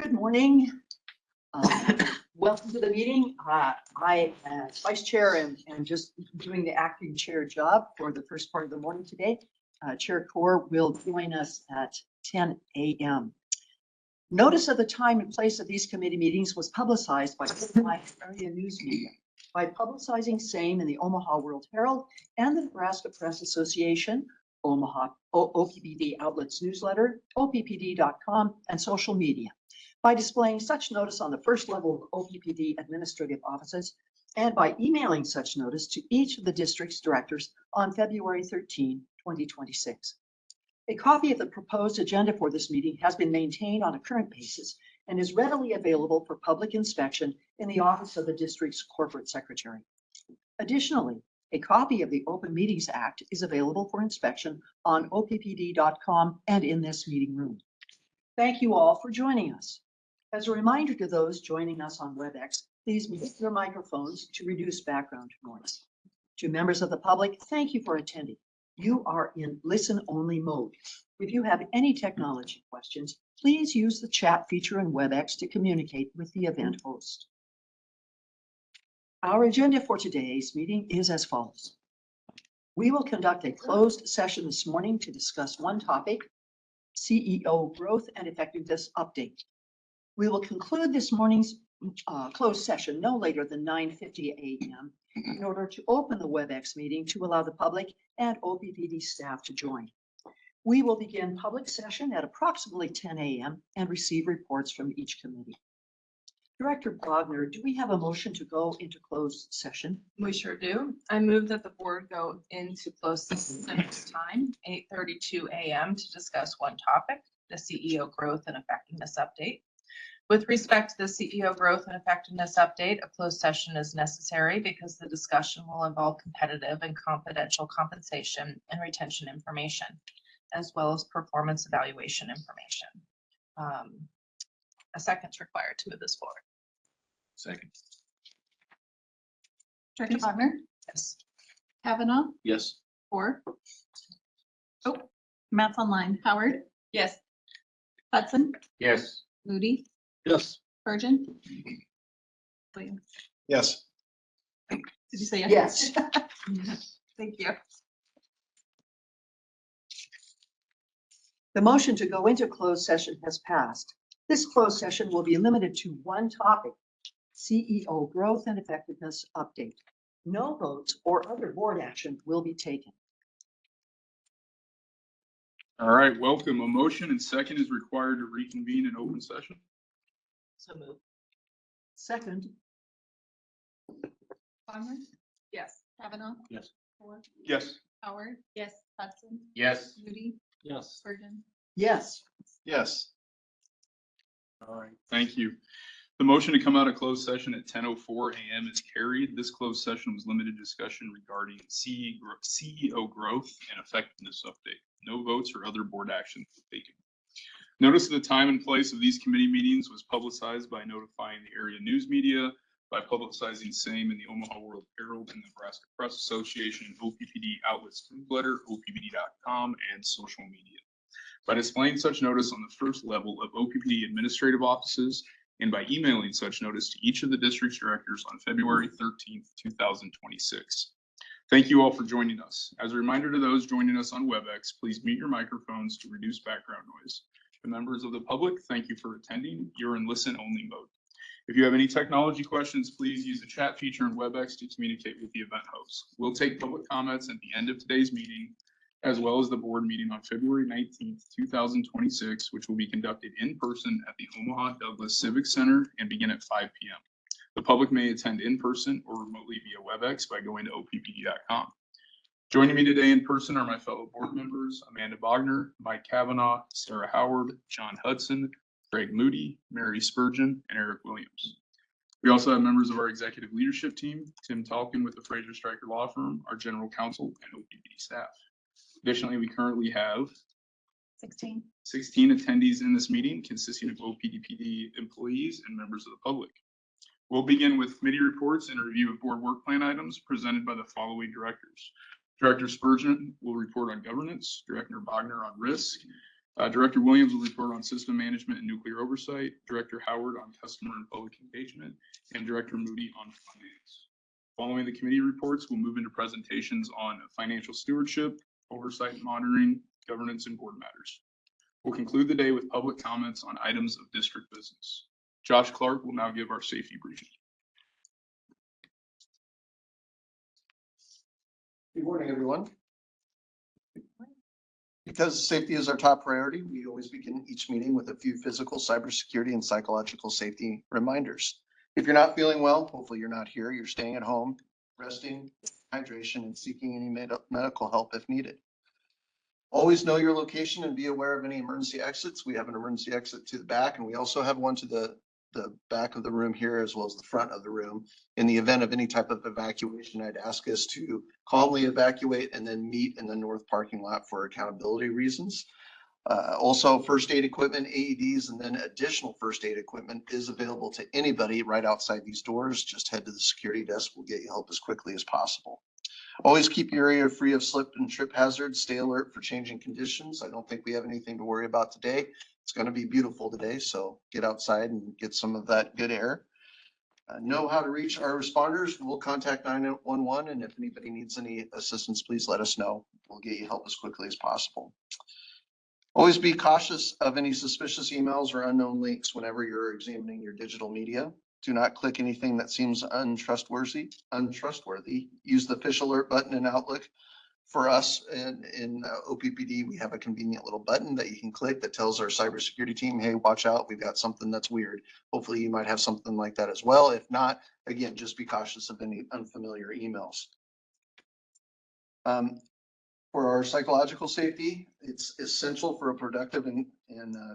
Good morning. Welcome to the meeting. I, as vice chair, am just doing the acting chair job for the first part of the morning today. Chair Core will join us at 10 a.m. Notice of the time and place of these committee meetings was publicized by Omaha area news media. By publicizing same in the Omaha World Herald and the Nebraska Press Association, Omaha OPPD outlets newsletter, OPPD.com, and social media. By displaying such notice on the first level of OPPD administrative offices, and by emailing such notice to each of the district's directors on February 13, 2026. A copy of the proposed agenda for this meeting has been maintained on a current basis and is readily available for public inspection in the office of the district's corporate secretary. Additionally, a copy of the Open Meetings Act is available for inspection on OPPD.com and in this meeting room. Thank you all for joining us. As a reminder to those joining us on WebEx, please mute your microphones to reduce background noise. To members of the public, thank you for attending. You are in listen-only mode. If you have any technology questions, please use the chat feature in WebEx to communicate with the event host. Our agenda for today's meeting is as follows. We will conduct a closed session this morning to discuss one topic, CEO growth and effectiveness update. We will conclude this morning's closed session no later than 9:50 a.m. in order to open the WebEx meeting to allow the public and OPPD staff to join. We will begin public session at approximately 10 a.m. and receive reports from each committee. Director Bogner, do we have a motion to go into closed session? We sure do. I move that the board go into closed session at this time, 8:32 a.m. to discuss one topic, the CEO growth and effectiveness update. With respect to the CEO growth and effectiveness update, a closed session is necessary because the discussion will involve competitive and confidential compensation and retention information, as well as performance evaluation information. A second's required to move this forward. Second. Director Bogner? Yes. Kavanaugh? Yes. Or? Oh, Matt's online. Howard? Yes. Hudson? Yes. Moody? Yes. Virgin? Williams? Yes. Did you say yes? Yes. Thank you. The motion to go into closed session has passed. This closed session will be limited to one topic, CEO growth and effectiveness update. No votes or other board action will be taken. All right, welcome. A motion and second is required to reconvene in open session. So move. Second. Bogner? Yes. Kavanaugh? Yes. Or? Yes. Howard? Yes. Hudson? Yes. Moody? Yes. Virgin? Yes. Yes. All right, thank you. The motion to come out of closed session at 10:04 a.m. is carried. This closed session was limited discussion regarding CEO growth and effectiveness update. No votes or other board actions were taken. Notice of the time and place of these committee meetings was publicized by notifying the area news media, by publicizing same in the Omaha World Herald and Nebraska Press Association, OPPD outlets newsletter, OPPD.com, and social media. By displaying such notice on the first level of OPPD administrative offices, and by emailing such notice to each of the district's directors on February 13th, 2026. Thank you all for joining us. As a reminder to those joining us on WebEx, please mute your microphones to reduce background noise. To members of the public, thank you for attending. You're in listen-only mode. If you have any technology questions, please use the chat feature in WebEx to communicate with the event host. We'll take public comments at the end of today's meeting, as well as the board meeting on February 19th, 2026, which will be conducted in person at the Omaha Douglas Civic Center and begin at 5 p.m. The public may attend in person or remotely via WebEx by going to OPPD.com. Joining me today in person are my fellow board members, Amanda Bogner, Mike Kavanaugh, Sarah Howard, John Hudson, Greg Moody, Mary Spurgeon, and Eric Williams. We also have members of our executive leadership team, Tim Talkin with the Fraser Stryker Law Firm, our general counsel, and OPPD staff. Additionally, we currently have 16 attendees in this meeting, consisting of OPPD employees and members of the public. We'll begin with committee reports and a review of board work plan items presented by the following directors. Director Spurgeon will report on governance, Director Bogner on risk, Director Williams will report on system management and nuclear oversight, Director Howard on customer and public engagement, and Director Moody on finance. Following the committee reports, we'll move into presentations on financial stewardship, oversight and monitoring, governance, and board matters. We'll conclude the day with public comments on items of district business. Josh Clark will now give our safety briefing. Good morning, everyone. Because safety is our top priority, we always begin each meeting with a few physical, cybersecurity, and psychological safety reminders. If you're not feeling well, hopefully you're not here, you're staying at home, resting, hydration, and seeking any medical help if needed. Always know your location and be aware of any emergency exits. We have an emergency exit to the back, and we also have one to the back of the room here, as well as the front of the room. In the event of any type of evacuation, I'd ask us to calmly evacuate and then meet in the north parking lot for accountability reasons. Also, first aid equipment, AEDs, and then additional first aid equipment is available to anybody right outside these doors. Just head to the security desk. We'll get you help as quickly as possible. Always keep your area free of slip and trip hazards. Stay alert for changing conditions. I don't think we have anything to worry about today. It's going to be beautiful today, so get outside and get some of that good air. Know how to reach our responders. We'll contact 911, and if anybody needs any assistance, please let us know. We'll get you help as quickly as possible. Always be cautious of any suspicious emails or unknown links whenever you're examining your digital media. Do not click anything that seems untrustworthy. Use the fish alert button in Outlook. For us in OPPD, we have a convenient little button that you can click that tells our cybersecurity team, hey, watch out, we've got something that's weird. Hopefully you might have something like that as well. If not, again, just be cautious of any unfamiliar emails. For our psychological safety, it's essential for a productive and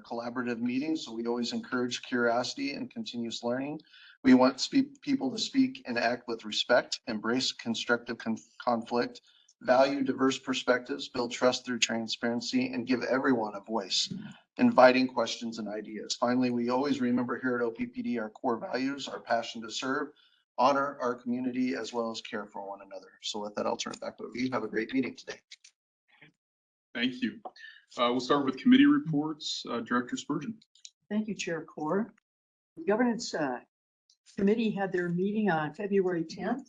collaborative meeting. So we always encourage curiosity and continuous learning. We want people to speak and act with respect, embrace constructive conflict, value diverse perspectives, build trust through transparency, and give everyone a voice, inviting questions and ideas. Finally, we always remember here at OPPD our core values, our passion to serve, honor our community, as well as care for one another. So with that, I'll turn it back over to you. Have a great meeting today. Thank you. We'll start with committee reports. Director Spurgeon. Thank you, Chair Core. The Governance Committee had their meeting on February 10th,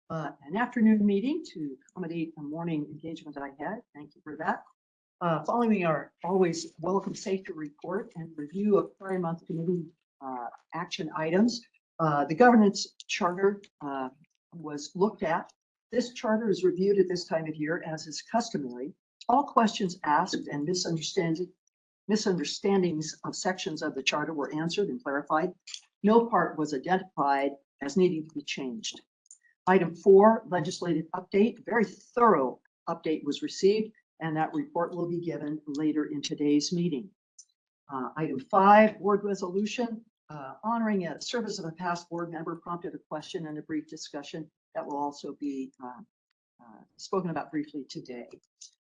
an afternoon meeting to accommodate the morning engagement I had. Thank you for that. Following our always welcome safety report and review of prior month committee action items, the governance charter was looked at. This charter is reviewed at this time of year as is customary. All questions asked and misunderstandings of sections of the charter were answered and clarified. No part was identified as needing to be changed. Item 4, legislative update. A very thorough update was received, and that report will be given later in today's meeting. Item 5, board resolution. Honoring a service of a past board member prompted a question and a brief discussion that will also be spoken about briefly today.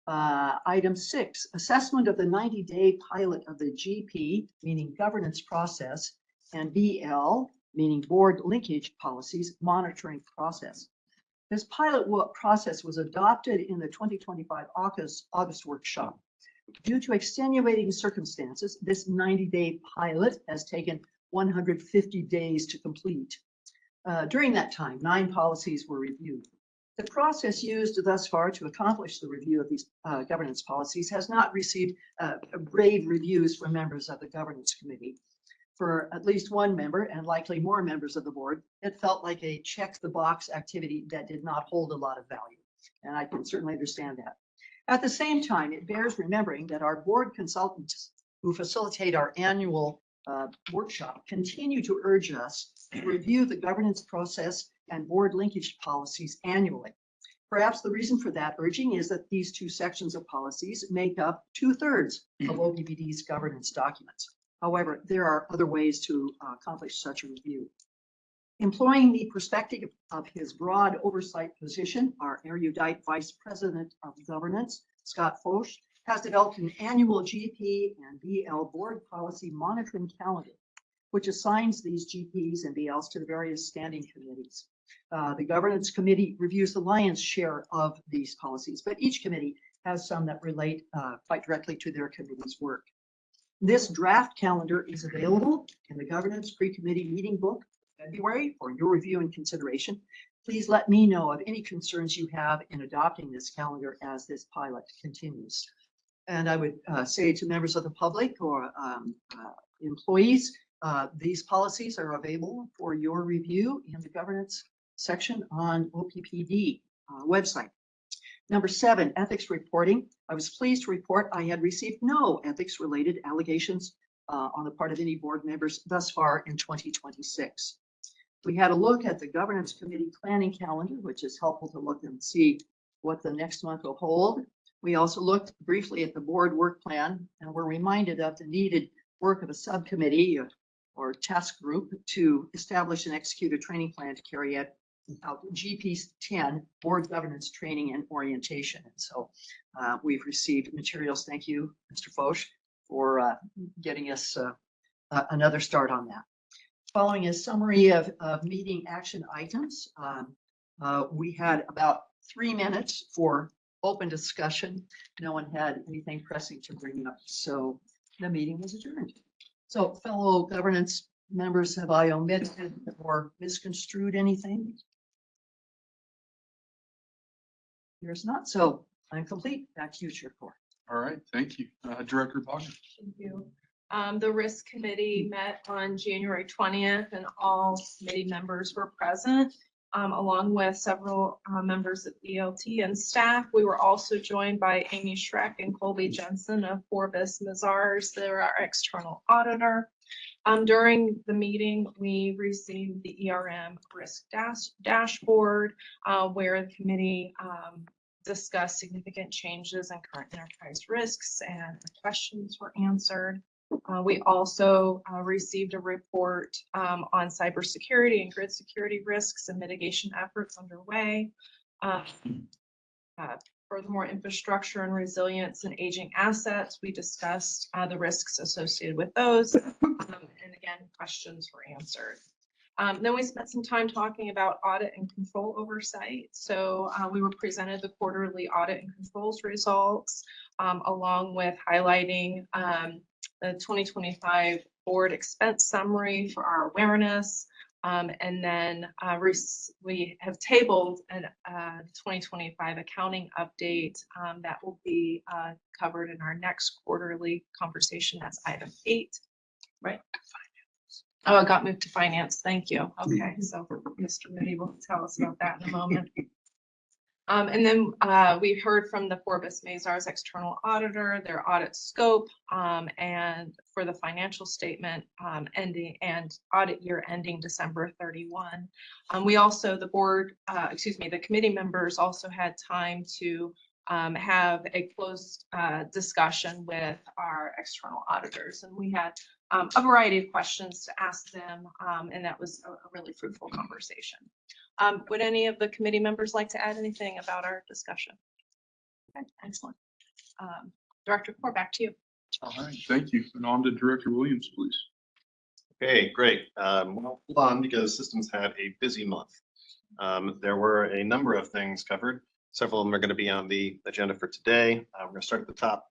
Item 6, assessment of the 90-day pilot of the GP, meaning governance process, and BL, meaning board linkage policies, monitoring process. This pilot process was adopted in the 2025 August workshop. Due to extenuating circumstances, this 90-day pilot has taken 150 days to complete. During that time, 9 policies were reviewed. The process used thus far to accomplish the review of these governance policies has not received rave reviews from members of the governance committee. For at least one member, and likely more members of the board, it felt like a check the box activity that did not hold a lot of value. And I can certainly understand that. At the same time, it bears remembering that our board consultants who facilitate our annual workshop continue to urge us to review the governance process and board linkage policies annually. Perhaps the reason for that urging is that these 2 sections of policies make up 2/3 of OPPD's governance documents. However, there are other ways to accomplish such a review. Employing the perspective of his broad oversight position, our erudite Vice President of Governance, Scott Foch, has developed an annual GP and BL board policy monitoring calendar, which assigns these GPs and BLs to the various standing committees. The governance committee reviews the lion's share of these policies, but each committee has some that relate quite directly to their committee's work. This draft calendar is available in the governance pre-committee meeting book, February, for your review and consideration. Please let me know of any concerns you have in adopting this calendar as this pilot continues. And I would say to members of the public or employees, these policies are available for your review in the governance section on OPPD website. Number 7, ethics reporting. I was pleased to report I had received no ethics related allegations on the part of any board members thus far in 2026. We had a look at the governance committee planning calendar, which is helpful to look and see what the next month will hold. We also looked briefly at the board work plan and were reminded of the needed work of a subcommittee or task group to establish and execute a training plan to carry out GP 10 board governance training and orientation. And so we've received materials. Thank you, Mr. Foch, for getting us another start on that. Following a summary of meeting action items, we had about 3 minutes for open discussion. No one had anything pressing to bring up, so the meeting was adjourned. So fellow governance members, have I omitted or misconstrued anything? There's not, so I'm complete. Back to you, Chair Core. All right, thank you. Director Bogdan. Thank you. The risk committee met on January 20th and all committee members were present, along with several members of ELT and staff. We were also joined by Amy Schreck and Colby Jensen of Forbes Mazars. They're our external auditor. During the meeting, we received the ERM risk dashboard, where the committee discussed significant changes in current enterprise risks and the questions were answered. We also received a report on cybersecurity and grid security risks and mitigation efforts underway. Furthermore, infrastructure and resilience and aging assets, we discussed the risks associated with those. And again, questions were answered. Then we spent some time talking about audit and control oversight. So we were presented the quarterly audit and controls results, along with highlighting the 2025 board expense summary for our awareness. And then we have tabled a 2025 accounting update that will be covered in our next quarterly conversation. That's item 8, right? Oh, it got moved to finance. Thank you. Okay, so Mr. Moody will tell us about that in a moment. And then we heard from the Forbes Mazars external auditor, their audit scope, and for the financial statement ending and audit year ending December 31. We also, the committee members also had time to have a closed discussion with our external auditors, and we had a variety of questions to ask them, and that was a really fruitful conversation. Would any of the committee members like to add anything about our discussion? Okay, excellent. Director Core, back to you. All right, thank you. And on to Director Williams, please. Okay, great. Well, hold on, because systems had a busy month. There were a number of things covered. Several of them are going to be on the agenda for today. We're going to start at the top.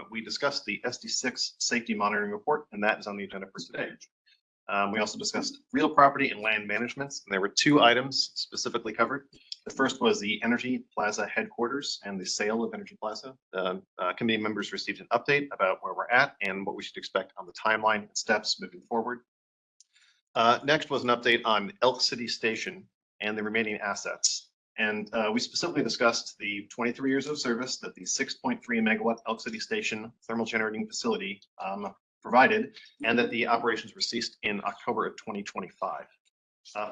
We discussed the SD6 safety monitoring report, and that is on the agenda for today. We also discussed real property and land management. There were 2 items specifically covered. The first was the Energy Plaza headquarters and the sale of Energy Plaza. Committee members received an update about where we're at and what we should expect on the timeline and steps moving forward. Next was an update on Elk City Station and the remaining assets. And we specifically discussed the 23 years of service that the 6.3 megawatt Elk City Station thermal generating facility provided, and that the operations were ceased in October of 2025.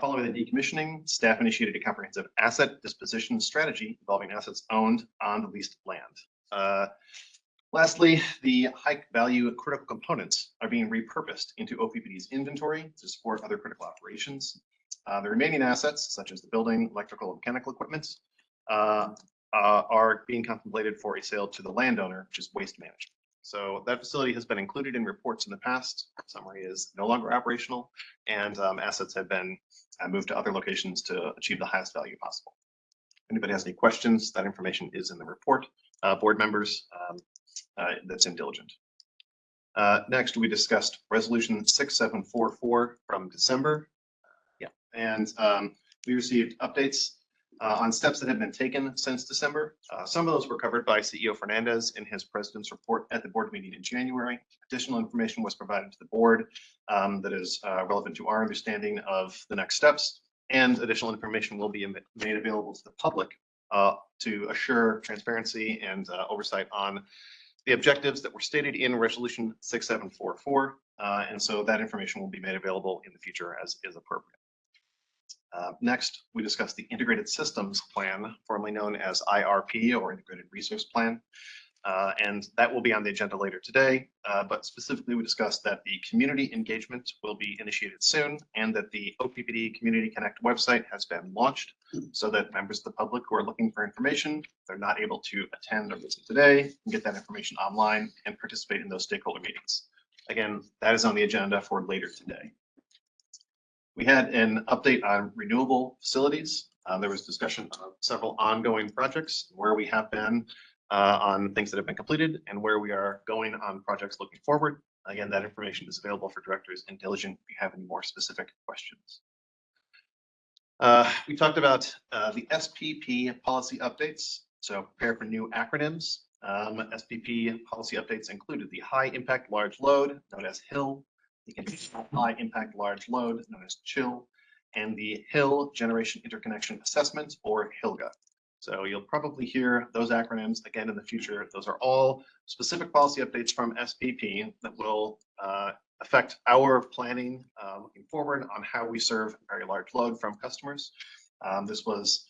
Following the decommissioning, staff initiated a comprehensive asset disposition strategy involving assets owned on the leased land. Lastly, the high value critical components are being repurposed into OPPD's inventory to support other critical operations. The remaining assets, such as the building, electrical, and mechanical equipment, are being contemplated for a sale to the landowner, which is Waste Management. So that facility has been included in reports in the past. Summary is no longer operational, and assets have been moved to other locations to achieve the highest value possible. If anybody has any questions, that information is in the report. Board members, that's in diligent. Next, we discussed resolution 6744 from December. And we received updates on steps that have been taken since December. Some of those were covered by CEO Fernandez in his president's report at the board meeting in January. Additional information was provided to the board that is relevant to our understanding of the next steps, and additional information will be made available to the public to assure transparency and oversight on the objectives that were stated in resolution 6744. And so that information will be made available in the future as is appropriate. Next, we discussed the Integrated Systems Plan, formerly known as IRP or Integrated Resource Plan. And that will be on the agenda later today. But specifically, we discussed that the community engagement will be initiated soon and that the OPPD Community Connect website has been launched so that members of the public who are looking for information, if they're not able to attend or listen today, can get that information online and participate in those stakeholder meetings. Again, that is on the agenda for later today. We had an update on renewable facilities. There was discussion of several ongoing projects, where we have been on things that have been completed and where we are going on projects looking forward. Again, that information is available for directors and diligent if you have any more specific questions. We talked about the SPP policy updates. So prepare for new acronyms. SPP policy updates included the high impact large load, known as HIL, the high impact large load, known as CHIL, and the HIL generation interconnection assessment, or HILGA. So you'll probably hear those acronyms again in the future. Those are all specific policy updates from SPP that will affect our planning looking forward on how we serve very large load from customers. This was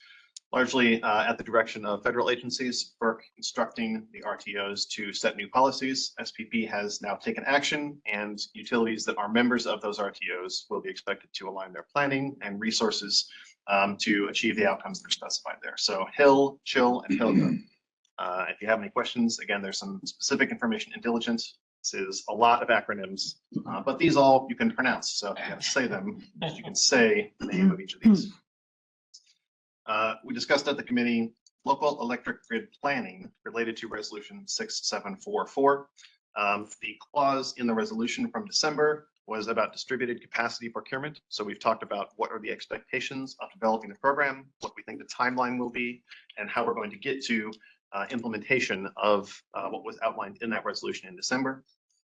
largely at the direction of federal agencies, FERC instructing the RTOs to set new policies. SPP has now taken action, and utilities that are members of those RTOs will be expected to align their planning and resources to achieve the outcomes that are specified there. So HIL, CHIL, and HILGA. If you have any questions, again, there's some specific information in diligence. This is a lot of acronyms, but these all you can pronounce. So if you have to say them, you can say the name of each of these. We discussed at the committee local electric grid planning related to resolution 6744. The clause in the resolution from December was about distributed capacity procurement. So we've talked about what are the expectations of developing the program, what we think the timeline will be, and how we're going to get to implementation of what was outlined in that resolution in December.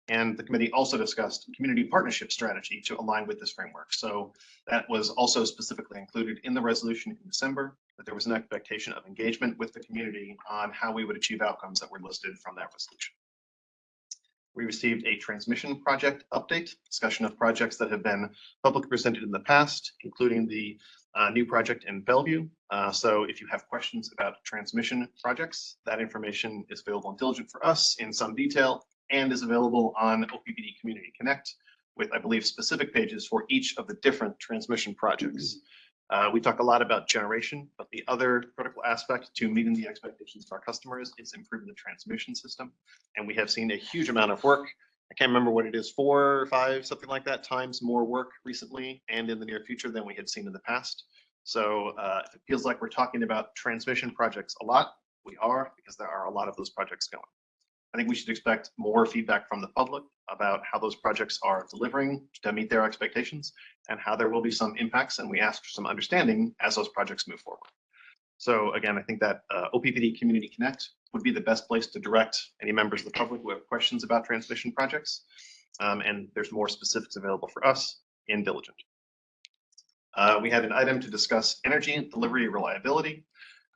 And the committee also discussed community partnership strategy to align with this framework. So that was also specifically included in the resolution in December, that there was an expectation of engagement with the community on how we would achieve outcomes that were listed from that resolution. We received a transmission project update, discussion of projects that have been publicly presented in the past, including the new project in Bellevue. So if you have questions about transmission projects, that information is available in diligent for us in some detail and is available on OPPD Community Connect with, I believe, specific pages for each of the different transmission projects. We talk a lot about generation, but the other critical aspect to meeting the expectations of our customers is improving the transmission system. And we have seen a huge amount of work. I can't remember what it is, 4 or 5, something like that, times more work recently and in the near future than we had seen in the past. So if it feels like we're talking about transmission projects a lot, we are, because there are a lot of those projects going. I think we should expect more feedback from the public about how those projects are delivering to meet their expectations and how there will be some impacts, and we ask for some understanding as those projects move forward. So again, I think that OPPD Community Connect would be the best place to direct any members of the public who have questions about transmission projects. And there's more specifics available for us in diligent. We had an item to discuss energy delivery reliability.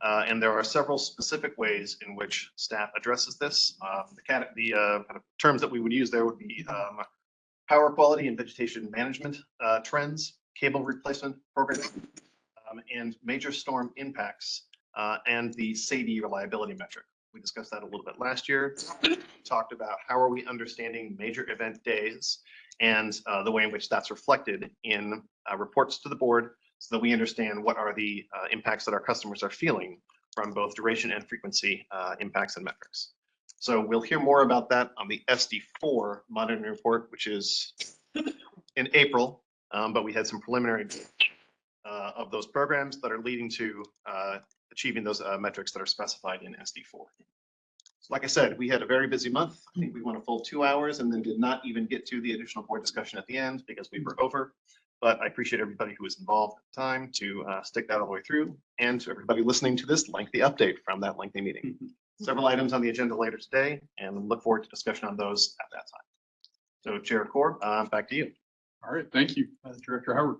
And there are several specific ways in which staff addresses this. The kind of terms that we would use there would be power quality and vegetation management trends, cable replacement program, and major storm impacts, and the SAIDI reliability metric. We discussed that a little bit last year. We talked about how are we understanding major event days and the way in which that's reflected in reports to the board, so that we understand what are the impacts that our customers are feeling from both duration and frequency impacts and metrics. So we'll hear more about that on the SD4 monitoring report, which is in April, but we had some preliminary of those programs that are leading to achieving those metrics that are specified in SD4. So like I said, we had a very busy month. I think we went a full 2 hours and then did not even get to the additional board discussion at the end because we were over. But I appreciate everybody who was involved at the time to stick that all the way through, and to everybody listening to this lengthy update from that lengthy meeting. Several items on the agenda later today, and look forward to discussion on those at that time. So Chair Core, back to you. All right, thank you, Director Howard.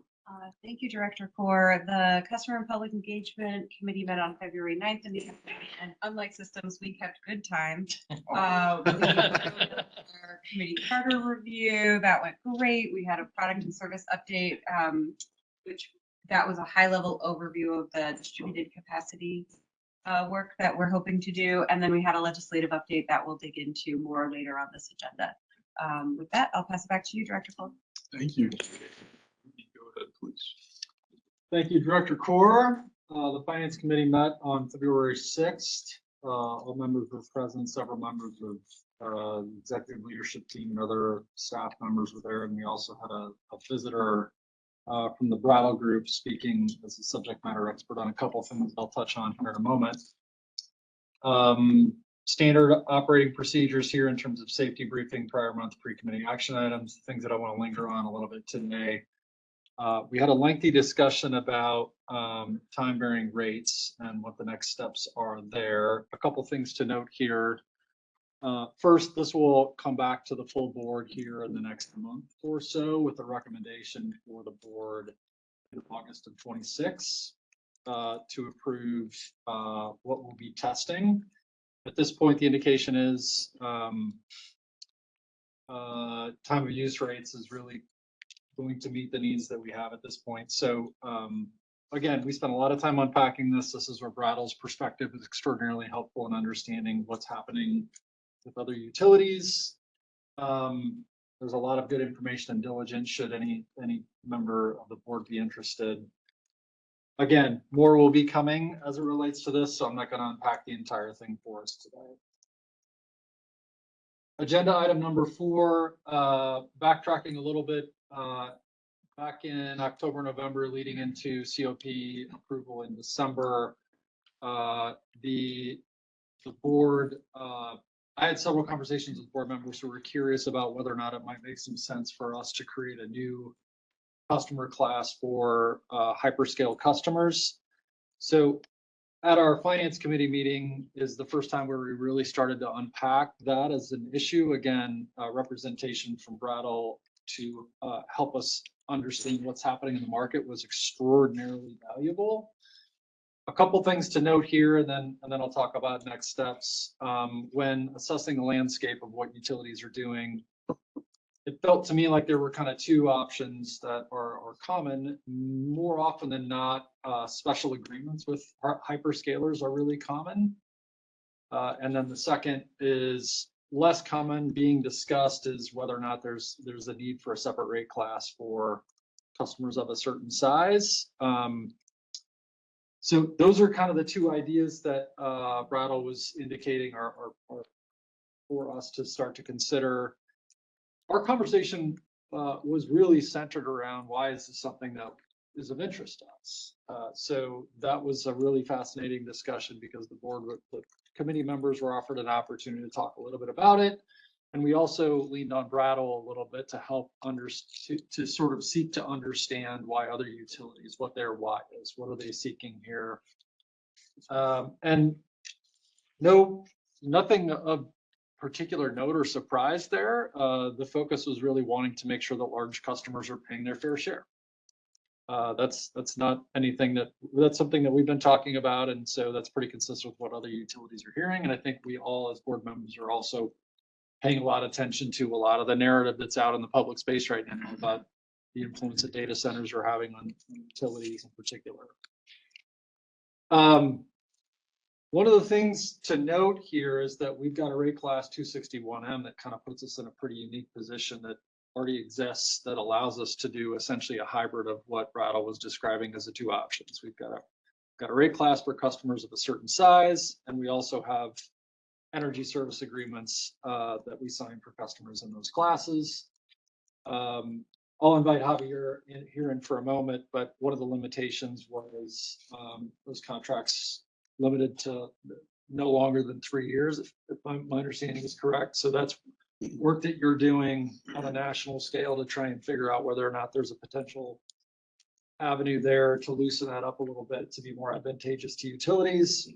Thank you, Director Core. The Customer and Public Engagement Committee met on February 9th in the afternoon, and unlike systems, we kept good time. Our committee charter review, that went great. We had a product and service update, which that was a high-level overview of the distributed capacity work that we're hoping to do. And then we had a legislative update that we'll dig into more later on this agenda. With that, I'll pass it back to you, Director Core. Thank you. Go ahead, please. Thank you, Director Core. The Finance Committee met on February 6th. All members were present, several members of the executive leadership team and other staff members were there. And we also had a visitor from the Brattle Group speaking as a subject matter expert on a couple of things I'll touch on here in a moment. Standard operating procedures here in terms of safety briefing, prior month pre-committee action items, things that I want to linger on a little bit today. We had a lengthy discussion about time varying rates and what the next steps are there. A couple things to note here. First, this will come back to the full board here in the next month or so with a recommendation for the board in August of 26 to approve what we'll be testing. At this point, the indication is time of use rates is really going to meet the needs that we have at this point. So again, we spent a lot of time unpacking this. This is where Brattle's perspective is extraordinarily helpful in understanding what's happening with other utilities. There's a lot of good information and diligence should any member of the board be interested. Again, more will be coming as it relates to this, so I'm not going to unpack the entire thing for us today. Agenda item number 4, backtracking a little bit, back in October, November, leading into COP approval in December, the board, I had several conversations with board members who were curious about whether or not it might make some sense for us to create a new customer class for hyperscale customers. So at our finance committee meeting is the first time where we really started to unpack that as an issue. Again, representation from Brattle to help us understand what's happening in the market was extraordinarily valuable. A couple things to note here, and then I'll talk about next steps. When assessing the landscape of what utilities are doing, it felt to me like there were kind of 2 options that are common. More often than not, special agreements with hyperscalers are really common. And then the second is less common, being discussed, is whether or not there's a need for a separate rate class for customers of a certain size. So those are kind of the 2 ideas that Brattle was indicating are for us to start to consider. Our conversation was really centered around why is this something that is of interest to us. So that was a really fascinating discussion because the committee members were offered an opportunity to talk a little bit about it. And we also leaned on Brattle a little bit to help to sort of seek to understand why other utilities, what their why is, what are they seeking here. And nothing of particular note or surprise there. The focus was really wanting to make sure that large customers are paying their fair share. That's not anything that's something that we've been talking about, and so that's pretty consistent with what other utilities are hearing. And I think we all as board members are also paying a lot of attention to a lot of the narrative that's out in the public space right now about the influence that data centers are having on utilities in particular. One of the things to note here is that we've got a rate class 261M that kind of puts us in a pretty unique position that already exists that allows us to do essentially a hybrid of what Brattle was describing as the 2 options. We've got a rate class for customers of a certain size, and we also have energy service agreements that we sign for customers in those classes. I'll invite Javier here in for a moment, but one of the limitations was those contracts limited to no longer than 3 years, if my understanding is correct. So that's work that you're doing on a national scale to try and figure out whether or not there's a potential avenue there to loosen that up a little bit to be more advantageous to utilities.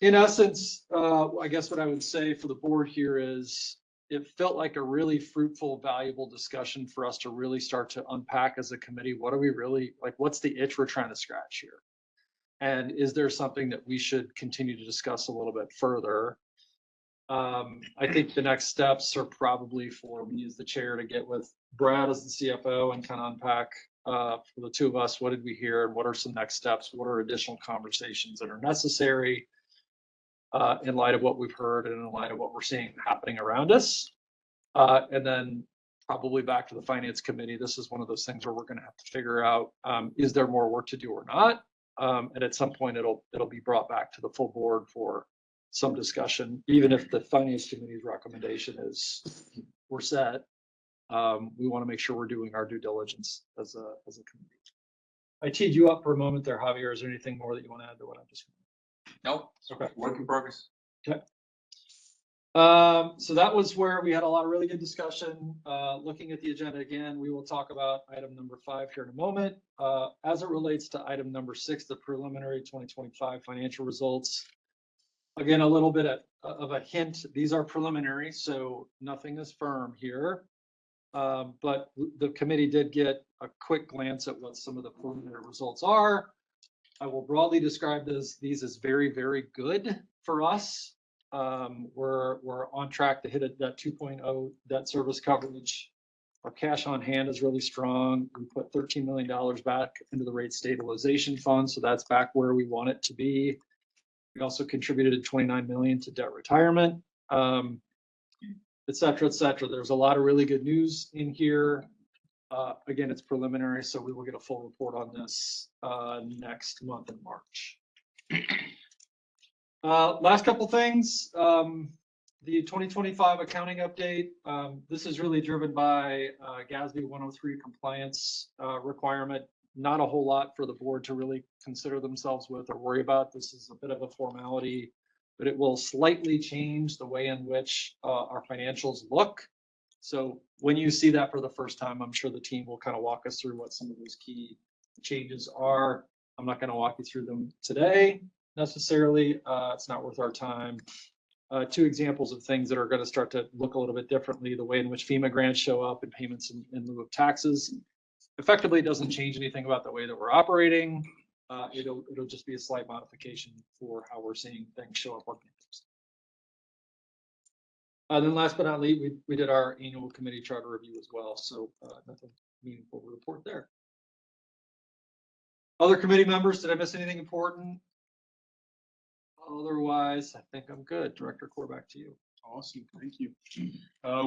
In essence, I guess what I would say for the board here is it felt like a really fruitful, valuable discussion for us to really start to unpack as a committee. What are we really, like, what's the itch we're trying to scratch here? And is there something that we should continue to discuss a little bit further? I think the next steps are probably for me as the chair to get with Brad as the CFO and kind of unpack for the two of us, what did we hear and what are some next steps? What are additional conversations that are necessary in light of what we've heard and in light of what we're seeing happening around us? And then probably back to the finance committee. This is one of those things where we're going to have to figure out, is there more work to do or not? And at some point it'll be brought back to the full board for some discussion, even if the finance committee's recommendation is we're set. We want to make sure we're doing our due diligence as a committee. I teed you up for a moment there, Javier. Is there anything more that you want to add to what I'm just? Nope. Okay. Work in progress. Okay. So that was where we had a lot of really good discussion. Looking at the agenda again, we will talk about item number 5 here in a moment. As it relates to item number 6, the preliminary 2025 financial results. Again, a little bit of a hint. These are preliminary, so nothing is firm here. But the committee did get a quick glance at what some of the preliminary results are. I will broadly describe these as very, very good for us. We're on track to hit that 2.0 debt service coverage. Our cash on hand is really strong. We put $13 million back into the rate stabilization fund, so that's back where we want it to be. We also contributed $29 million to debt retirement, et cetera, et cetera. There's a lot of really good news in here. Again, it's preliminary, so we will get a full report on this next month in March. Last couple things. The 2025 accounting update. This is really driven by GASB 103 compliance requirement. Not a whole lot for the board to really consider themselves with or worry about. This is a bit of a formality, but it will slightly change the way in which our financials look. So when you see that for the first time, I'm sure the team will kind of walk us through what some of those key changes are. I'm not going to walk you through them today necessarily. It's not worth our time. 2 examples of things that are going to start to look a little bit differently: the way in which FEMA grants show up and payments in lieu of taxes. Effectively, it doesn't change anything about the way that we're operating. It'll just be a slight modification for how we're seeing things show up on campus. Then last but not least, we did our annual committee charter review as well. So nothing meaningful to report there. Other committee members, did I miss anything important? Otherwise, I think I'm good. Director Core, back to you. Awesome. Thank you.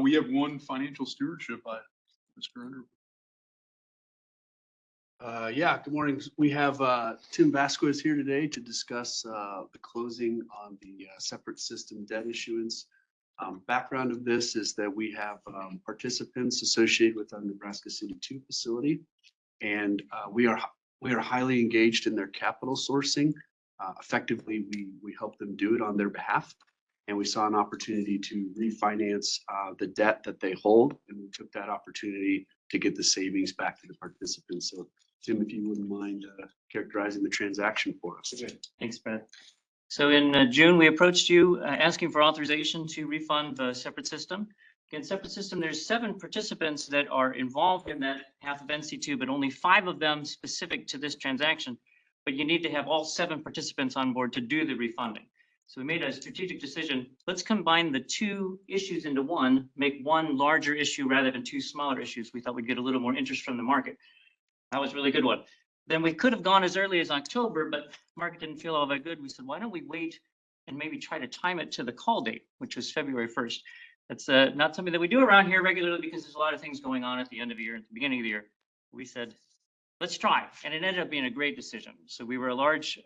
We have one financial stewardship item. Mr. Underwood. Yeah, good morning. We have Tim Vasquez here today to discuss the closing on the separate system debt issuance. Background of this is that we have participants associated with our Nebraska City 2 facility, and we are highly engaged in their capital sourcing. Effectively, we help them do it on their behalf, and we saw an opportunity to refinance the debt that they hold, and we took that opportunity to get the savings back to the participants. So Tim, if you wouldn't mind characterizing the transaction for us. Okay. Thanks, Brad. So in June, we approached you asking for authorization to refund the separate system. Again, separate system, there's 7 participants that are involved in that half of NC2, but only 5 of them specific to this transaction. But you need to have all 7 participants on board to do the refunding. So we made a strategic decision. Let's combine the 2 issues into one, make one larger issue rather than 2 smaller issues. We thought we'd get a little more interest from the market. That was a really good one. Then we could have gone as early as October, but the market didn't feel all that good. We said, why don't we wait and maybe try to time it to the call date, which was February 1st. That's not something that we do around here regularly because there's a lot of things going on at the end of the year, at the beginning of the year. We said, let's try. And it ended up being a great decision. So we were a large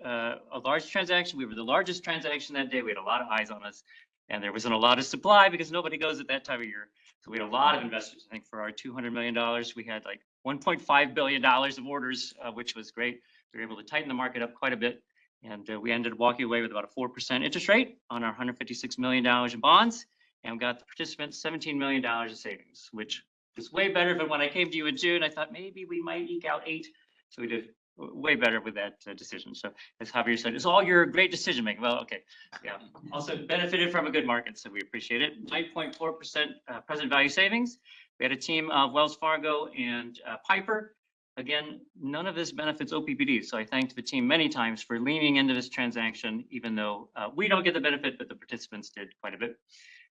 transaction. We were the largest transaction that day. We had a lot of eyes on us, and there wasn't a lot of supply because nobody goes at that time of year. So we had a lot of investors. I think for our $200 million, we had like $1.5 billion of orders, which was great. We were able to tighten the market up quite a bit. And we ended up walking away with about a 4% interest rate on our $156 million in bonds. And we got the participants $17 million in savings, which is way better than when I came to you in June. I thought maybe we might eke out 8. So we did way better with that decision. So as Javier said, it's all your great decision making. Well, okay. Yeah. Also benefited from a good market. So we appreciate it. 9.4% present value savings. We had a team of Wells Fargo and Piper. Again, none of this benefits OPPD. So I thanked the team many times for leaning into this transaction, even though we don't get the benefit, but the participants did quite a bit.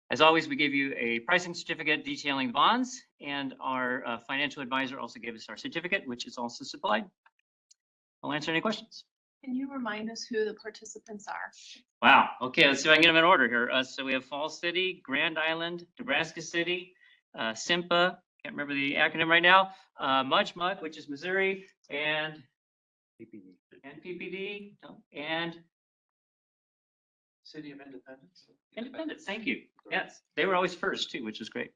As always, we gave you a pricing certificate detailing bonds, and our financial advisor also gave us our certificate, which is also supplied. I'll answer any questions. Can you remind us who the participants are? Wow. Okay, let's see if I can get them in order here. So we have Falls City, Grand Island, Nebraska City, SIMPA, can't remember the acronym right now, Much, which is Missouri, and PPD, and City of Independence. Independence. Thank you. Yes, they were always first too, which is great.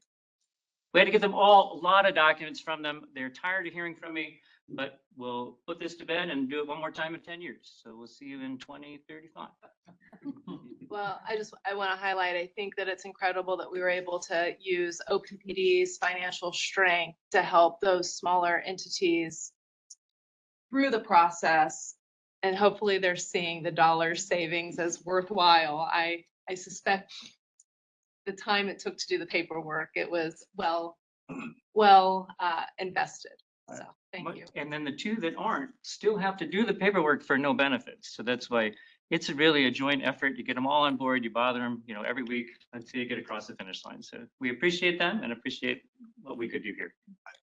We had to give them all a lot of documents from them. They're tired of hearing from me, but we'll put this to bed and do it one more time in 10 years. So we'll see you in 2035. Well, I want to highlight, I think that it's incredible that we were able to use OPPD's financial strength to help those smaller entities through the process. And hopefully they're seeing the dollar savings as worthwhile. I suspect the time it took to do the paperwork, it was well invested. So thank you. And then the two that aren't still have to do the paperwork for no benefits. So that's why it's really a joint effort. You get them all on board, you bother them, every week until you get across the finish line. So we appreciate them and appreciate what we could do here.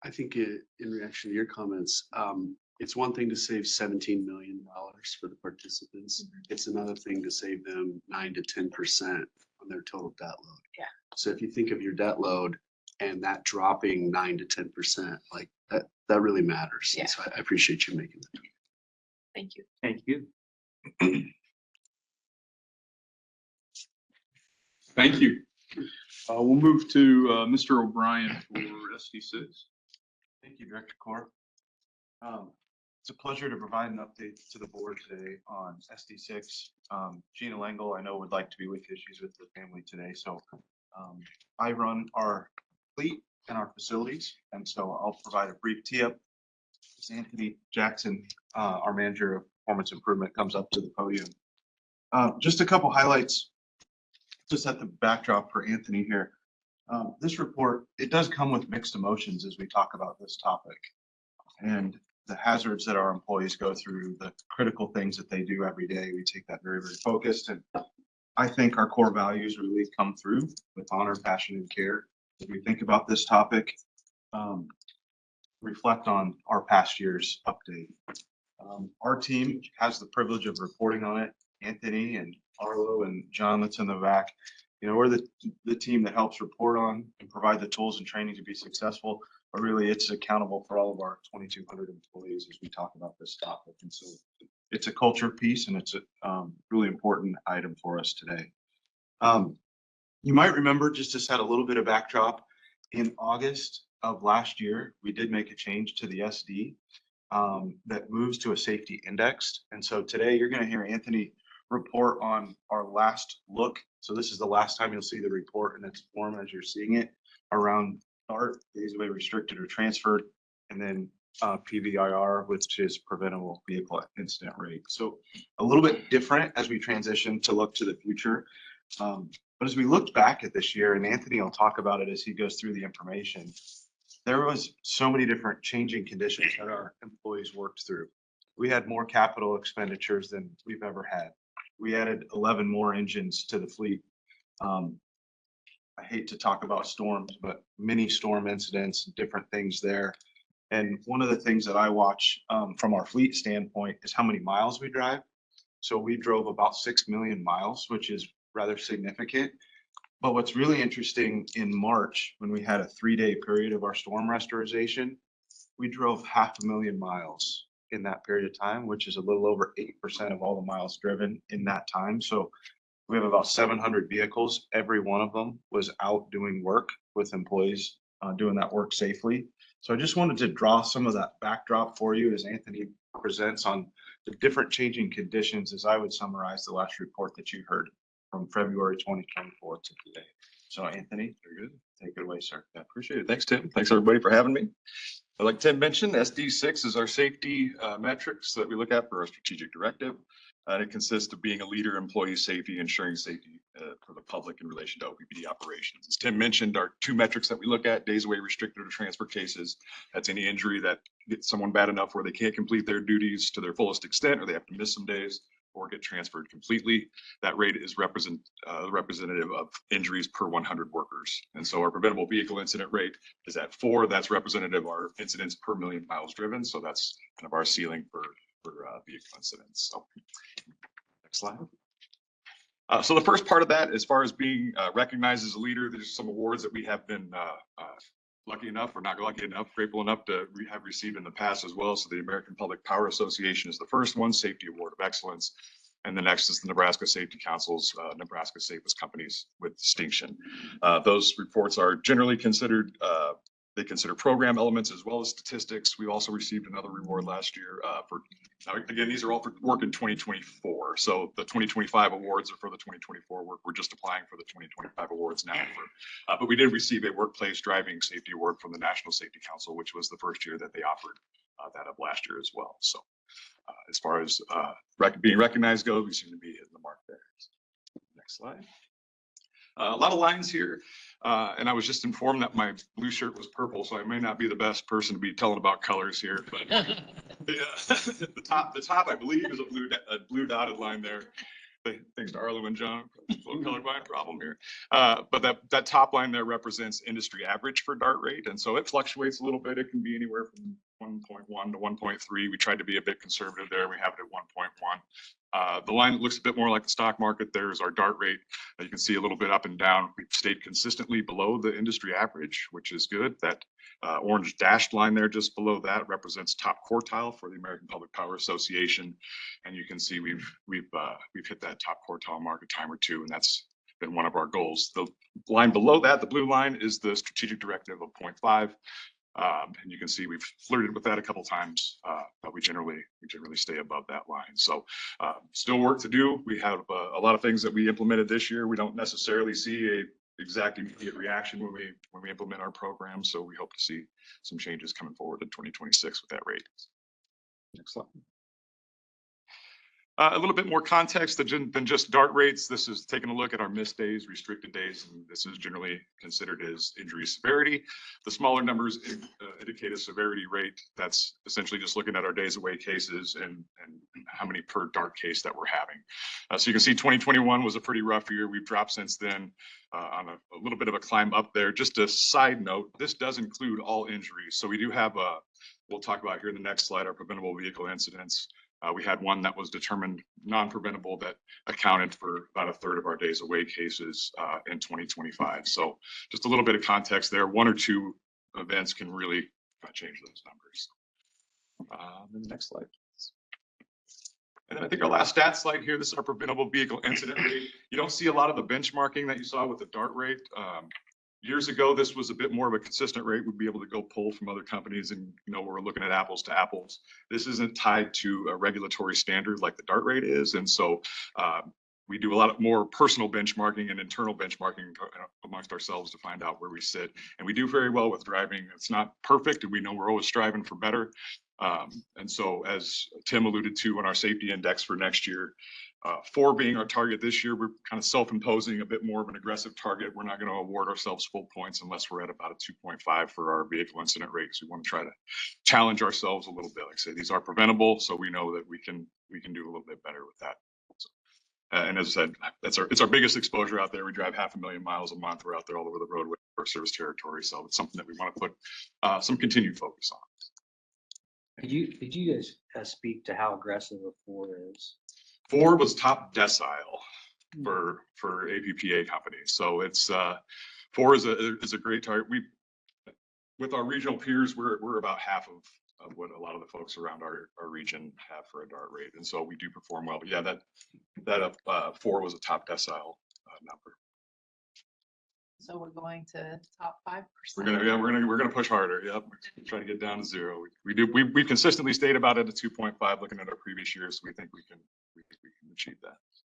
I think in reaction to your comments, it's one thing to save $17 million for the participants. It's another thing to save them 9 to 10% on their total debt load. Yeah. So if you think of your debt load and that dropping 9 to 10%, like that really matters. Yeah. And so I appreciate you making that. Thank you. Thank you. Thank you. We'll move to Mr. O'Brien for SD6. Thank you, Director Core. It's a pleasure to provide an update to the board today on SD6. Gina Langle, I know, would like to be with you. She's with the family today. So I run our fleet and our facilities. And so I'll provide a brief tee-up. As Anthony Jackson, our manager of performance improvement, comes up to the podium. Just a couple highlights to set the backdrop for Anthony here. This report, it does come with mixed emotions as we talk about this topic and the hazards that our employees go through, the critical things that they do every day. We take that very, very focused. And I think our core values really come through with honor, passion, and care. As we think about this topic, reflect on our past year's update. Our team has the privilege of reporting on it. Anthony and Arlo and John that's in the back, we're the team that helps report on and provide the tools and training to be successful, but really it's accountable for all of our 2,200 employees as we talk about this topic. And so it's a culture piece and it's a really important item for us today. You might remember, just to set a little bit of backdrop, in August of last year, we did make a change to the SD that moves to a safety index. And so today you're going to hear Anthony report on our last look. So this is the last time you'll see the report in its form as you're seeing it around DART, days away restricted or transferred, and then PVIR, which is preventable vehicle incident rate. So a little bit different as we transition to look to the future. But as we looked back at this year, and Anthony will talk about it as he goes through the information, there was so many different changing conditions that our employees worked through. We had more capital expenditures than we've ever had. We added 11 more engines to the fleet. I hate to talk about storms, but many storm incidents, different things there. And one of the things that I watch from our fleet standpoint is how many miles we drive. So we drove about 6 million miles, which is rather significant. But what's really interesting, in March, when we had a 3-day period of our storm restoration, we drove 500,000 miles in that period of time, which is a little over 8% of all the miles driven in that time. So we have about 700 vehicles. Every one of them was out doing work with employees doing that work safely. So I just wanted to draw some of that backdrop for you as Anthony presents on the different changing conditions as I would summarize the last report that you heard from February 2024 to today. So Anthony, you're good. Take it away, sir. I appreciate it. Thanks, Tim. Thanks, everybody, for having me. Like Tim mentioned, SD6 is our safety metrics that we look at for our strategic directive. And it consists of being a leader in employee safety, ensuring safety for the public in relation to OPPD operations. As Tim mentioned, our two metrics that we look at, days away restricted or transfer cases. That's any injury that gets someone bad enough where they can't complete their duties to their fullest extent, or they have to miss some days or get transferred completely. That rate is representative of injuries per 100 workers. And so our preventable vehicle incident rate is at 4. That's representative of our incidents per million miles driven. So that's kind of our ceiling for vehicle incidents. So next slide. So the first part of that, as far as being recognized as a leader, there's some awards that we have been lucky enough, or not lucky enough, grateful enough to have received in the past as well. So the American Public Power Association is the first one, Safety Award of Excellence. And the next is the Nebraska Safety Council's Nebraska Safest Companies with Distinction. Those reports are generally considered, they consider program elements as well as statistics. We also received another reward last year for, again, these are all for work in 2024. So the 2025 awards are for the 2024 work. We're just applying for the 2025 awards now. But we did receive a workplace driving safety award from the National Safety Council, which was the first year that they offered that of last year as well. So as far as being recognized goes, we seem to be hitting the mark there. Next slide. A lot of lines here. And I was just informed that my blue shirt was purple, so I may not be the best person to be telling about colors here, but the top, I believe, is a blue dotted line there. Thanks to Arlo and John, a little colorblind problem here. But that top line there represents industry average for DART rate. And so it fluctuates a little bit. It can be anywhere from 1.1 to 1.3. We tried to be a bit conservative there. We have it at 1.1. The line that looks a bit more like the stock market there is our DART rate. You can see a little bit up and down. We've stayed consistently below the industry average, which is good. That orange dashed line there just below that represents top quartile for the American Public Power Association. And you can see we've hit that top quartile mark a time or two, and that's been one of our goals. The line below that, the blue line, is the strategic directive of 0.5. And you can see we've flirted with that a couple times, but we generally stay above that line. So still work to do. We have a lot of things that we implemented this year. We don't necessarily see a exact immediate reaction when we implement our program. So we hope to see some changes coming forward in 2026 with that rate. Next slide. A little bit more context than just DART rates. This is taking a look at our missed days, restricted days, and this is generally considered as injury severity. The smaller numbers indicate a severity rate. That's essentially just looking at our days away cases and how many per DART case that we're having. So you can see 2021 was a pretty rough year. We've dropped since then on a little bit of a climb up there. Just a side note, this does include all injuries. So we do have we'll talk about here in the next slide, our preventable vehicle incidents. We had one that was determined non-preventable that accounted for about a third of our days away cases in 2025. So just a little bit of context there. One or two events can really change those numbers. The next slide. And then I think our last stat slide here, this is our preventable vehicle incident rate. You don't see a lot of the benchmarking that you saw with the DART rate. Years ago, this was a bit more of a consistent rate. We'd be able to go pull from other companies and, we're looking at apples to apples. This isn't tied to a regulatory standard like the DART rate is. And so we do a lot more personal benchmarking and internal benchmarking amongst ourselves to find out where we sit. And we do very well with driving. It's not perfect, and we know we're always striving for better. And so as Tim alluded to on our safety index for next year, 4 being our target this year, we're kind of self-imposing a bit more of an aggressive target. We're not going to award ourselves full points unless we're at about a 2.5 for our vehicle incident rate. So we want to try to challenge ourselves a little bit. Like I say, these are preventable, so we know that we can do a little bit better with that. So, and as I said, it's our biggest exposure out there. We drive 500,000 miles a month. We're out there all over the roadway for our service territory. So it's something that we want to put some continued focus on. Could you guys speak to how aggressive a 4 is? 4 was top decile for APPA companies. So it's 4 is a great target. With our regional peers, we're about half of what a lot of the folks around our region have for a DART rate, and so we do perform well. But yeah, that 4 was a top decile number. So we're going to top 5%. We're gonna push harder. Yep. Try to get down to 0. We consistently stayed about at a 2.5, looking at our previous years. So we think we can achieve that.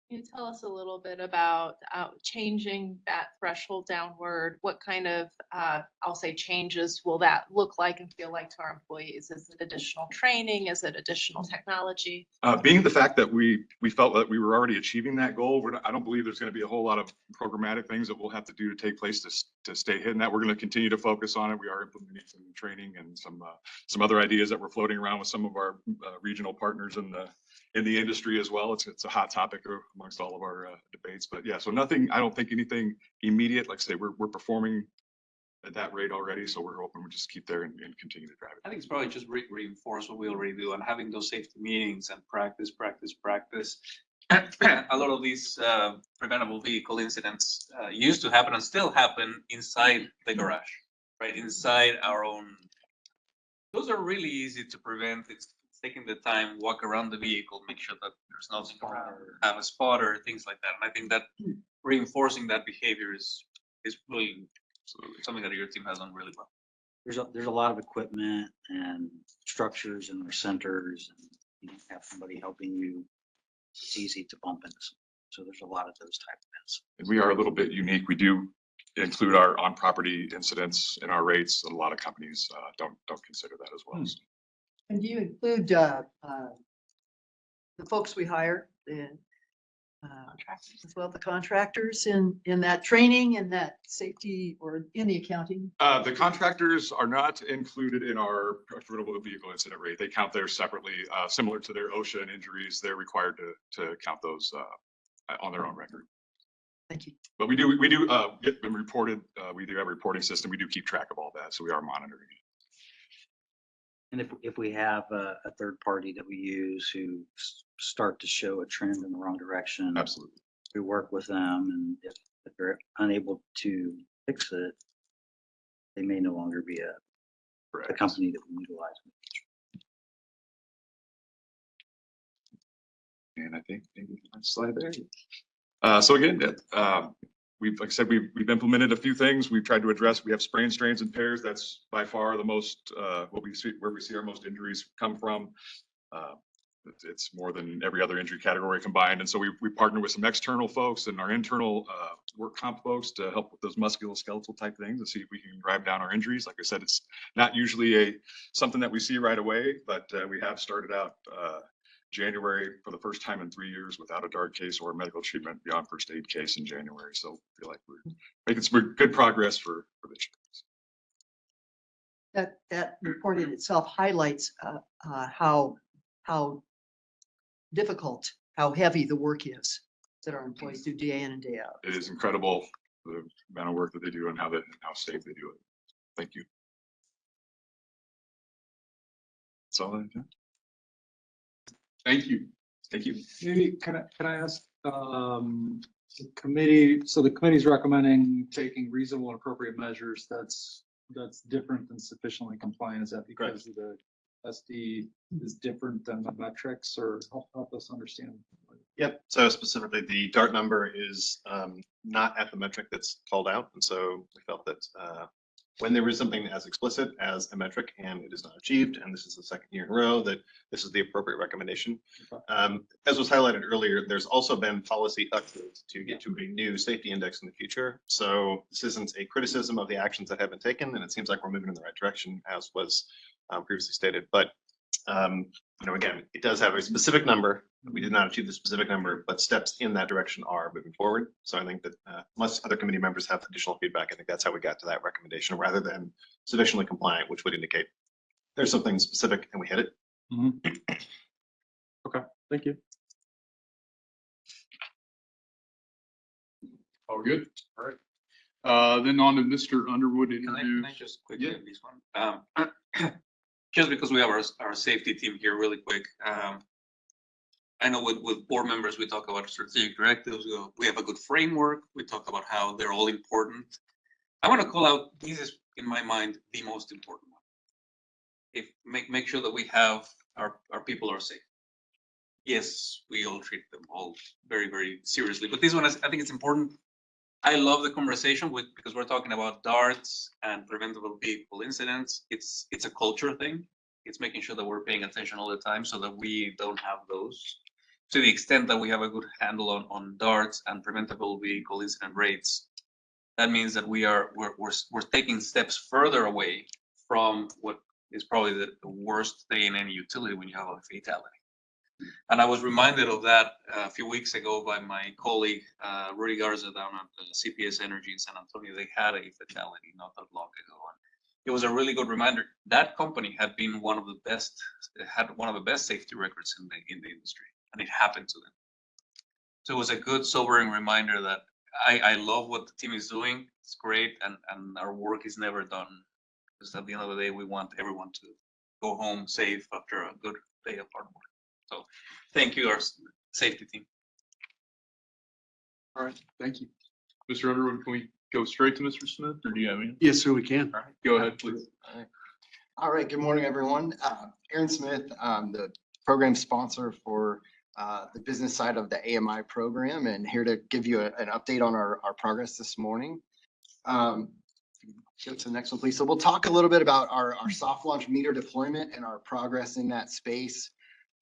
Can you tell us a little bit about changing that threshold downward? What kind of, I'll say, changes will that look like and feel like to our employees? Is it additional training? Is it additional technology? Being the fact that we felt that we were already achieving that goal, I don't believe there's going to be a whole lot of programmatic things that we'll have to do to take place to stay hitting that. We're going to continue to focus on it. We are implementing some training and some other ideas that we're floating around with some of our regional partners in the industry as well. It's a hot topic amongst all of our debates, but yeah, so nothing, I don't think anything immediate. Like I say, we're performing at that rate already, so we're hoping we just keep there and continue to drive it. I think it's probably just reinforce what we already do and having those safety meetings and practice. A lot of these preventable vehicle incidents used to happen and still happen inside the garage, right? Inside our own. Those are really easy to prevent. It's taking the time, walk around the vehicle, make sure that there's nothing around, have a spotter, things like that. And I think that reinforcing that behavior is really something that your team has done really well. There's a lot of equipment and structures in our centers, and you don't have somebody helping you. It's easy to bump into some. So there's a lot of those type of events. And we are a little bit unique. We do include our on-property incidents in our rates. A lot of companies don't consider that as well. And do you include the folks we hire, as well, the contractors in that training and that safety, or in the accounting? The contractors are not included in our preventable vehicle incident rate. They count theirs separately, similar to their OSHA and injuries. They're required to count those on their own record. Thank you. But we do get them reported. We do have a reporting system. We do keep track of all that, so we are monitoring it. And if we have a third party that we use who start to show a trend in the wrong direction, absolutely, we work with them, and if they're unable to fix it, they may no longer be a company that we utilize. And I think maybe next slide there. So again, like I said, we've implemented a few things. We've tried to address. We have sprains, strains, and tears. That's by far the most where we see our most injuries come from. It's more than every other injury category combined. And so we partner with some external folks and our internal work comp folks to help with those musculoskeletal type things and see if we can drive down our injuries. Like I said, it's not usually something that we see right away, but we have started out January for the first time in 3 years without a DART case or a medical treatment beyond first aid case in January. So I feel like we're making some good progress for the children. That report in itself highlights how difficult, how heavy the work is that our employees do day in and day out. It is incredible the amount of work that they do and how safe they do it. Thank you. That's all I have. Thank you. Thank you. Maybe can I ask the committee? So the committee's recommending taking reasonable and appropriate measures. That's different than sufficiently compliant. Is that because of the SD is different than the metrics, or help us understand? Yep. So specifically, the DART number is not at the metric that's called out, and so we felt that when there is something as explicit as a metric and it is not achieved, and this is the second year in a row, that this is the appropriate recommendation. As was highlighted earlier, there's also been policy updates to get to a new safety index in the future. So this isn't a criticism of the actions that have been taken, and it seems like we're moving in the right direction, as was previously stated. But again, it does have a specific number. We did not achieve the specific number, but steps in that direction are moving forward. So I think that unless other committee members have additional feedback, I think that's how we got to that recommendation, rather than sufficiently compliant, which would indicate there's something specific and we hit it. Mm-hmm. Okay, thank you. All good. All right. Then on to Mr. Underwood interview. Can I just quickly on this one? Just because we have our safety team here really quick. I know with board members, we talk about strategic directives. We have a good framework. We talk about how they're all important. I want to call out, this is, in my mind, the most important one. Make sure that we have our people are safe. Yes, we all treat them all very, very seriously, but this one, I think it's important I love the conversation because we're talking about darts and preventable vehicle incidents. It's a culture thing. It's making sure that we're paying attention all the time so that we don't have those. To the extent that we have a good handle on darts and preventable vehicle incident rates, that means that we're taking steps further away from what is probably the worst thing in any utility when you have a fatality. And I was reminded of that a few weeks ago by my colleague, Rudy Garza down at CPS Energy in San Antonio. They had a fatality not that long ago. And it was a really good reminder. That company had been had one of the best safety records in the industry, and it happened to them. So it was a good, sobering reminder that I love what the team is doing. It's great, and our work is never done. Because at the end of the day, we want everyone to go home safe after a good day of hard work. So thank you, our safety team. All right, thank you. Mr. Underwood, can we go straight to Mr. Smith, or do you have any? Yes, sir, we can. All right, go ahead, please. All right, good morning, everyone. Aaron Smith, the program sponsor for the business side of the AMI program, and here to give you an update on our progress this morning. Go to the next one, please. So we'll talk a little bit about our soft launch meter deployment and our progress in that space.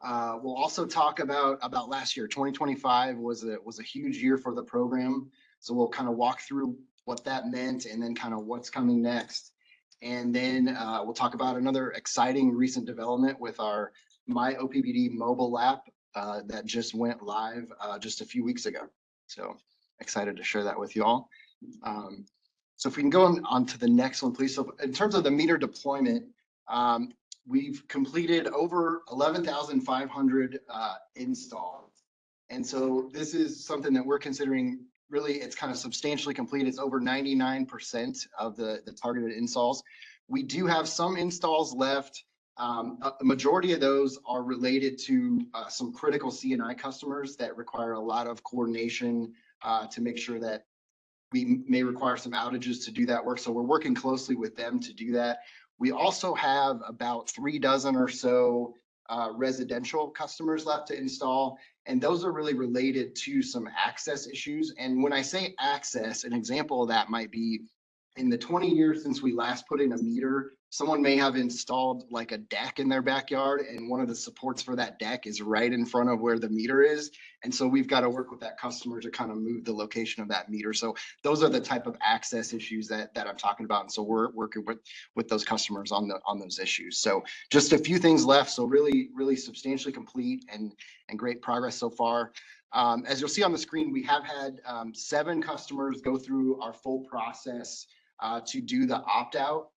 We'll also talk about last year. 2025 was a huge year for the program. So we'll kind of walk through what that meant and then kind of what's coming next. And then we'll talk about another exciting recent development with our My OPPD mobile app that just went live just a few weeks ago. So excited to share that with you all. So if we can go on to the next one, please. So in terms of the meter deployment, we've completed over 11,500 installs. And so this is something that we're considering really, it's kind of substantially complete. It's over 99% of the targeted installs. We do have some installs left. A majority of those are related to some critical C&I customers that require a lot of coordination to make sure that we may require some outages to do that work. So we're working closely with them to do that. We also have about 3 dozen or so residential customers left to install, and those are really related to some access issues. And when I say access, an example of that might be in the 20 years since we last put in a meter, someone may have installed like a deck in their backyard, and one of the supports for that deck is right in front of where the meter is. And so we've got to work with that customer to kind of move the location of that meter. So those are the type of access issues that I'm talking about. And so we're working with those customers on those issues. So just a few things left. So really substantially complete and great progress so far. As you'll see on the screen, we have had 7 customers go through our full process to do the opt-out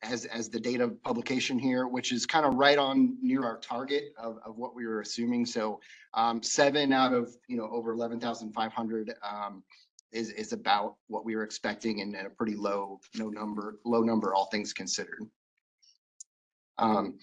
as the date of publication here, which is kind of right on near our target of what we were assuming. So 7 out of over 11,500 is about what we were expecting, and a pretty low number all things considered. On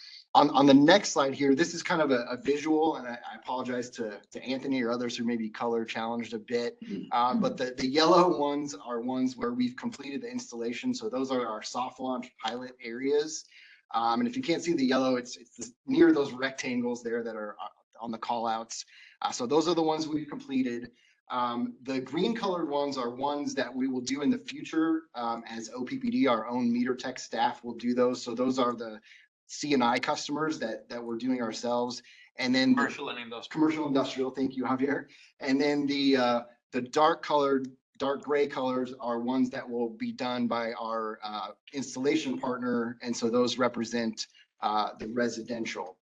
the next slide here, this is kind of a visual, and I apologize to Anthony or others who may be color challenged a bit, but the yellow ones are ones where we've completed the installation. So those are our soft launch pilot areas. And if you can't see the yellow, it's near those rectangles there that are on the call outs. So those are the ones we've completed. The green colored ones are ones that we will do in the future as OPPD, our own meter tech staff will do those. So those are the C&I customers that we're doing ourselves. And then Commercial and industrial. Commercial industrial, thank you, Javier. And then the dark gray colors are ones that will be done by our installation partner. And so those represent the residential.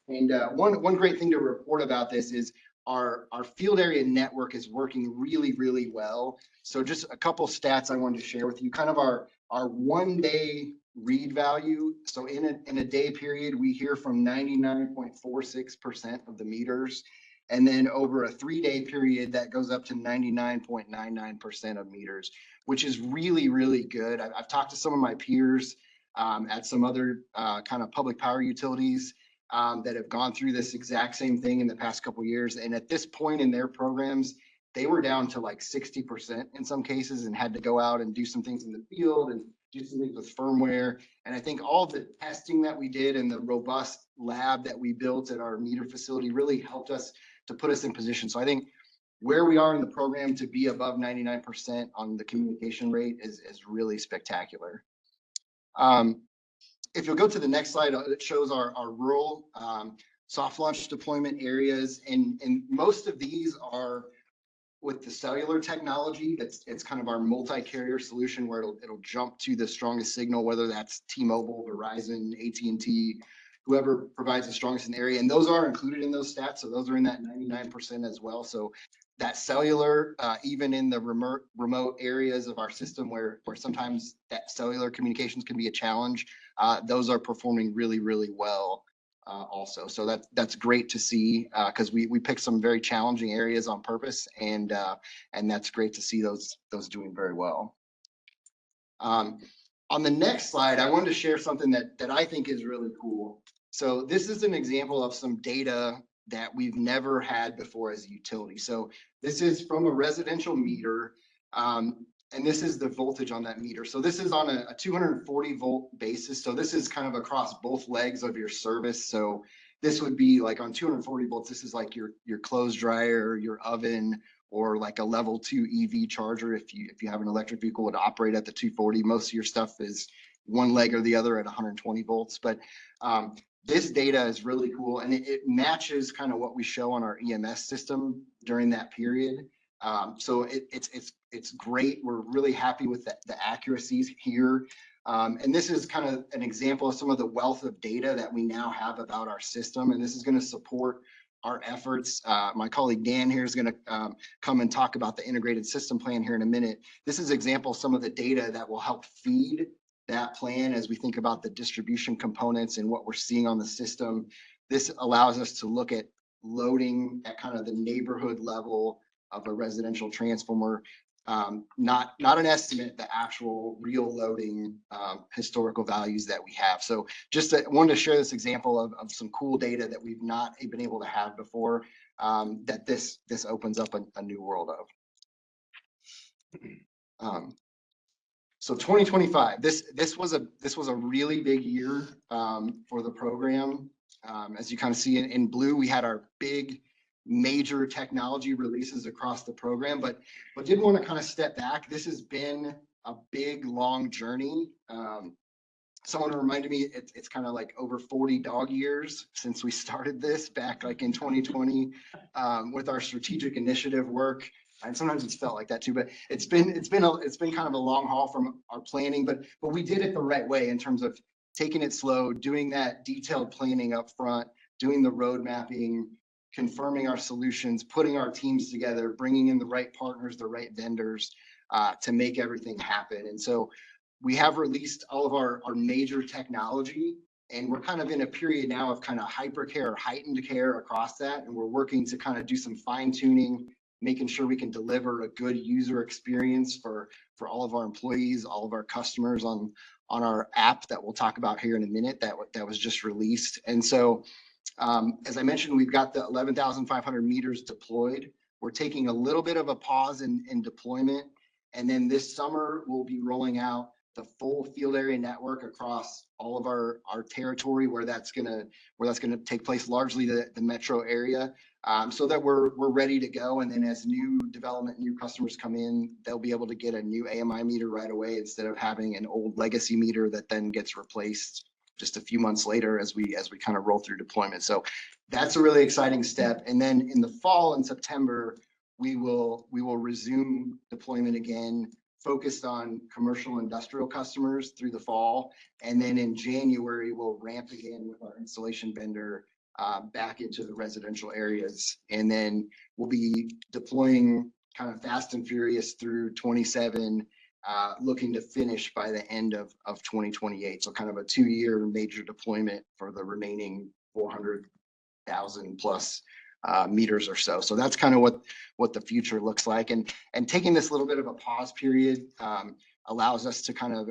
And one great thing to report about this is our field area network is working really well. So just a couple stats I wanted to share with you, kind of our 1 day read value. So in a day period, we hear from 99.46% of the meters. And then over a 3-day period, that goes up to 99.99% of meters, which is really good. I've talked to some of my peers at some other kind of public power utilities that have gone through this exact same thing in the past couple of years. And at this point in their programs, they were down to like 60% in some cases and had to go out and do some things in the field and do some things with firmware. And I think all the testing that we did and the robust lab that we built at our meter facility really helped us to put us in position. So I think where we are in the program to be above 99% on the communication rate is really spectacular. If you'll go to the next slide, it shows our rural soft launch deployment areas, and most of these are with the cellular technology. It's kind of our multi-carrier solution where it'll jump to the strongest signal, whether that's T-Mobile, Verizon, AT&T, whoever provides the strongest in the area. And those are included in those stats. So those are in that 99% as well. So that cellular, even in the remote areas of our system where sometimes that cellular communications can be a challenge, those are performing really, really well. Also, so that's great to see because we picked some very challenging areas on purpose, and that's great to see those doing very well. On the next slide, I wanted to share something that I think is really cool. So this is an example of some data that we've never had before as a utility. So this is from a residential meter. And this is the voltage on that meter. So this is on a 240 volt basis. So this is kind of across both legs of your service. So this would be like on 240 volts, this is like your clothes dryer, your oven, or like a level 2 EV charger. If you have an electric vehicle, would operate at the 240. Most of your stuff is one leg or the other at 120 volts. But this data is really cool, and it matches kind of what we show on our EMS system during that period. So it's great. We're really happy with the accuracies here. And this is kind of an example of some of the wealth of data that we now have about our system. And this is going to support our efforts. My colleague Dan here is going to come and talk about the integrated system plan here in a minute. This is an example of some of the data that will help feed that plan as we think about the distribution components and what we're seeing on the system. This allows us to look at loading at kind of the neighborhood level of a residential transformer, not an estimate, the actual real loading historical values that we have. So just wanted to share this example of some cool data that we've not been able to have before, that this opens up a new world of. So 2025, this was a really big year for the program. As you kind of see in blue, we had our big major technology releases across the program, but did want to kind of step back. This has been a big, long journey. Someone reminded me it's kind of like over 40 dog years since we started this back like in 2020 with our strategic initiative work. And sometimes it's felt like that too, but it's been kind of a long haul from our planning, but we did it the right way in terms of taking it slow, doing that detailed planning up front, doing the road mapping, confirming our solutions, putting our teams together, bringing in the right partners, the right vendors to make everything happen. And so we have released all of our major technology, and we're kind of in a period now of kind of hypercare or heightened care across that. And we're working to kind of do some fine tuning, making sure we can deliver a good user experience for all of our employees, all of our customers on our app that we'll talk about here in a minute that was just released. And so as I mentioned, we've got the 11,500 meters deployed. We're taking a little bit of a pause in deployment. And then this summer, we'll be rolling out the full field area network across all of our territory where that's gonna take place, largely the metro area, so that we're ready to go. And then as new customers come in, they'll be able to get a new AMI meter right away instead of having an old legacy meter that then gets replaced just a few months later as we kind of roll through deployment. So that's a really exciting step. And then in the fall, in September, we will resume deployment again, focused on commercial industrial customers through the fall. And then in January, we'll ramp again with our installation vendor back into the residential areas. And then we'll be deploying kind of fast and furious through 27, looking to finish by the end of 2028. So kind of a 2-year major deployment for the remaining 400,000 plus meters or so. So that's kind of what the future looks like. And taking this little bit of a pause period allows us to kind of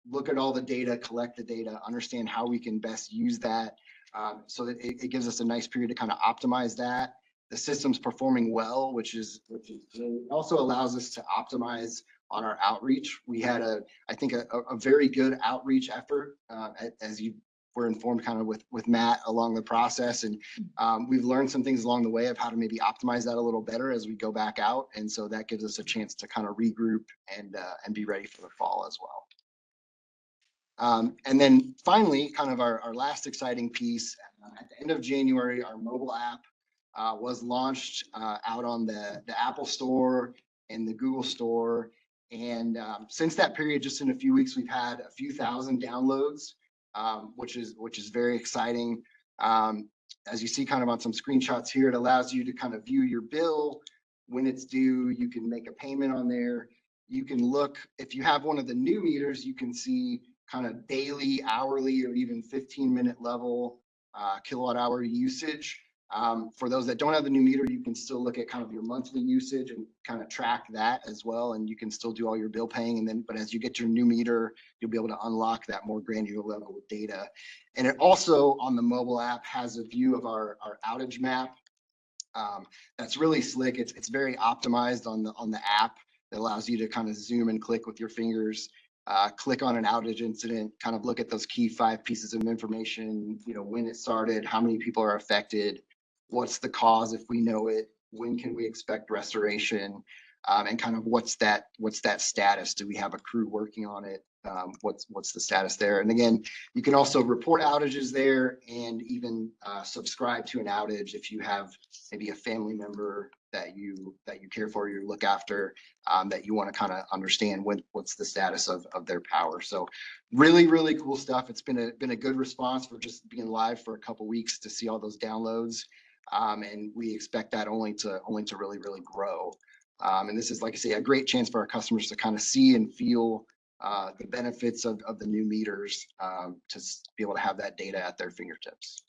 look at all the data, collect the data, understand how we can best use that, so that it gives us a nice period to kind of optimize that. The system's performing well, which is also allows us to optimize on our outreach. We had I think a very good outreach effort. As you we're informed kind of with Matt along the process, and we've learned some things along the way of how to maybe optimize that a little better as we go back out. And so that gives us a chance to kind of regroup and be ready for the fall as well. And then finally, kind of our last exciting piece, at the end of January, our mobile app was launched out on the Apple Store and the Google Store. And since that period, just in a few weeks, we've had a few thousand downloads, which is very exciting. As you see kind of on some screenshots here, it allows you to kind of view your bill when it's due. You can make a payment on there. You can look, if you have one of the new meters, you can see kind of daily, hourly, or even 15-minute level kilowatt hour usage. For those that don't have the new meter, you can still look at kind of your monthly usage and kind of track that as well. And you can still do all your bill paying. And then, but as you get your new meter, you'll be able to unlock that more granular level with data. And it also on the mobile app has a view of our outage map. That's really slick. It's very optimized on the app. That allows you to kind of zoom and click with your fingers, click on an outage incident, kind of look at those key 5 pieces of information, you know, when it started, how many people are affected, what's the cause if we know it, when can we expect restoration, and kind of what's that status? Do we have a crew working on it? What's the status there? And again, you can also report outages there and even subscribe to an outage if you have maybe a family member that you care for, you look after, that you want to kind of understand what's the status of their power. So really, really cool stuff. It's been a good response for just being live for a couple weeks to see all those downloads. And we expect that only to really, really grow. And this is, like I say, a great chance for our customers to kind of see and feel the benefits of the new meters, to be able to have that data at their fingertips.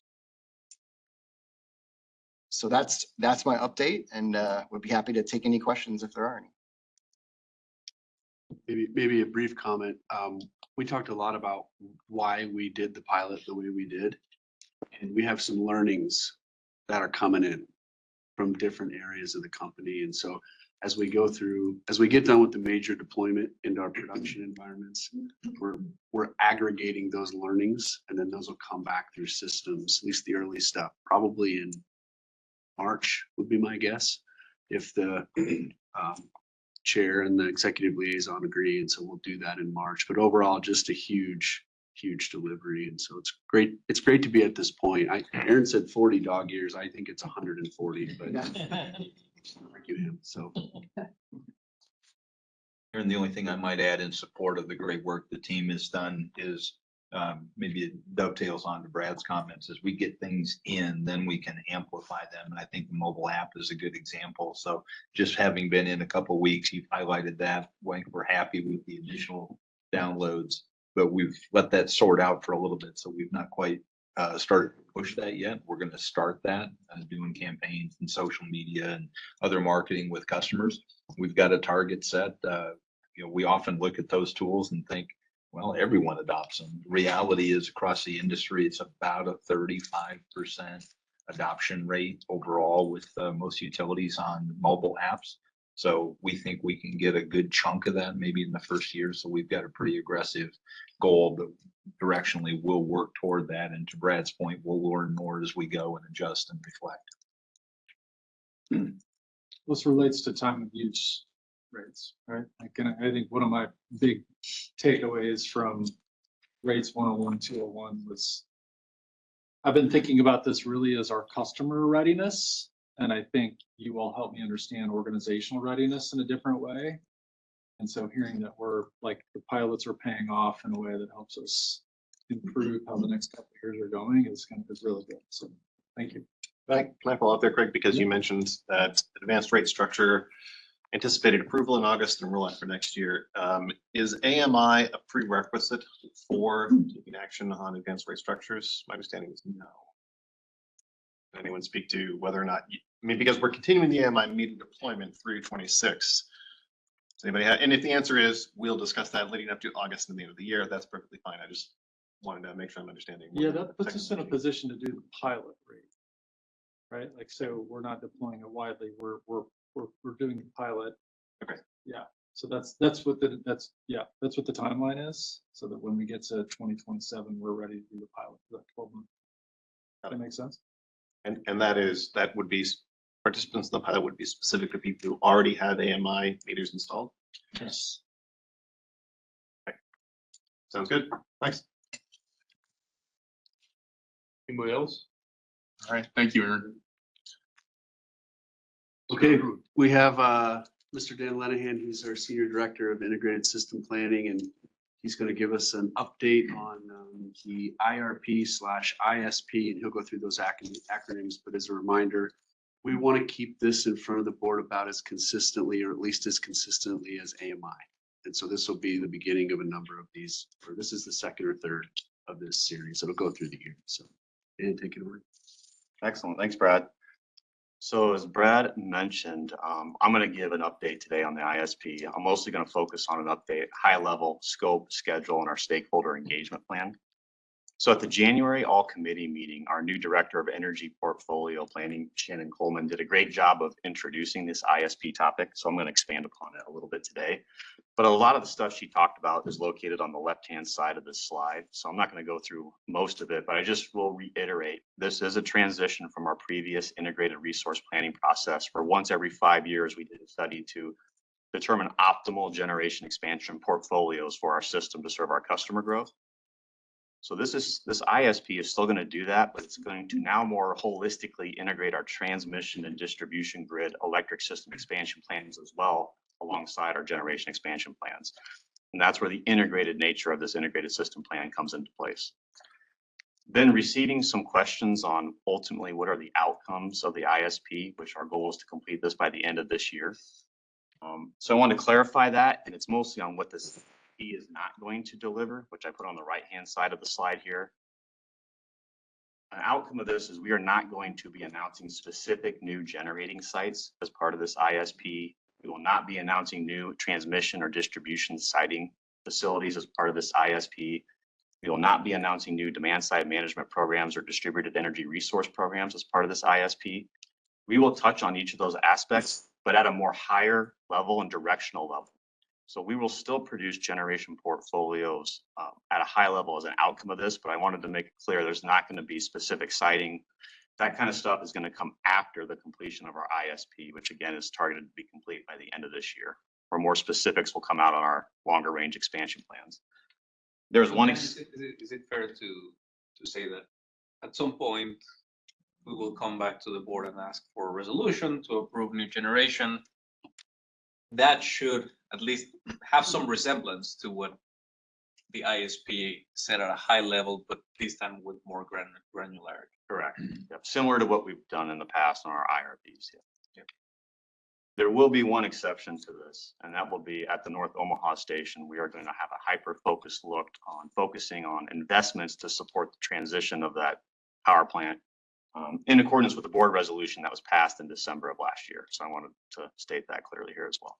So that's my update, and would be happy to take any questions if there are any. Maybe a brief comment. We talked a lot about why we did the pilot the way we did, and we have some learnings that are coming in from different areas of the company. And so as we get done with the major deployment into our production environments, we're aggregating those learnings, and then those will come back through systems, at least the early stuff, probably in March would be my guess, if the chair and the executive liaison agree. And so we'll do that in March. But overall, just a huge delivery. And so it's great. It's great to be at this point. Aaron said 40 dog years. I think it's 140, but argue him. So. And the only thing I might add in support of the great work the team has done is maybe it dovetails on to Brad's comments. As we get things in, then we can amplify them. And I think the mobile app is a good example. So just having been in a couple of weeks, you've highlighted that. We're happy with the initial downloads, but we've let that sort out for a little bit. So we've not quite started to push that yet. We're going to start that, doing campaigns and social media and other marketing with customers. We've got a target set. We often look at those tools and think, well, everyone adopts them. The reality is across the industry, it's about a 35% adoption rate overall with most utilities on mobile apps. So we think we can get a good chunk of that maybe in the first year. So we've got a pretty aggressive goal, but directionally we'll work toward that. And to Brad's point, we'll learn more as we go and adjust and reflect. This relates to time of use rates, right? I think one of my big takeaways from rates 101, 201 was I've been thinking about this really as our customer readiness. And I think you all help me understand organizational readiness in a different way. And so hearing that we're like the pilots are paying off in a way that helps us improve how the next couple of years are going is really good. So thank you. Can I follow up there, Craig? Because you mentioned that advanced rate structure, anticipated approval in August and rollout for next year. Is AMI a prerequisite for taking action on advanced rate structures? My understanding is no. Can anyone speak to whether or not, because we're continuing the AMI meter deployment through 26. Does anybody have, and if the answer is, we'll discuss that leading up to August and the end of the year, that's perfectly fine. I just wanted to make sure I'm understanding. Yeah, that puts us in a position to do the pilot rate, right? Like, so we're not deploying it widely. We're doing the pilot. Okay. Yeah. So that's what that's what the timeline is, so that when we get to 2027, we're ready to do the pilot for that 12 month. That makes sense? And that would be participants in the pilot would be specific to people who already have AMI meters installed. Yes. Sounds good. Thanks. Anybody else? All right, thank you, Aaron. Okay, we have Mr. Dan Lenahan, he's our Senior Director of Integrated System Planning, and he's going to give us an update on the IRP/ISP, and he'll go through those acronyms. But as a reminder, we want to keep this in front of the board about as consistently, or at least as consistently as AMI. And so this will be the beginning of a number of these, or this is the second or third of this series. It'll go through the year. So, Dan, take it away. Excellent. Thanks, Brad. So as Brad mentioned, I'm going to give an update today on the ISP. I'm mostly going to focus on an update, high level scope, schedule, and our stakeholder engagement plan. So at the January all committee meeting, our new Director of Energy Portfolio Planning, Shannon Coleman, did a great job of introducing this ISP topic. So I'm going to expand upon it a little bit today. But a lot of the stuff she talked about is located on the left-hand side of this slide. So I'm not going to go through most of it, but I just will reiterate, this is a transition from our previous integrated resource planning process, where once every 5 years, we did a study to determine optimal generation expansion portfolios for our system to serve our customer growth. So this ISP is still going to do that, but it's going to now more holistically integrate our transmission and distribution grid electric system expansion plans as well, alongside our generation expansion plans. And that's where the integrated nature of this integrated system plan comes into place. Then receiving some questions on ultimately what are the outcomes of the ISP, which our goal is to complete this by the end of this year. So I want to clarify that, and it's mostly on what this is not going to deliver, which I put on the right-hand side of the slide here. An outcome of this is we are not going to be announcing specific new generating sites as part of this ISP. We will not be announcing new transmission or distribution siting facilities as part of this ISP. We will not be announcing new demand side management programs or distributed energy resource programs as part of this ISP. We will touch on each of those aspects, but at a more higher level and directional level. So we will still produce generation portfolios at a high level as an outcome of this, but I wanted to make it clear there's not going to be specific siting. That kind of stuff is going to come after the completion of our ISP, which again is targeted to be complete by the end of this year, where more specifics will come out on our longer range expansion plans. There's one. Is it fair to say that at some point we will come back to the board and ask for a resolution to approve new generation? That should at least have some resemblance to what the ISP said at a high level, but this time with more granularity. Correct. Yep. Similar to what we've done in the past on our IRPs. Yep. There will be one exception to this, and that will be at the North Omaha station. We are going to have a hyper-focused look on focusing on investments to support the transition of that power plant in accordance with the board resolution that was passed in December of last year. So I wanted to state that clearly here as well.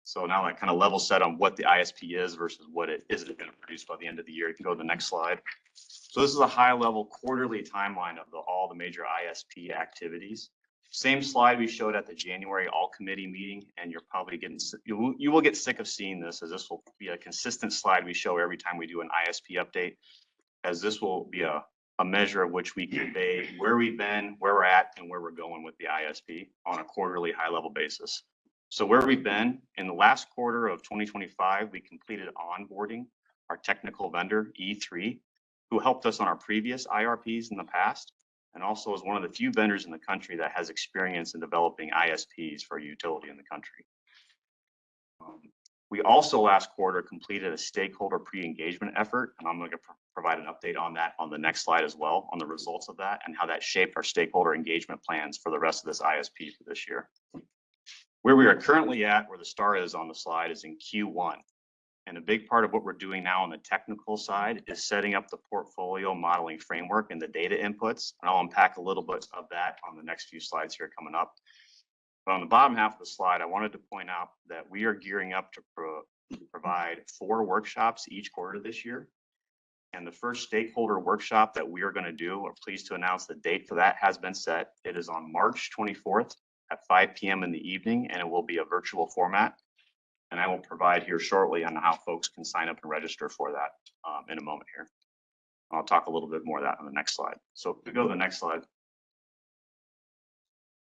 So now I kind of level set on what the ISP is versus what it isn't going to produce by the end of the year. You can go to the next slide. So this is a high level quarterly timeline of all the major ISP activities. Same slide we showed at the January all committee meeting, and you're probably getting, you will get sick of seeing this, as this will be a consistent slide we show every time we do an ISP update, as this will be a measure of which we convey where we've been, where we're at, and where we're going with the ISP on a quarterly high level basis. So where we've been in the last quarter of 2025, we completed onboarding our technical vendor E3, who helped us on our previous IRPs in the past, and also is one of the few vendors in the country that has experience in developing ISPs for a utility in the country. We also last quarter completed a stakeholder pre-engagement effort, and I'm going to provide an update on that on the next slide as well, on the results of that and how that shaped our stakeholder engagement plans for the rest of this ISP for this year. Where we are currently at, where the star is on the slide, is in Q1. And a big part of what we're doing now on the technical side is setting up the portfolio modeling framework and the data inputs. And I'll unpack a little bit of that on the next few slides here coming up. But on the bottom half of the slide, I wanted to point out that we are gearing up to provide 4 workshops each quarter this year. And the first stakeholder workshop that we are going to do, we're pleased to announce the date for that has been set. It is on March 24th at 5 p.m. in the evening, and it will be a virtual format. And I will provide here shortly on how folks can sign up and register for that in a moment here. I'll talk a little bit more of that on the next slide. So if we go to the next slide.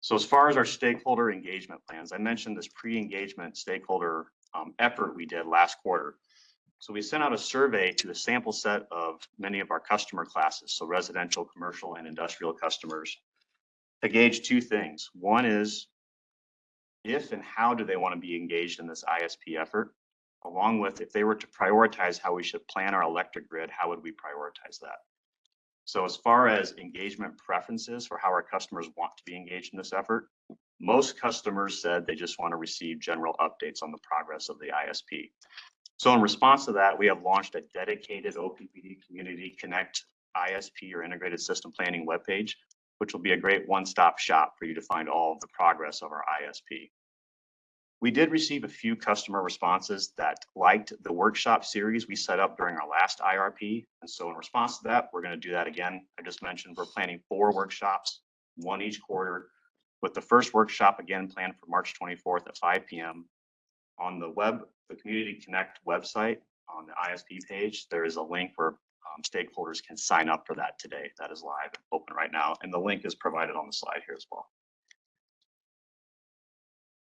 So as far as our stakeholder engagement plans, I mentioned this pre-engagement stakeholder effort we did last quarter. So we sent out a survey to a sample set of many of our customer classes, so residential, commercial, and industrial customers, to gauge two things. One is if and how do they want to be engaged in this ISP effort, along with if they were to prioritize how we should plan our electric grid, how would we prioritize that? So as far as engagement preferences for how our customers want to be engaged in this effort, most customers said they just want to receive general updates on the progress of the ISP. So in response to that, we have launched a dedicated OPPD Community Connect ISP or Integrated System Planning webpage, which will be a great one-stop shop for you to find all of the progress of our ISP. We did receive a few customer responses that liked the workshop series we set up during our last IRP. And so in response to that, we're going to do that again. I just mentioned we're planning 4 workshops, 1 each quarter, with the first workshop again planned for March 24th at 5 p.m. On the Community Connect website, on the ISP page, there is a link where stakeholders can sign up for that today. That is live and open right now. And the link is provided on the slide here as well.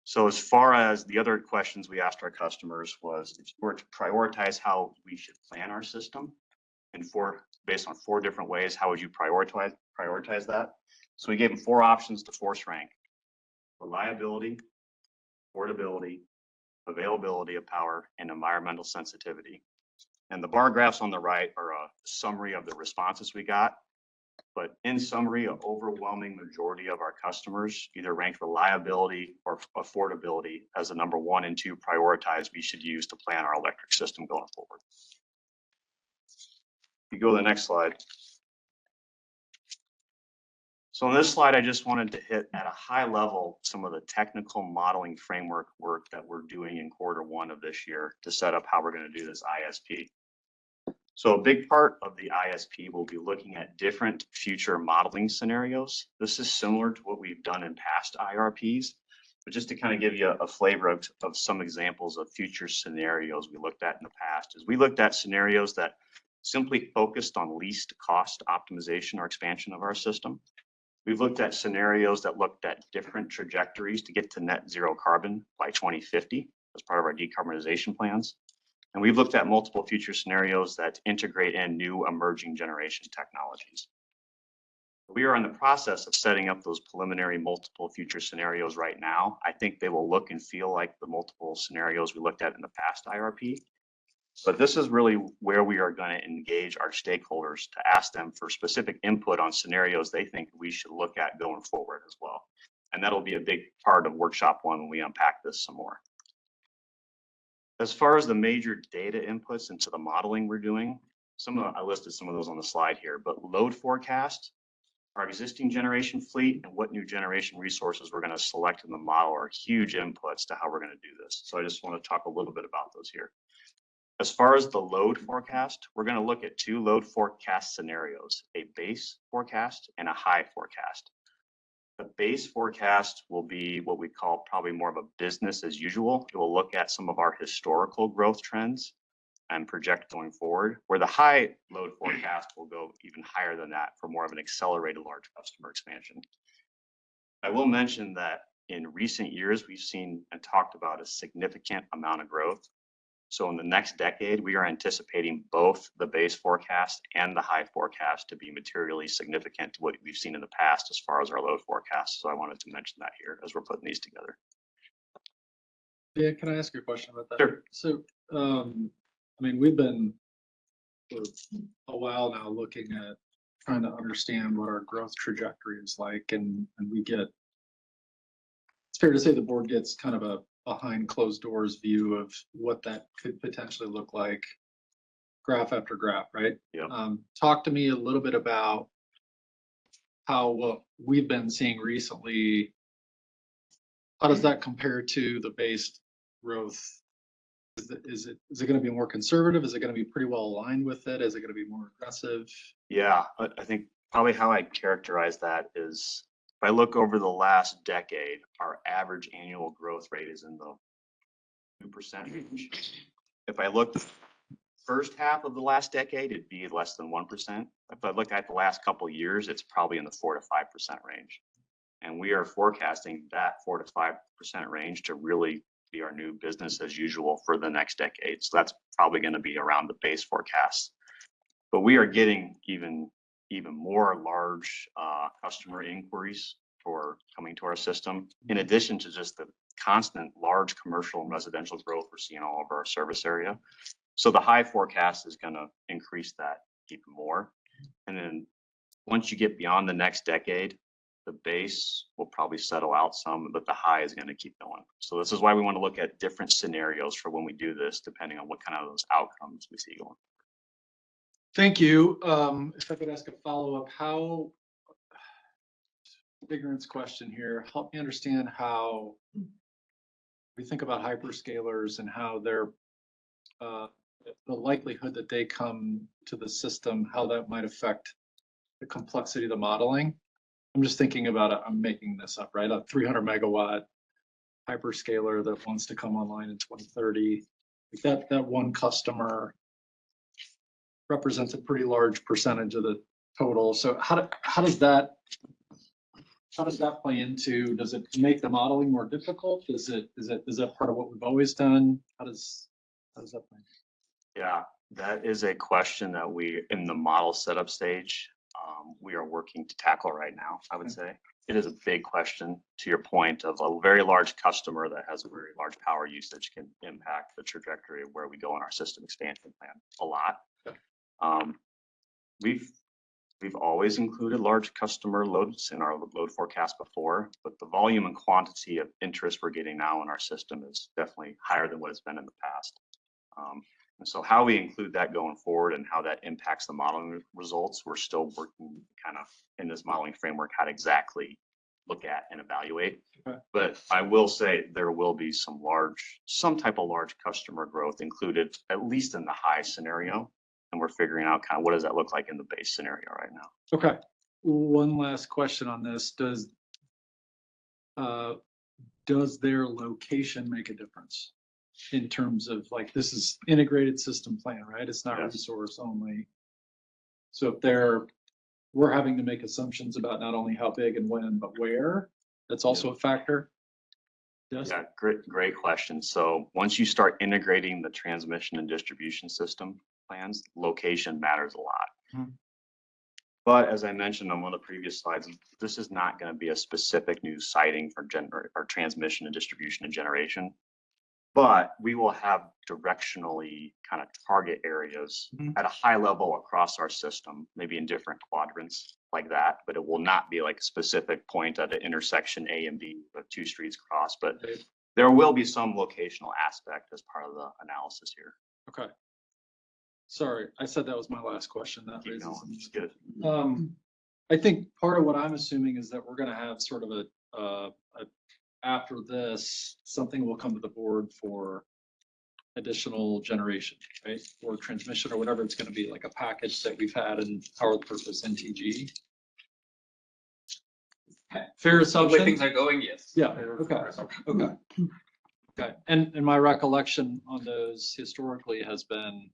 So as far as the other questions we asked our customers was, if you were to prioritize how we should plan our system, and based on 4 different ways, how would you prioritize that? So we gave them 4 options to force rank: reliability, affordability, availability of power, and environmental sensitivity. And the bar graphs on the right are a summary of the responses we got. But in summary, an overwhelming majority of our customers either ranked reliability or affordability as the number 1 and 2 prioritize we should use to plan our electric system going forward. If you go to the next slide. So on this slide, I just wanted to hit at a high level some of the technical modeling framework work that we're doing in Q1 of this year to set up how we're going to do this ISP. So a big part of the ISP will be looking at different future modeling scenarios. This is similar to what we've done in past IRPs, but just to kind of give you a flavor of some examples of future scenarios we looked at in the past, is we looked at scenarios that simply focused on least cost optimization or expansion of our system. We've looked at scenarios that looked at different trajectories to get to net zero carbon by 2050 as part of our decarbonization plans. And we've looked at multiple future scenarios that integrate in new emerging generation technologies. We are in the process of setting up those preliminary multiple future scenarios right now. I think they will look and feel like the multiple scenarios we looked at in the past IRP. But this is really where we are going to engage our stakeholders to ask them for specific input on scenarios they think we should look at going forward as well. And that'll be a big part of workshop 1 when we unpack this some more. As far as the major data inputs into the modeling we're doing, I listed some of those on the slide here, but load forecast, our existing generation fleet, and what new generation resources we're going to select in the model are huge inputs to how we're going to do this. So I just want to talk a little bit about those here. As far as the load forecast, we're going to look at 2 load forecast scenarios, a base forecast and a high forecast. The base forecast will be what we call probably more of a business as usual. It will look at some of our historical growth trends and project going forward, where the high load forecast will go even higher than that for more of an accelerated large customer expansion. I will mention that in recent years, we've seen and talked about a significant amount of growth. So in the next decade, we are anticipating both the base forecast and the high forecast to be materially significant to what we've seen in the past as far as our load forecast. So I wanted to mention that here as we're putting these together. Yeah, can I ask you a question about that? Sure. So, I mean, we've been for a while now looking at trying to understand what our growth trajectory is like, and it's fair to say the board gets kind of a behind closed doors view of what that could potentially look like, graph after graph, right? Yeah. Talk to me a little bit about how what we've been seeing recently, how does that compare to the base growth? Is it going to be more conservative? Is it going to be pretty well aligned with it? Is it going to be more aggressive? Yeah, I think probably how I characterize that is, if I look over the last decade, our average annual growth rate is in the 2% range. If I looked first half of the last decade, it'd be less than 1%. If I look at the last couple of years, it's probably in the 4 to 5% range. And we are forecasting that 4 to 5% range to really be our new business as usual for the next decade. So that's probably going to be around the base forecast. But we are getting even more large customer inquiries for coming to our system, in addition to just the constant large commercial and residential growth we're seeing all over our service area. So the high forecast is going to increase that even more. And then once you get beyond the next decade, the base will probably settle out some, but the high is going to keep going. So this is why we want to look at different scenarios for when we do this, depending on what kind of those outcomes we see going. Thank you. If I could ask a follow-up, how, ignorance question here, help me understand how we think about hyperscalers and how they're, the likelihood that they come to the system, how that might affect the complexity of the modeling. I'm just thinking about it, I'm making this up, right? A 300 megawatt hyperscaler that wants to come online in 2030. That one customer represents a pretty large percentage of the total. So how does that play into, does it make the modeling more difficult? Is that part of what we've always done? How does that play? Yeah, that is a question that we, in the model setup stage, we are working to tackle right now, I would say. It is a big question, to your point, of a very large customer that has a very large power usage can impact the trajectory of where we go in our system expansion plan a lot. We've always included large customer loads in our load forecast before, but the volume and quantity of interest we're getting now in our system is definitely higher than what it's been in the past. And so how we include that going forward and how that impacts the modeling results, we're still working kind of in this modeling framework how to exactly look at and evaluate. Okay. But I will say there will be some type of large customer growth included, at least in the high scenario. And we're figuring out kind of what does that look like in the base scenario right now. Okay. One last question on this. Does their location make a difference in terms of, like, this is integrated system plan, right? It's not resource only. So if we're having to make assumptions about not only how big and when, but where, that's also a factor. Yes. Yeah, great question. So once you start integrating the transmission and distribution system plans, location matters a lot. But as I mentioned on one of the previous slides, this is not going to be a specific new siting for transmission and distribution and generation. But we will have directionally kind of target areas at a high level across our system, maybe in different quadrants like that. But it will not be like a specific point at the intersection A and B with two streets cross. But there will be some locational aspect as part of the analysis here. Okay. Sorry, I said that was my last question. That Keep raises going. It's good. I think part of what I'm assuming is that we're going to have sort of after this, something will come to the board for additional generation, right? Or transmission or whatever it's going to be, like a package that we've had in power purpose NTG. Fair assumption? The way things are going, yes. Yeah, okay. Okay, and my recollection on those historically has been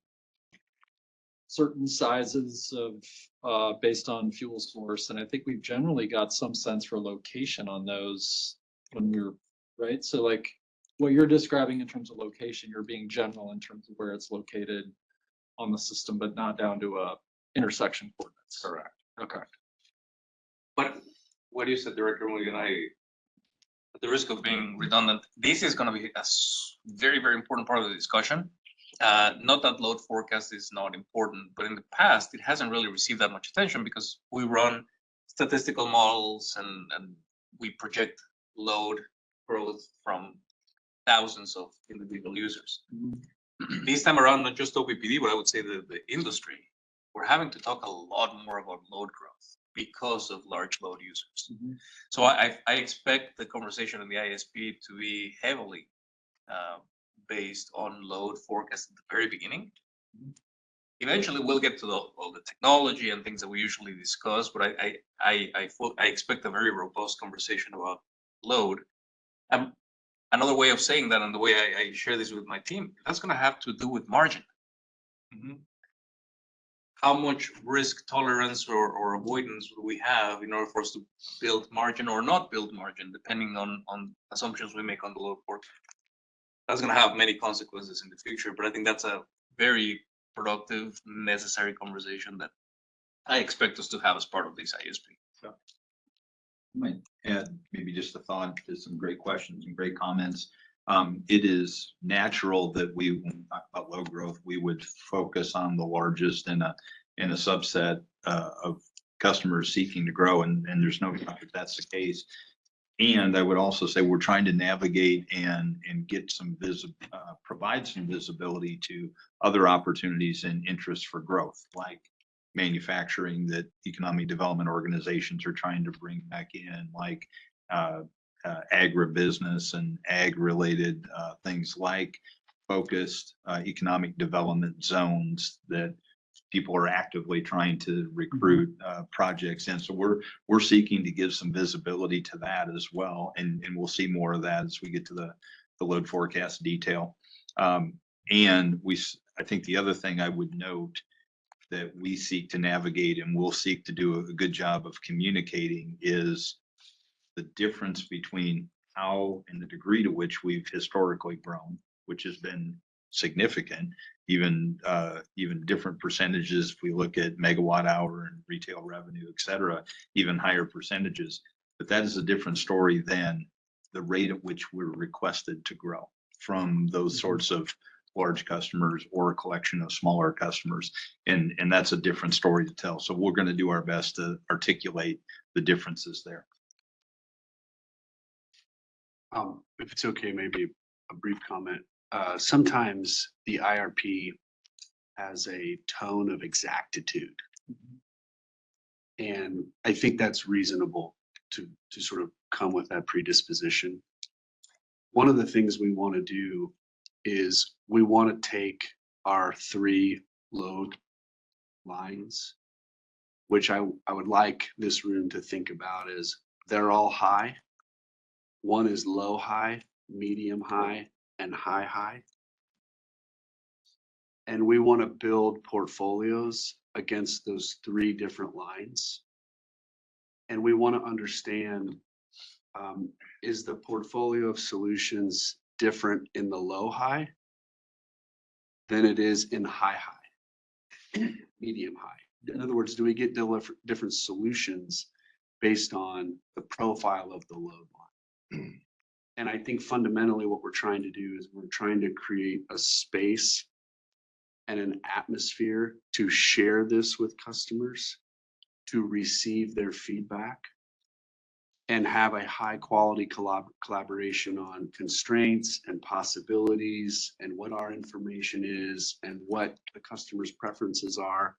certain sizes of based on fuel source, and I think we've generally got some sense for location on those when we're right. So like what you're describing in terms of location, you're being general in terms of where it's located on the system, but not down to a intersection coordinates. Correct. Okay. But what you said, Director Moody, and I, at the risk of being redundant, this is going to be a very, very important part of the discussion. Not that load forecast is not important, but in the past, it hasn't really received that much attention because we run statistical models and we project load growth from thousands of individual users. This time around, not just OPPD, but I would say the industry, we're having to talk a lot more about load growth because of large load users. So I expect the conversation in the ISP to be heavily based on load forecast at the very beginning. Eventually, we'll get to all the technology and things that we usually discuss, but I expect a very robust conversation about load. another way of saying that, and the way I share this with my team, that's gonna have to do with margin. How much risk tolerance or avoidance do we have in order for us to build margin or not build margin, depending on assumptions we make on the load forecast. That's gonna have many consequences in the future, but I think that's a very productive, necessary conversation that I expect us to have as part of this ISP. So. Might add maybe just a thought to some great questions and great comments. It is natural that when we talk about low growth, we would focus on the largest in a subset of customers seeking to grow, and there's no doubt that that's the case. And I would also say we're trying to navigate and get some provide some visibility to other opportunities and interests for growth, like manufacturing that economic development organizations are trying to bring back in, like agribusiness and ag-related things, like focused economic development zones that people are actively trying to recruit projects in. So we're seeking to give some visibility to that as well, and we'll see more of that as we get to the load forecast detail. And I think the other thing I would note that we seek to navigate and we'll seek to do a good job of communicating is the difference between how and the degree to which we've historically grown, which has been significant, even different percentages. If we look at megawatt hour and retail revenue, et cetera, even higher percentages. But that is a different story than the rate at which we're requested to grow from those sorts of large customers or a collection of smaller customers. And that's a different story to tell. So we're going to do our best to articulate the differences there. If it's okay, maybe a brief comment. Sometimes the IRP has a tone of exactitude. And I think that's reasonable to sort of come with that predisposition. One of the things we want to do is we want to take our 3 load lines, which I would like this room to think about as they're all high. One is low high, medium high, and high high. And we want to build portfolios against those 3 different lines. And we want to understand, is the portfolio of solutions different in the low high than it is in high high, medium high? In other words, do we get different solutions based on the profile of the load line? And I think fundamentally what we're trying to do is we're trying to create a space and an atmosphere to share this with customers, to receive their feedback, and have a high quality collaboration on constraints and possibilities and what our information is and what the customer's preferences are.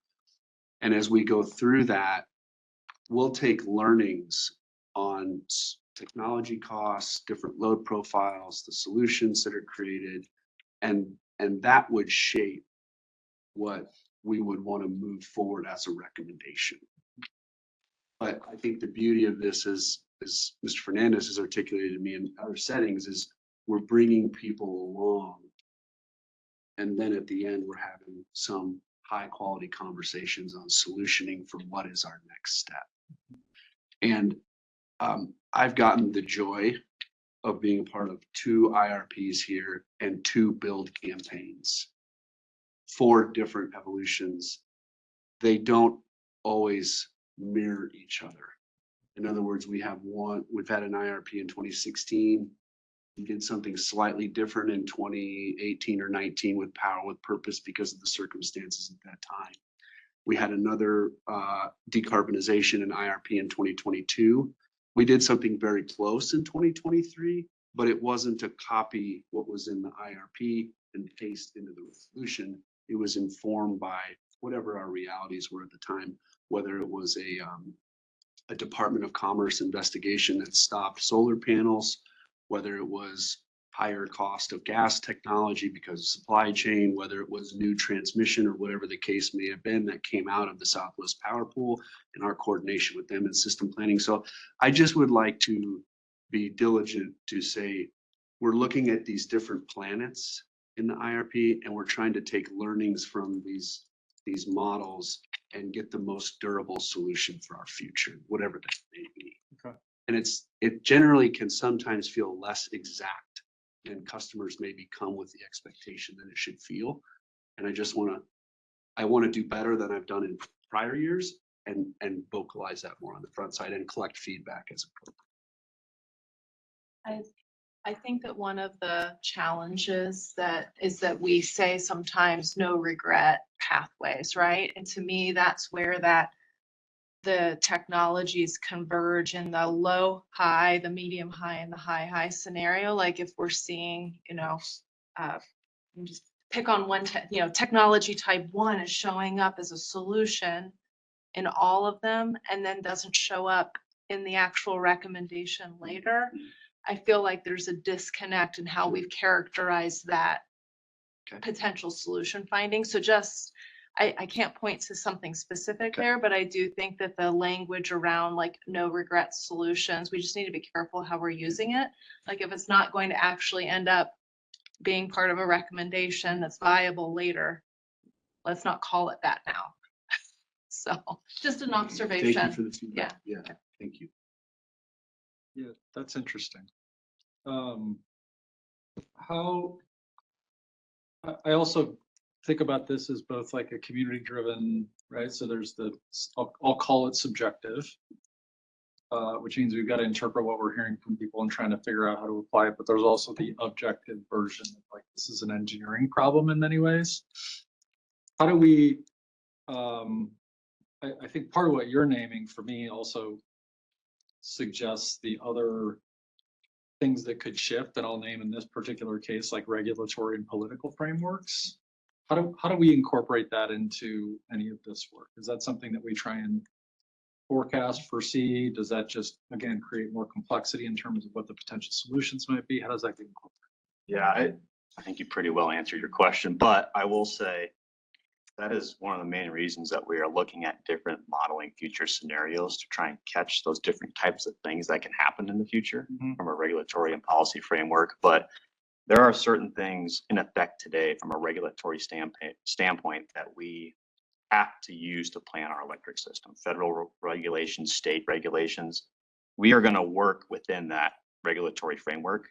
And as we go through that, we'll take learnings on technology costs, different load profiles, the solutions that are created, and that would shape what we would want to move forward as a recommendation. But I think the beauty of this is, as Mr. Fernandez has articulated to me in other settings, is we're bringing people along. And then at the end, we're having some high quality conversations on solutioning for what is our next step. And I've gotten the joy of being a part of 2 IRPs here and 2 build campaigns, 4 different evolutions. They don't always mirror each other. In other words, we've had an IRP in 2016. We did something slightly different in 2018 or 19 with Power with Purpose because of the circumstances at that time. We had another decarbonization and IRP in 2022. We did something very close in 2023, but it wasn't to copy what was in the IRP and paste into the resolution. It was informed by whatever our realities were at the time, whether it was a Department of Commerce investigation that stopped solar panels, whether it was higher cost of gas technology because of supply chain, whether it was new transmission or whatever the case may have been that came out of the Southwest Power Pool and our coordination with them in system planning. So I just would like to be diligent to say we're looking at these different planets in the IRP, and we're trying to take learnings from these models and get the most durable solution for our future, whatever that may be. Okay. And it generally can sometimes feel less exact, and customers maybe come with the expectation that it should feel. And I want to do better than I've done in prior years and vocalize that more on the front side and collect feedback as appropriate. I think that one of the challenges is that we say sometimes no regret pathways, right? And to me, that's where the technologies converge in the low, high, the medium, high, and the high, high scenario. Like if we're seeing, just pick on one, technology type 1 is showing up as a solution in all of them and then doesn't show up in the actual recommendation later. I feel like there's a disconnect in how we've characterized that potential solution finding. So I can't point to something specific there, but I do think that the language around like no regret solutions, we just need to be careful how we're using it. Like if it's not going to actually end up being part of a recommendation that's viable later, let's not call it that now. So just an observation. Thank you for the feedback. Yeah, thank you. Yeah, that's interesting. I also think about this as both like a community driven, right? So there's I'll call it subjective, which means we've got to interpret what we're hearing from people and trying to figure out how to apply it. But there's also the objective version of like, this is an engineering problem in many ways. How do we, I think part of what you're naming for me also suggests the other things that could shift, and I'll name in this particular case like regulatory and political frameworks. How do we incorporate that into any of this work? Is that something that we try and forecast, foresee? Does that just, again, create more complexity in terms of what the potential solutions might be? How does that get incorporated? Yeah, I think you pretty well answered your question, but I will say that is one of the main reasons that we are looking at different modeling future scenarios to try and catch those different types of things that can happen in the future from a regulatory and policy framework. But there are certain things in effect today from a regulatory standpoint that we have to use to plan our electric system. Federal regulations, state regulations. We are going to work within that regulatory framework.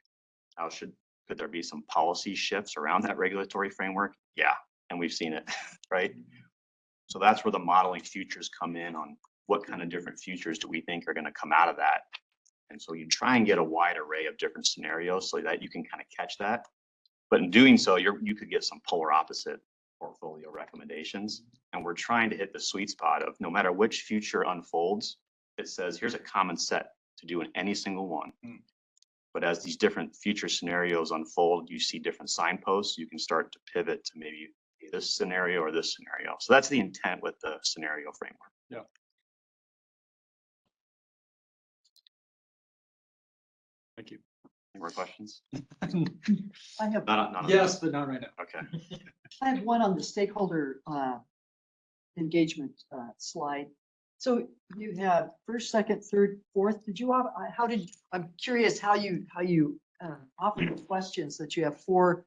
Now, could there be some policy shifts around that regulatory framework? Yeah, and we've seen it, right? So that's where the modeling futures come in on what kind of different futures do we think are going to come out of that. And so you try and get a wide array of different scenarios so that you can kind of catch that. But in doing so, you could get some polar opposite portfolio recommendations. And we're trying to hit the sweet spot of no matter which future unfolds, it says here's a common set to do in any single one. But as these different future scenarios unfold, you see different signposts, you can start to pivot to maybe this scenario or this scenario. So that's the intent with the scenario framework. Yeah. Thank you. Any more questions? I have, Not yes, but not right now. Okay. I have one on the stakeholder engagement slide. So you have first, second, third, fourth. I'm curious how you offer the questions that you have four.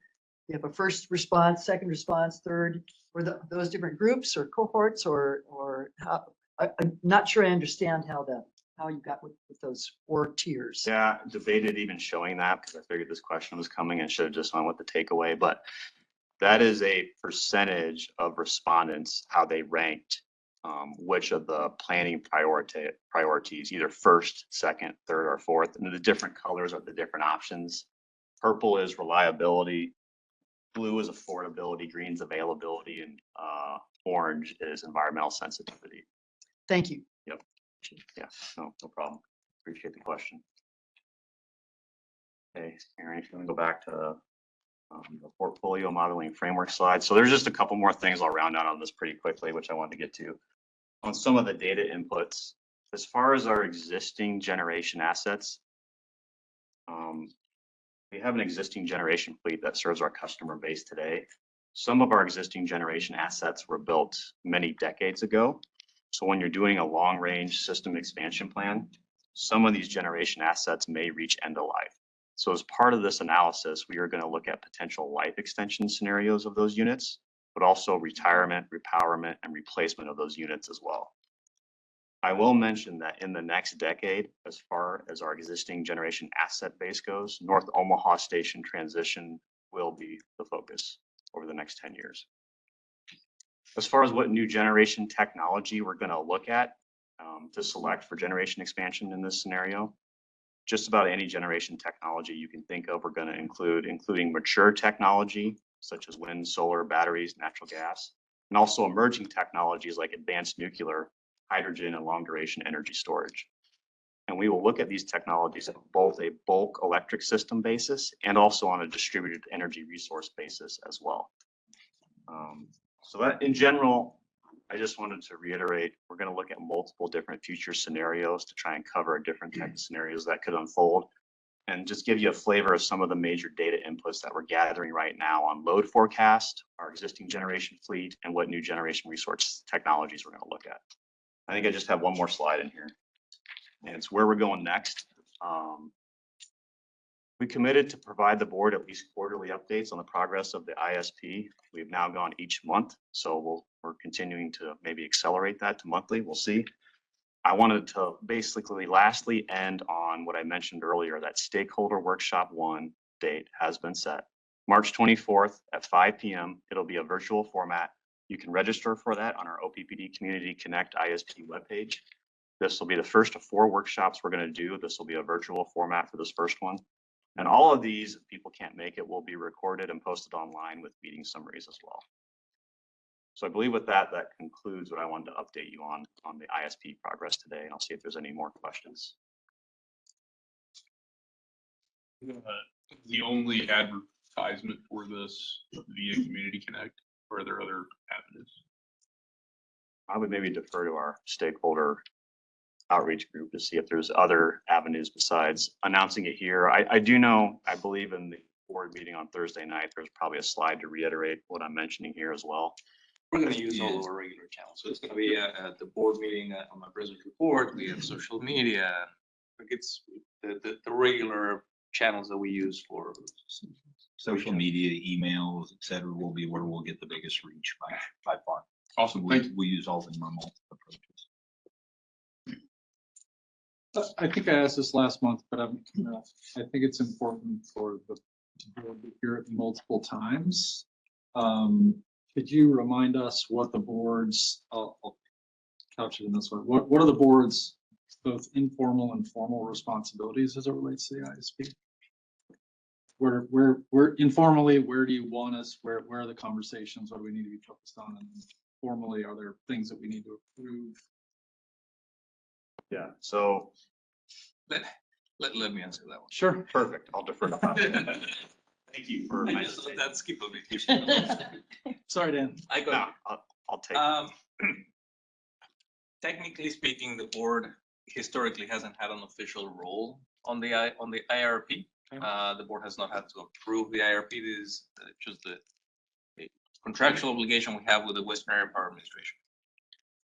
You have a first response, second response, third, or those different groups or cohorts, or how? I'm not sure I understand how you got with those four tiers. Yeah, debated even showing that because I figured this question was coming and should have just went with the takeaway. But that is a percentage of respondents, how they ranked which of the planning priorities, either first, second, third, or fourth. And the different colors are the different options. Purple is reliability, blue is affordability, green is availability, and orange is environmental sensitivity. Thank you. Yep. Yeah, no problem. Appreciate the question. Okay, Aaron, if you want to go back to the portfolio modeling framework slide. So there's just a couple more things I'll round out on this pretty quickly, which I wanted to get to. On some of the data inputs, as far as our existing generation assets, we have an existing generation fleet that serves our customer base today. Some of our existing generation assets were built many decades ago. So when you're doing a long range system expansion plan, some of these generation assets may reach end of life. So as part of this analysis, we are going to look at potential life extension scenarios of those units, but also retirement, repowerment, and replacement of those units as well. I will mention that in the next decade, as far as our existing generation asset base goes, North Omaha Station transition will be the focus over the next 10 years. As far as what new generation technology we're going to look at to select for generation expansion in this scenario, just about any generation technology you can think of, we're going to include, including mature technology, such as wind, solar, batteries, natural gas, and also emerging technologies like advanced nuclear, hydrogen, and long duration energy storage. And we will look at these technologies on both a bulk electric system basis and also on a distributed energy resource basis as well. So that in general, I just wanted to reiterate, we're going to look at multiple different future scenarios to try and cover different types of scenarios that could unfold, and just give you a flavor of some of the major data inputs that we're gathering right now on load forecast, our existing generation fleet, and what new generation resource technologies we're going to look at. I think I just have one more slide in here, and it's where we're going next. We committed to provide the board at least quarterly updates on the progress of the ISP. We've now gone each month, so we're continuing to maybe accelerate that to monthly. We'll see. I wanted to basically lastly end on what I mentioned earlier, that stakeholder workshop 1 date has been set. March 24th at 5 p.m. It'll be a virtual format. You can register for that on our OPPD Community Connect ISP webpage. This will be the first of 4 workshops we're going to do. This will be a virtual format for this first one. And all of these, if people can't make it, will be recorded and posted online with meeting summaries as well. So I believe with that, that concludes what I wanted to update you on the ISP progress today. And I'll see if there's any more questions. The only advertisement for this via Community Connect, or are there other avenues? I would maybe defer to our stakeholder outreach group to see if there's other avenues besides announcing it here. I do know, I believe in the board meeting on Thursday night, there's probably a slide to reiterate what I'm mentioning here as well. We're going to use all of our regular channels. So it's going to be at the board meeting, on my president report, we have social media. Like it's the regular channels that we use for Social media, emails, et cetera, will be where we'll get the biggest reach by far. Awesome. We use all the normal approaches. I think I asked this last month, but I think it's important for the board to hear it multiple times. Could you remind us what the board's, I'll couch it in this way, what are the board's both informal and formal responsibilities as it relates to the ISP? Where informally, where do you want us? Where are the conversations? What do we need to be focused on? And formally, are there things that we need to approve? Yeah, so let me answer that one. Sure. Perfect. I'll defer to Bob. Thank you for I just let that skip a bit. Sorry, Dan. I got no, I'll take it. Technically speaking, the board historically hasn't had an official role on the IRP. The board has not had to approve the IRP. It is just the contractual obligation we have with the Western Area Power Administration.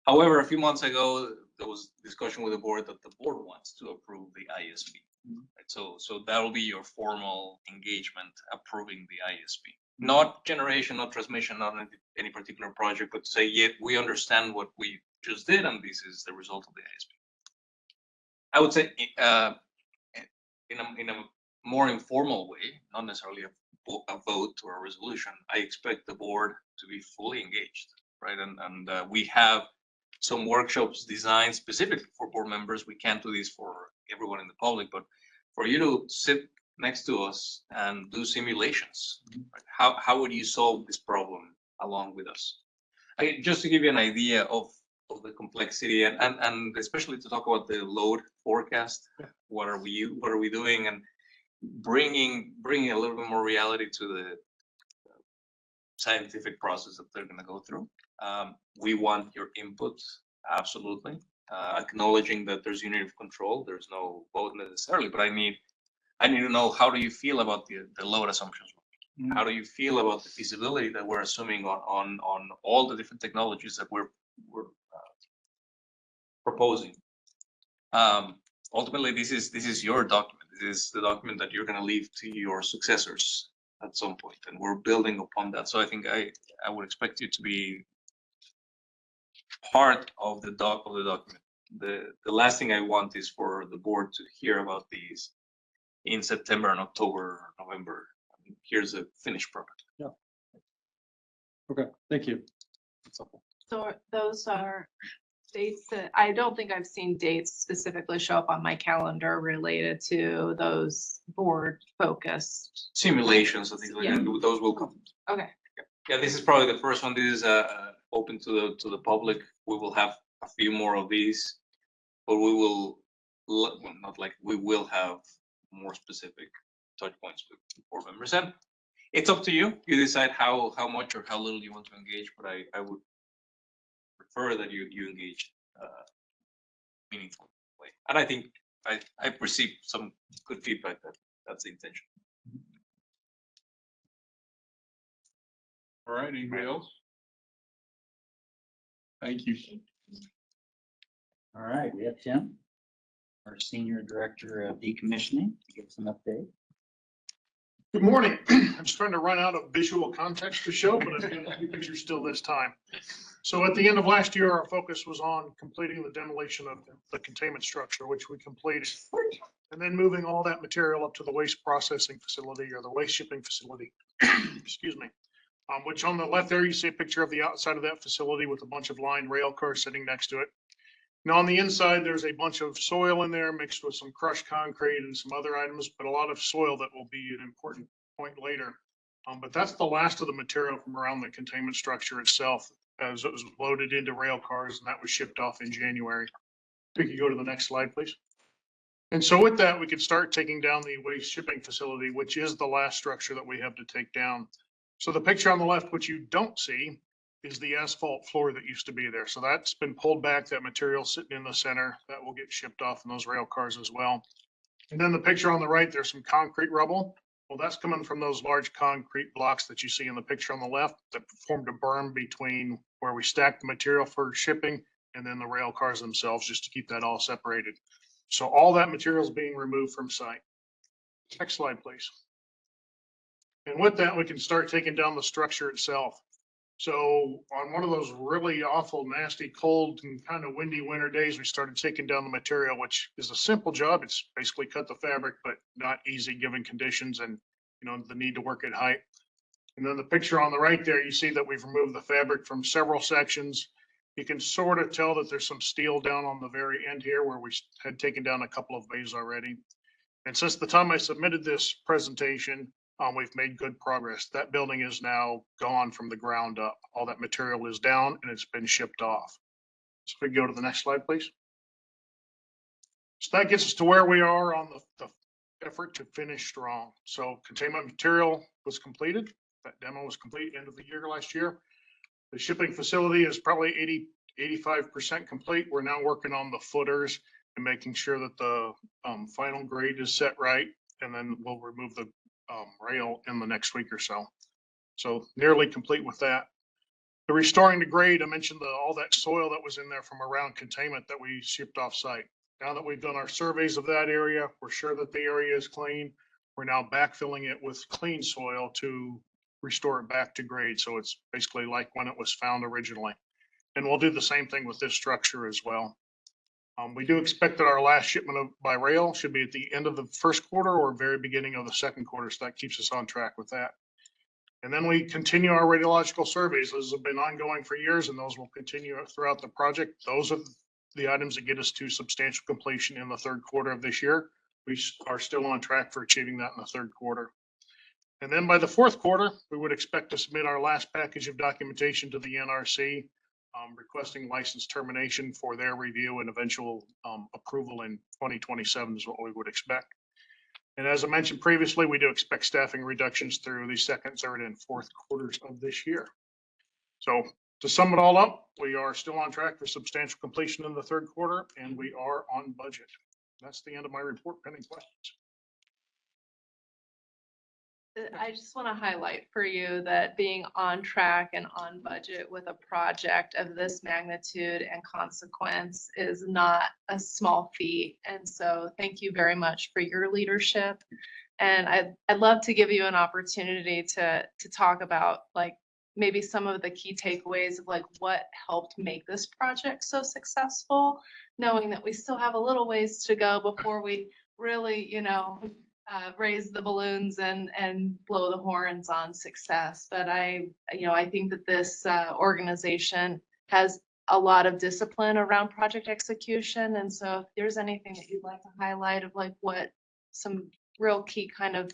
However, a few months ago, there was discussion with the board that the board wants to approve the ISP. Right? So that will be your formal engagement approving the ISP. Not generation, not transmission, not any particular project, but to say, yeah, we understand what we just did, and this is the result of the ISP. I would say in a more informal way, not necessarily a vote or a resolution, I expect the board to be fully engaged, right? And we have some workshops designed specifically for board members. We can't do this for everyone in the public, but for you to sit next to us and do simulations, right? How would you solve this problem along with us? Just to give you an idea of the complexity and especially to talk about the load forecast, what are we doing, and bringing a little bit more reality to the scientific process that they're going to go through. We want your input, absolutely. Acknowledging that there's unity of control. There's no vote necessarily, but I need to know, how do you feel about the load assumptions? How do you feel about the feasibility that we're assuming on all the different technologies that we're proposing? Ultimately, this is your document. is the document that you're gonna leave to your successors at some point, and we're building upon that. So I think I would expect you to be part of the document. The last thing I want is for the board to hear about these in September and October, November. Here's a finished product. Okay, thank you. So those are dates that, I don't think I've seen dates specifically show up on my calendar related to those board focused. Simulations and things like that, those will come. Okay. Yeah, this is probably the first one. This is open to the public. We will have a few more of these, but we will, well, not like, we will have more specific touch points with board members. And it's up to you. You decide how much or how little you want to engage, but I would prefer that you engage meaningful way. And I think I received some good feedback that that's the intention. All right, anybody else? Thank you. All right, we have Tim, our Senior Director of Decommissioning, to give us an update. Good morning. I'm just trying to run out of visual context to show, but I've got a few pictures still this time. So at the end of last year, our focus was on completing the demolition of the containment structure, which we completed. And then moving all that material up to the waste processing facility or the waste shipping facility. Excuse me. Which on the left there, you see a picture of the outside of that facility with a bunch of lined rail cars sitting next to it. Now on the inside, there's a bunch of soil in there mixed with some crushed concrete and some other items, but a lot of soil that will be an important point later. But that's the last of the material from around the containment structure itself, as it was loaded into rail cars, and that was shipped off in January. We could go to the next slide, please. And so with that, we could start taking down the waste shipping facility, which is the last structure that we have to take down. So the picture on the left, which you don't see, is the asphalt floor that used to be there. So that's been pulled back, that material sitting in the center, that will get shipped off in those rail cars as well. And then the picture on the right, there's some concrete rubble. Well, that's coming from those large concrete blocks that you see in the picture on the left that formed a berm between where we stacked the material for shipping and then the rail cars themselves, just to keep that all separated. So all that material is being removed from site. Next slide, please. And with that, we can start taking down the structure itself. So on one of those really awful, nasty, cold and kind of windy winter days, we started taking down the material, which is a simple job. It's basically cut the fabric, but not easy given conditions and, you know, the need to work at height. And then the picture on the right there, you see that we've removed the fabric from several sections. You can sort of tell that there's some steel down on the very end here where we had taken down a couple of bays already. And since the time I submitted this presentation, we've made good progress. That building is now gone from the ground up. All that material is down and it's been shipped off. So if we go to the next slide, please. So that gets us to where we are on the effort to finish strong. So containment material was completed. That demo was complete end of the year last year. The shipping facility is probably 85% complete. We're now working on the footers and making sure that the final grade is set right. And then we'll remove the rail in the next week or so. So nearly complete with that. The restoring the grade, I mentioned all that soil that was in there from around containment that we shipped off site. Now that we've done our surveys of that area, we're sure that the area is clean. We're now backfilling it with clean soil to restore it back to grade. So it's basically like when it was found originally. And we'll do the same thing with this structure as well. We do expect that our last shipment by rail should be at the end of the first quarter or very beginning of the second quarter. So that keeps us on track with that. And then we continue our radiological surveys. Those have been ongoing for years and those will continue throughout the project. Those are the items that get us to substantial completion in the third quarter of this year. We are still on track for achieving that in the third quarter. And then by the fourth quarter, we would expect to submit our last package of documentation to the NRC, requesting license termination for their review and eventual approval in 2027 is what we would expect. And as I mentioned previously, we do expect staffing reductions through the second, third, and fourth quarters of this year. So to sum it all up, we are still on track for substantial completion in the third quarter, and we are on budget. That's the end of my report. Pending questions. I just want to highlight for you that being on track and on budget with a project of this magnitude and consequence is not a small feat. And so thank you very much for your leadership. And I'd love to give you an opportunity to talk about like maybe some of the key takeaways of like what helped make this project so successful, knowing that we still have a little ways to go before we really, raise the balloons and blow the horns on success. But I think that this organization has a lot of discipline around project execution. And so if there's anything that you'd like to highlight of like what some real key kind of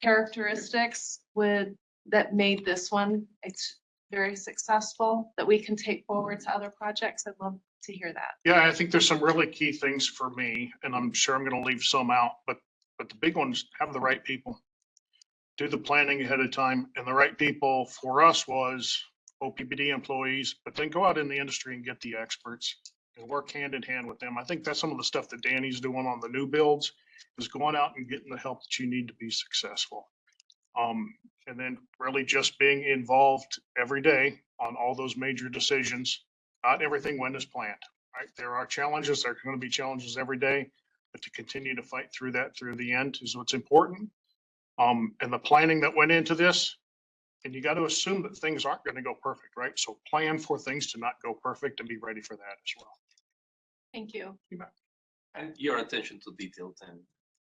characteristics that made this one, it's very successful that we can take forward to other projects, I'd love to hear that. Yeah, I think there's some really key things for me, and I'm sure I'm gonna leave some out, but the big ones, have the right people. Do the planning ahead of time, and the right people for us was OPPD employees, but then go out in the industry and get the experts and work hand in hand with them. I think that's some of the stuff that Danny's doing on the new builds, is going out and getting the help that you need to be successful. And then really just being involved every day on all those major decisions. Not everything went as planned, right? There are challenges, there are going to be challenges every day, but to continue to fight through that through the end is what's important. And the planning that went into this, and you got to assume that things aren't going to go perfect, right? So plan for things to not go perfect and be ready for that as well. Thank you. And your attention to detail, and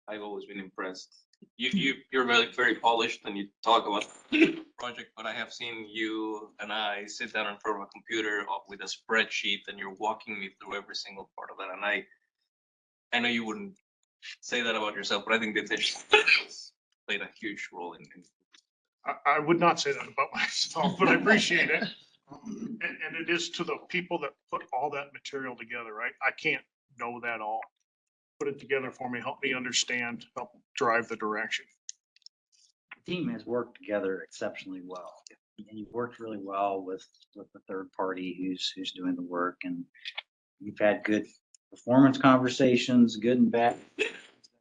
I've always been impressed. You're very, very polished and you talk about the project, but I have seen you and I sit down in front of a computer with a spreadsheet and you're walking me through every single part of that. And I know you wouldn't say that about yourself, but I think the attention played a huge role in. I would not say that about myself, but I appreciate it. And it is to the people that put all that material together, right? I can't know that all. Put it together for me, help me understand, help drive the direction. The team has worked together exceptionally well. And you've worked really well with the third party who's doing the work, and you've had good performance conversations, good and bad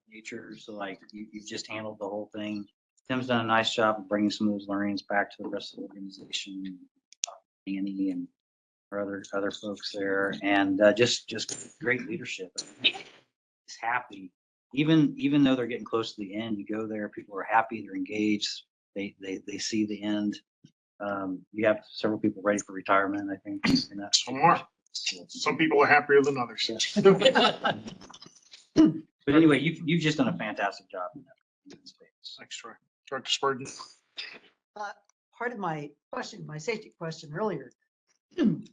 nature. So like you've just handled the whole thing. Tim's done a nice job of bringing some of those learnings back to the rest of the organization, Annie and our other folks there, and just great leadership. It's happy, even though they're getting close to the end. You go there, people are happy, they're engaged, they see the end. You have several people ready for retirement, I think. Some more. Some people are happier than others. But anyway, you've just done a fantastic job in that space. Thanks, Troy. Dr. Spurgeon. Part of my question, my safety question earlier,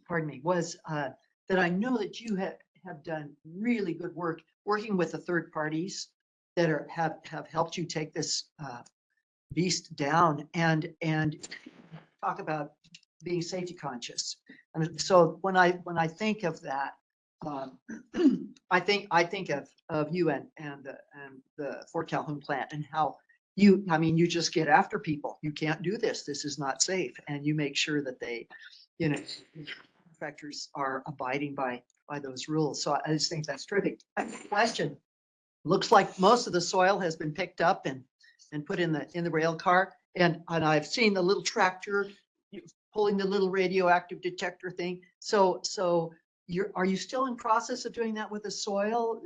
pardon me, was that I know that you have done really good work working with the third parties that have helped you take this beast down and talk about being safety conscious. And so when I think of that, I think of you and the Fort Calhoun plant and how you just get after people. You can't do this. This is not safe. And you make sure that they, contractors are abiding by those rules. So I just think that's terrific. Question. Looks like most of the soil has been picked up and put in the rail car. And I've seen the little tractor pulling the little radioactive detector thing. So are you still in process of doing that with the soil?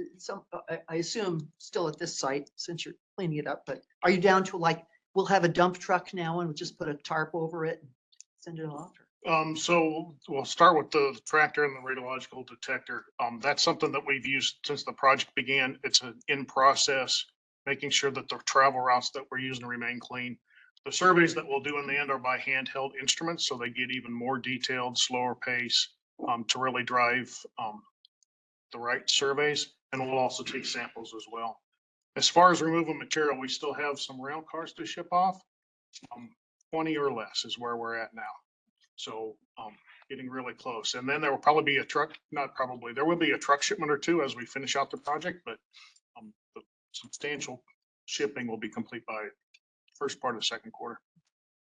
I assume still at this site since you're cleaning it up, but are you down to like, we'll have a dump truck now and we'll just put a tarp over it and send it off? So we'll start with the tractor and the radiological detector. That's something that we've used since the project began. It's in process, making sure that the travel routes that we're using remain clean. The surveys that we'll do in the end are by handheld instruments, so they get even more detailed, slower pace to really drive the right surveys. And we'll also take samples as well. As far as removing material, we still have some rail cars to ship off. 20 or less is where we're at now. So getting really close. And then there will probably be a truck, not probably, there will be a truck shipment or two as we finish out the project, but the substantial shipping will be complete by first part of the second quarter.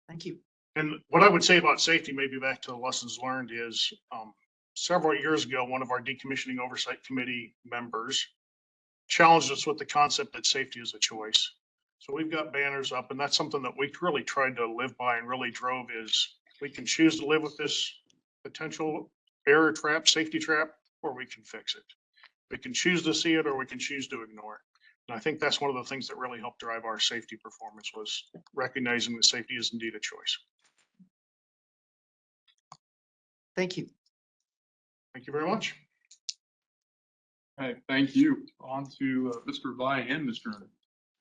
Thank you. And what I would say about safety, maybe back to the lessons learned, is several years ago, one of our decommissioning oversight committee members challenged us with the concept that safety is a choice. So we've got banners up, and that's something that we really tried to live by and really drove is we can choose to live with this potential error trap, safety trap, or we can fix it. We can choose to see it or we can choose to ignore it. And I think that's one of the things that really helped drive our safety performance was recognizing that safety is indeed a choice. Thank you. Thank you very much. All right, thank you. On to Mr. Vi and Mr. Ernie.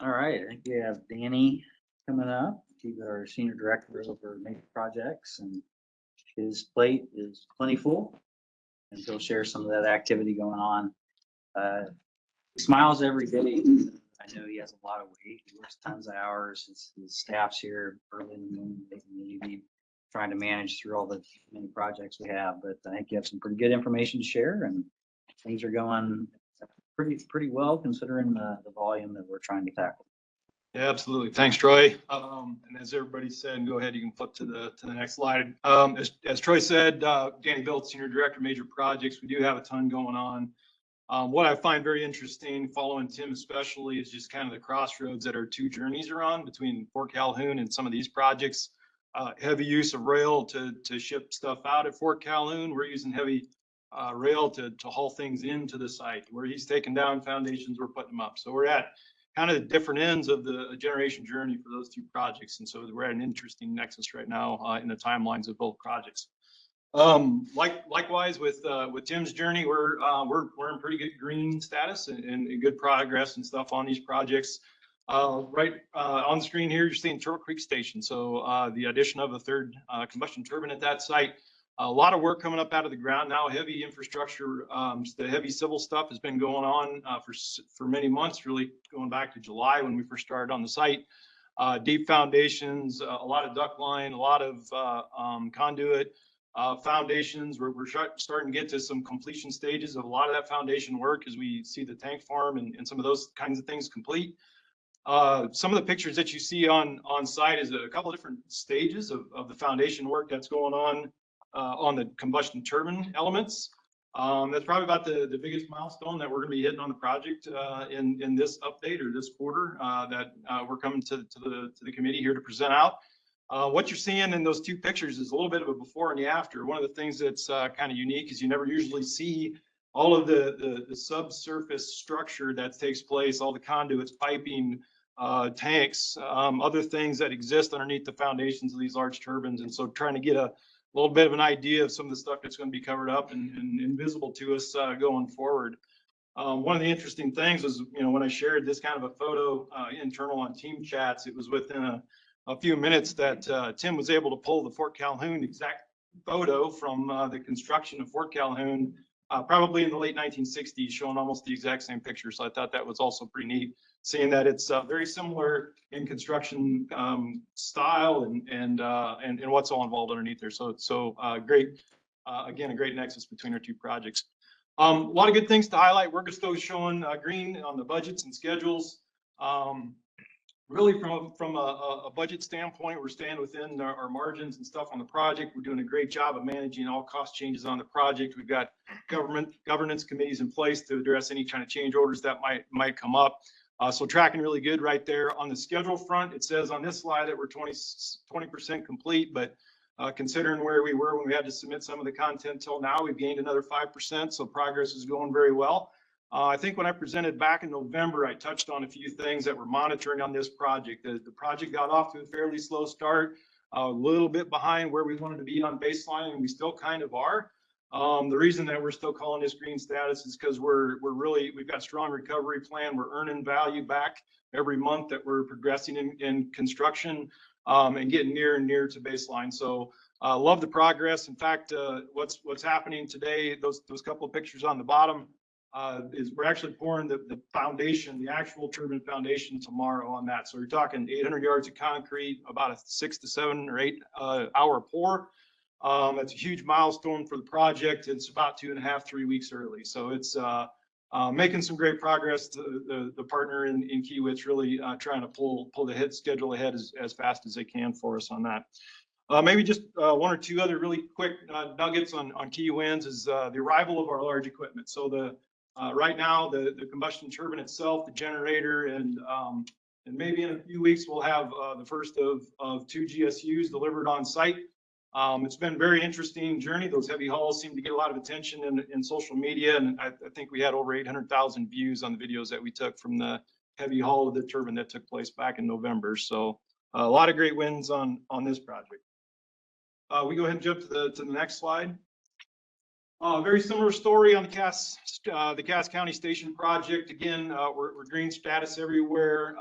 All right, I think we have Danny coming up. He's our senior director over major projects, and his plate is plenty full. And he'll share some of that activity going on. He smiles every day. I know he has a lot of weight. He works tons of hours. His staff's here early in the morning, late in the evening, trying to manage through all the many projects we have. But I think you have some pretty good information to share, and things are going pretty well considering the volume that we're trying to tackle. Yeah, absolutely. Thanks, Troy. And as everybody said, go ahead, you can flip to the next slide. As Troy said, Danny Bilt, Senior Director, Major Projects. We do have a ton going on. What I find very interesting, following Tim especially, is just kind of the crossroads that our two journeys are on between Fort Calhoun and some of these projects. Heavy use of rail to ship stuff out at Fort Calhoun. We're using heavy rail to haul things into the site. Where he's taking down foundations, we're putting them up. So we're at kind of the different ends of the generation journey for those two projects. And so we're at an interesting nexus right now in the timelines of both projects. Likewise with Tim's journey, we're in pretty good green status and good progress and stuff on these projects. Right on the screen here, you're seeing Turtle Creek Station. So the addition of a third combustion turbine at that site. A lot of work coming up out of the ground now, heavy infrastructure, the heavy civil stuff has been going on for many months, really going back to July when we first started on the site. Deep foundations, a lot of duct line, a lot of conduit foundations. We're starting to get to some completion stages of a lot of that foundation work as we see the tank farm and some of those kinds of things complete. Some of the pictures that you see on site is a couple of different stages of the foundation work that's going on the combustion turbine elements. That's probably about the biggest milestone that we're going to be hitting on the project in this update or this quarter that we're coming to the committee here to present out. What you're seeing in those two pictures is a little bit of a before and the after. One of the things that's kind of unique is you never usually see all of the subsurface structure that takes place, all the conduits, piping, tanks, other things that exist underneath the foundations of these large turbines. And so trying to get a little bit of an idea of some of the stuff that's going to be covered up and invisible to us going forward. One of the interesting things was, when I shared this kind of a photo internal on team chats, it was within a few minutes that Tim was able to pull the Fort Calhoun exact photo from the construction of Fort Calhoun, probably in the late 1960s, showing almost the exact same picture. So I thought that was also pretty neat, seeing that it's very similar in construction style and what's all involved underneath there. So great, again, a great nexus between our two projects. A lot of good things to highlight. We're just still showing green on the budgets and schedules. Really from a budget standpoint, we're staying within our margins and stuff on the project. We're doing a great job of managing all cost changes on the project. We've got governance committees in place to address any kind of change orders that might come up. So tracking really good right there. On the schedule front, it says on this slide that we're 20% complete, but considering where we were when we had to submit some of the content till now, we've gained another 5%. So progress is going very well. I think when I presented back in November, I touched on a few things that we're monitoring on this project. The project got off to a fairly slow start, a little bit behind where we wanted to be on baseline, and we still kind of are. The reason that we're still calling this green status is because we've got strong recovery plan. We're earning value back every month that we're progressing in construction and getting near and near to baseline. So love the progress. In fact, what's happening today, those couple of pictures on the bottom, is we're actually pouring the foundation, the actual turbine foundation tomorrow on that. So you're talking 800 yards of concrete, about a 6 to 7 or 8 hour pour. That's a huge milestone for the project. It's about 2.5, 3 weeks early. So it's making some great progress. The partner in Kiewit's really trying to pull the schedule ahead as fast as they can for us on that. Maybe just one or two other really quick nuggets on key wins is the arrival of our large equipment. So right now, the combustion turbine itself, the generator, and And maybe in a few weeks, we'll have the first of 2 GSUs delivered on site. It's been a very interesting journey. Those heavy hauls seem to get a lot of attention in social media. And I think we had over 800,000 views on the videos that we took from the heavy haul of the turbine that took place back in November. So a lot of great wins on this project. We go ahead and jump to the next slide. Very similar story on the Cass County Station project. Again, we're green status everywhere.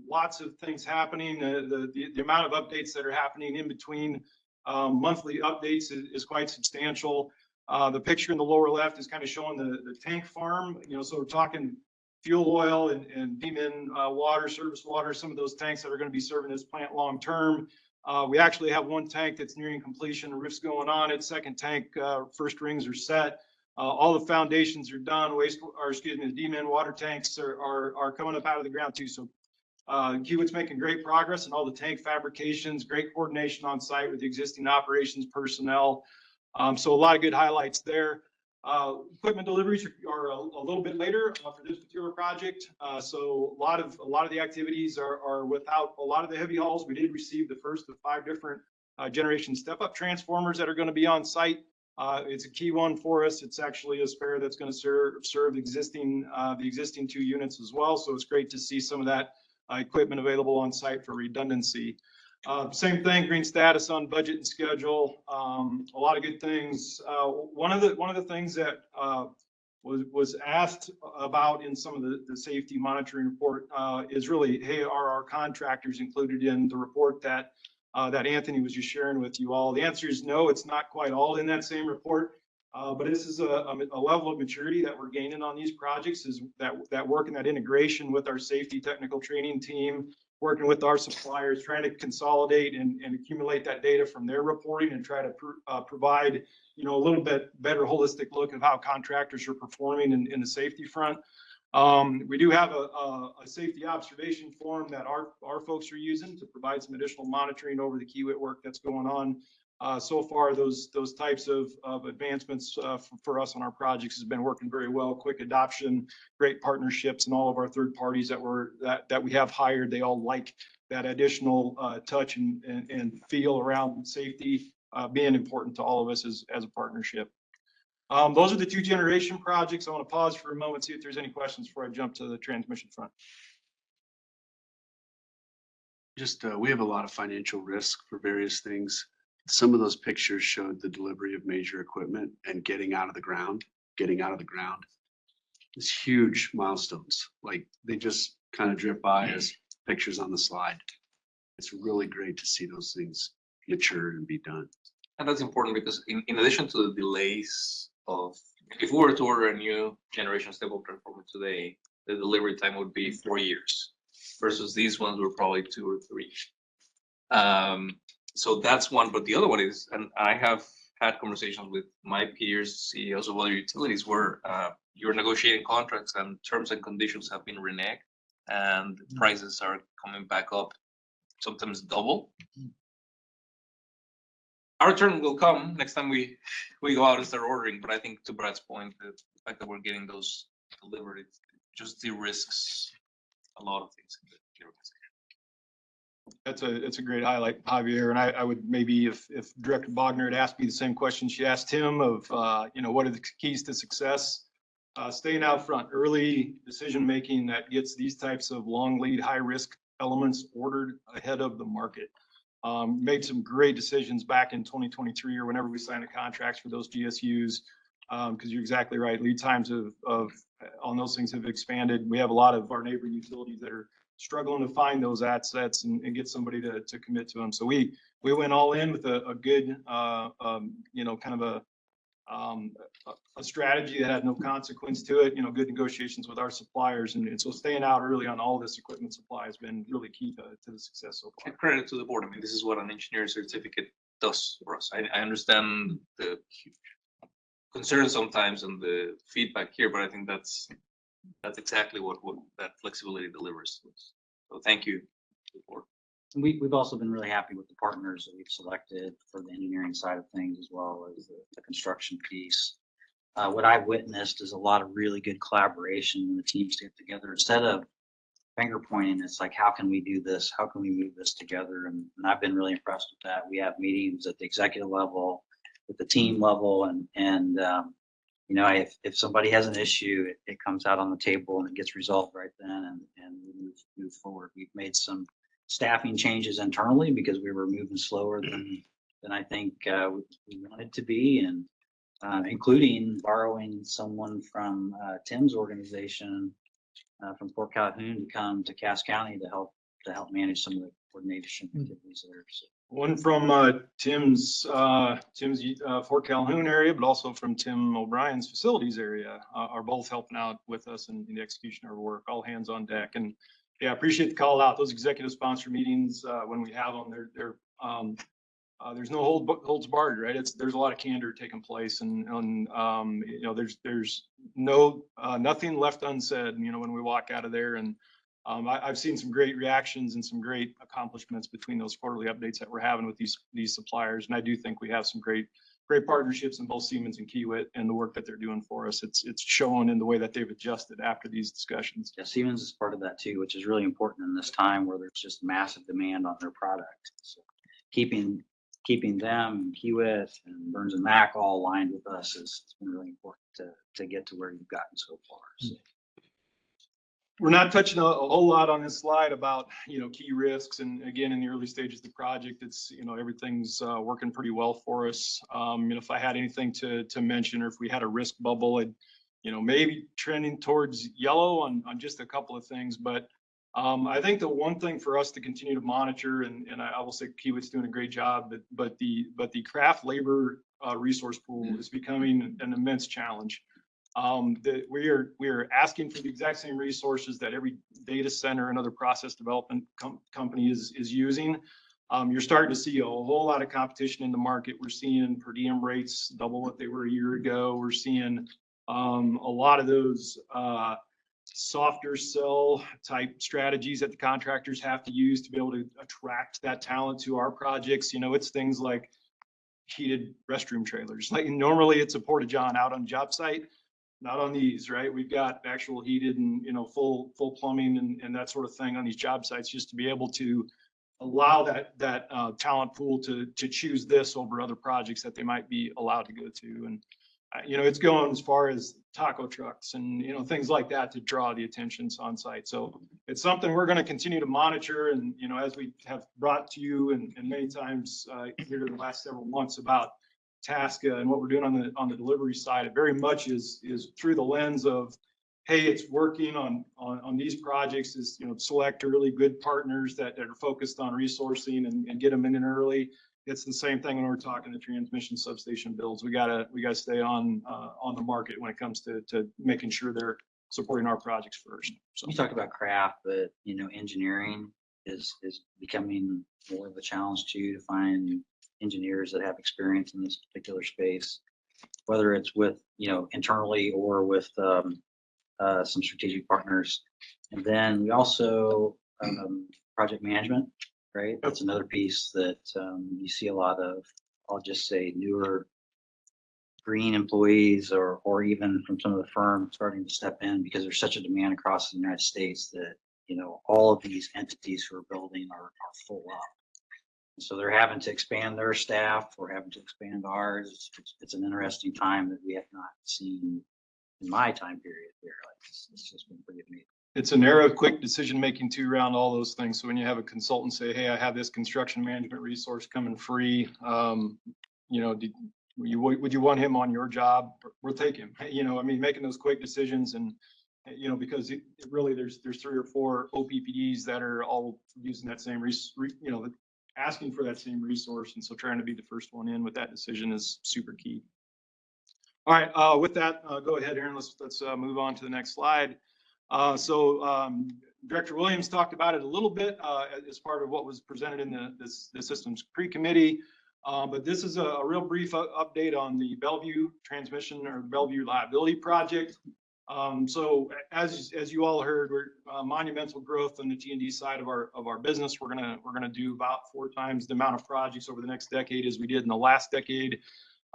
Lots of things happening. The amount of updates that are happening in between monthly updates is quite substantial. The picture in the lower left is kind of showing the tank farm. So we're talking fuel oil and demon water, service water, some of those tanks that are going to be serving this plant long term. We actually have one tank that's nearing completion, roof's going on it. Second tank, first rings are set. All the foundations are done. The demon water tanks are coming up out of the ground too. So Kiewit's making great progress in all the tank fabrications, great coordination on site with the existing operations personnel. So a lot of good highlights there. Equipment deliveries are a little bit later for this particular project. So a lot of the activities are without a lot of the heavy hauls. We did receive the first of 5 different generation step-up transformers that are going to be on site. It's a key one for us. It's actually a spare that's going to serve the existing 2 units as well. So it's great to see some of that equipment available on site for redundancy. Same thing, green status on budget and schedule. A lot of good things. One of the things that was asked about in some of the safety monitoring report is really, hey, are our contractors included in the report that Anthony was just sharing with you all? The answer is no, it's not quite all in that same report. But this is a level of maturity that we're gaining on these projects, is that work and that integration with our safety technical training team, working with our suppliers, trying to consolidate and accumulate that data from their reporting and try to provide, a little bit better holistic look of how contractors are performing in the safety front. We do have a safety observation form that our folks are using to provide some additional monitoring over the Kiewit work that's going on. So far, those types of advancements for us on our projects has been working very well. Quick adoption, great partnerships, and all of our third parties that we have hired, they all like that additional touch and feel around safety being important to all of us as a partnership. Those are the 2 generation projects. I want to pause for a moment, see if there's any questions before I jump to the transmission front. Just, we have a lot of financial risk for various things. Some of those pictures showed the delivery of major equipment and getting out of the ground. It's huge milestones. Like, they just kind of drip by as pictures on the slide. It's really great to see those things mature and be done. And that's important because in addition to the delays of, if we were to order a new generation stable transformer today, the delivery time would be 4 years versus these ones were probably 2 or 3. So that's one, but the other one is, and I have had conversations with my peers, CEOs of other utilities, where you're negotiating contracts and terms and conditions have been reneged and prices are coming back up, sometimes double. Our turn will come next time we go out and start ordering, but I think to Brad's point, the fact that we're getting those delivered, it just de-risks a lot of things in the organization. It's a great highlight, Javier. And I would maybe, if Director Bogner had asked me the same question she asked him of, what are the keys to success? Staying out front, early decision making that gets these types of long lead, high risk elements ordered ahead of the market. Made some great decisions back in 2023 or whenever we signed the contracts for those GSUs. Because you're exactly right, lead times on those things have expanded. We have a lot of our neighboring utilities that are struggling to find those assets and get somebody to commit to them. So we went all in with a good, kind of a strategy that had no consequence to it, good negotiations with our suppliers. And so staying out early on all this equipment supply has been really key to the success so far. Credit to the board. I mean, this is what an engineer certificate does for us. I understand the concern sometimes and the feedback here, but I think that's exactly what that flexibility delivers. So thank you. We've also been really happy with the partners that we've selected for the engineering side of things, as well as the construction piece. What I've witnessed is a lot of really good collaboration when the teams get together. Instead of finger pointing. It's like, how can we do this? How can we move this together? And I've been really impressed with that. We have meetings at the executive level, at the team level, and you know, if somebody has an issue, it comes out on the table and it gets resolved right then, and we move forward. We've made some staffing changes internally because we were moving slower than I think we wanted to be, and including borrowing someone from Tim's organization from Fort Calhoun to come to Cass County to help manage some of the coordination activities there. So. One from Tim's Fort Calhoun area, but also from Tim O'Brien's facilities area are both helping out with us in the execution of our work. All hands on deck. And yeah, I appreciate the call out. Those executive sponsor meetings, when we have them, there's no holds barred, right? There's a lot of candor taking place, and you know, there's no nothing left unsaid, you know, when we walk out of there. And I've seen some great reactions and some great accomplishments between those quarterly updates that we're having with these suppliers. And I do think we have some great partnerships in both Siemens and Kiewit, and the work that they're doing for us. It's shown in the way that they've adjusted after these discussions. Yeah, Siemens is part of that too, which is really important in this time where there's just massive demand on their product. So keeping them, Kiewit and Burns and Mac all aligned with us it's been really important to get to where you've gotten so far. So. We're not touching a whole lot on this slide about, you know, key risks. And again, in the early stages of the project, it's, you know, everything's working pretty well for us. You know, if I had anything to mention, or if we had a risk bubble, I'd, you know, maybe trending towards yellow on just a couple of things. But I think the one thing for us to continue to monitor, and I will say Kiewit's doing a great job, but the craft labor resource pool is becoming an immense challenge. That we are asking for the exact same resources that every data center and other process development company is using. You're starting to see a whole lot of competition in the market. We're seeing per diem rates double what they were a year ago. We're seeing a lot of those softer sell type strategies that the contractors have to use to be able to attract that talent to our projects. You know, it's things like heated restroom trailers. Like normally it's a porta-john out on job site. Not on these, right? We've got actual heated and, you know, full plumbing and that sort of thing on these job sites, just to be able to allow that talent pool to choose this over other projects that they might be allowed to go to. And you know, it's going as far as taco trucks and, you know, things like that to draw the attentions on site. So it's something we're going to continue to monitor. And, you know, as we have brought to you and many times here in the last several months about Tasca and what we're doing on the delivery side, it very much is through the lens of, hey, it's working on these projects, is, you know, select really good partners that are focused on resourcing and get them in early. It's the same thing when we're talking to transmission substation builds. We gotta stay on the market when it comes to making sure they're supporting our projects first. So you talked about craft, but you know, engineering is becoming more of a challenge too, to find engineers that have experience in this particular space, whether it's with, you know, internally or with some strategic partners. And then we also project management, right? That's another piece that you see a lot of, I'll just say, newer green employees or even from some of the firms starting to step in, because there's such a demand across the United States that, you know, all of these entities who are building are full up. So they're having to expand their staff. We're having to expand ours. It's an interesting time that we have not seen in my time period here. Like it's just been pretty amazing. It's an era of quick decision making too around all those things. So when you have a consultant say, hey, I have this construction management resource coming free, you know, would you want him on your job? We'll take him. You know, I mean, making those quick decisions, and you know, because it really there's 3 or 4 OPPDs that are all using that same you know, asking for that same resource, and so trying to be the first one in with that decision is super key. All right, with that, go ahead, Aaron. Let's move on to the next slide. Director Williams talked about it a little bit as part of what was presented in the systems pre-committee, but this is a real brief update on the Bellevue transmission or Bellevue liability project. So as you all heard, we're monumental growth on the T&D side of our business. We're gonna do about 4 times the amount of projects over the next decade as we did in the last decade.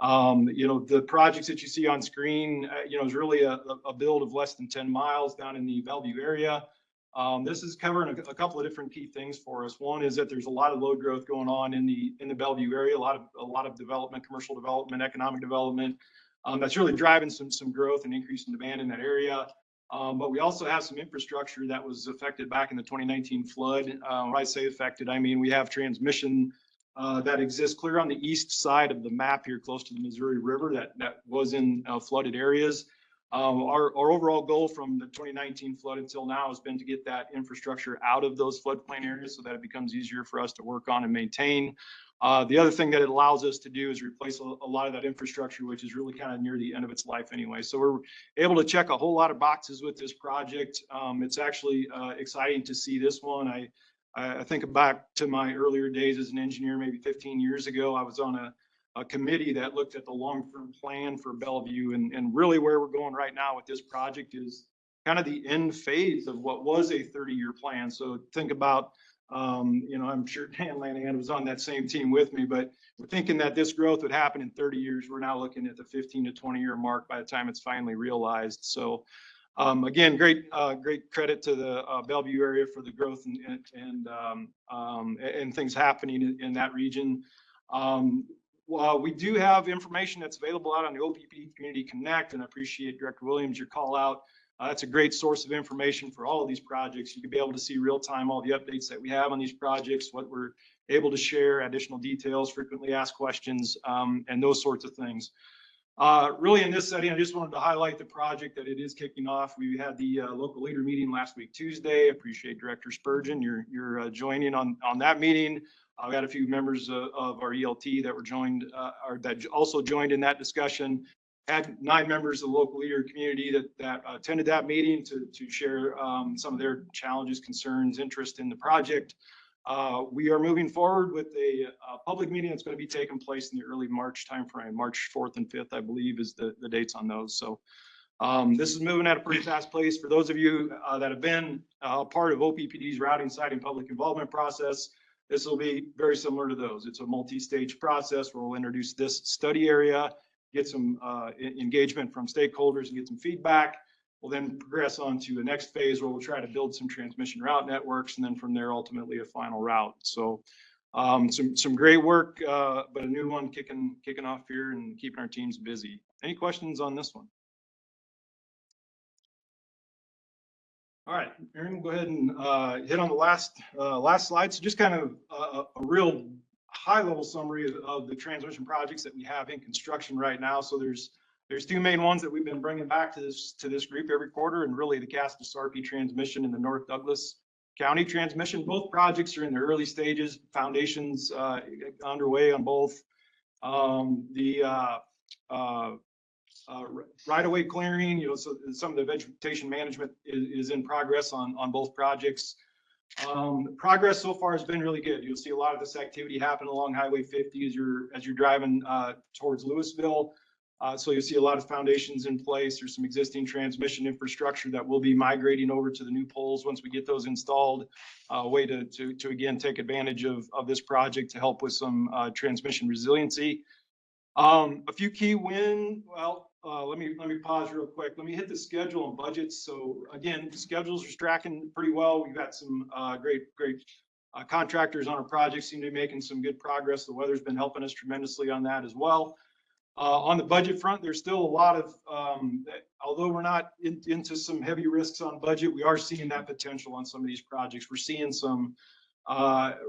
You know, the projects that you see on screen, you know, is really a build of less than 10 miles down in the Bellevue area. This is covering a couple of different key things for us. One is that there's a lot of load growth going on in the Bellevue area, a lot of development, commercial development, economic development. That's really driving some growth and increase in demand in that area. But we also have some infrastructure that was affected back in the 2019 flood. When I say affected, I mean we have transmission that exists clear on the east side of the map here, close to the Missouri River, that was in flooded areas. Our overall goal from the 2019 flood until now has been to get that infrastructure out of those floodplain areas so that it becomes easier for us to work on and maintain. The other thing that it allows us to do is replace a lot of that infrastructure, which is really kind of near the end of its life anyway. So we're able to check a whole lot of boxes with this project. It's actually exciting to see this one. I think back to my earlier days as an engineer, maybe 15 years ago. I was on a committee that looked at the long-term plan for Bellevue, and really where we're going right now with this project is kind of the end phase of what was a 30-year plan. So think about, I'm sure Dan Lanahan was on that same team with me, but we're thinking that this growth would happen in 30 years. We're now looking at the 15 to 20-year mark by the time it's finally realized. So again, great credit to the Bellevue area for the growth and things happening in that region. Well, we do have information that's available out on the OPPD Community Connect, and I appreciate Director Williams, your call out. That's a great source of information for all of these projects. You can be able to see real time all the updates that we have on these projects, what we're able to share, additional details, frequently asked questions, and those sorts of things. Really in this setting, I just wanted to highlight the project that it is kicking off. We had the local leader meeting last week, Tuesday. I appreciate Director Spurgeon, you're joining on that meeting. We had a few members of our ELT that were joined, or that also joined in that discussion. Had 9 members of the local leader community that attended that meeting to share some of their challenges, concerns, interest in the project. We are moving forward with a public meeting that's going to be taking place in the early March timeframe. March 4th and 5th, I believe, is the dates on those. So this is moving at a pretty fast pace. For those of you that have been part of OPPD's routing, siting, public involvement process, this will be very similar to those. It's a multi-stage process where we'll introduce this study area, get some engagement from stakeholders and get some feedback. We'll then progress on to the next phase where we'll try to build some transmission route networks, and then from there, ultimately a final route. So some great work, but a new one kicking off here and keeping our teams busy. Any questions on this one? All right, Aaron, we'll go ahead and hit on the last slide. So just kind of a real high-level summary of the transmission projects that we have in construction right now. So there's 2 main ones that we've been bringing back to this group every quarter, and really the Castor Sarpy transmission and the North Douglas County transmission. Both projects are in the early stages, foundations underway on both. Right-of-way clearing, so some of the vegetation management is in progress on both projects. Progress so far has been really good. You'll see a lot of this activity happen along Highway 50 as you're driving towards Louisville. So you'll see a lot of foundations in place. There's some existing transmission infrastructure that will be migrating over to the new poles once we get those installed. A way to again take advantage of this project to help with some transmission resiliency. A few key wins. Well, let me pause real quick. Let me hit the schedule and budgets. So again, the schedules are tracking pretty well. We've got some great contractors on our project, seem to be making some good progress. The weather's been helping us tremendously on that as well. On the budget front, there's still a lot of, although we're not into some heavy risks on budget, we are seeing that potential on some of these projects. We're seeing some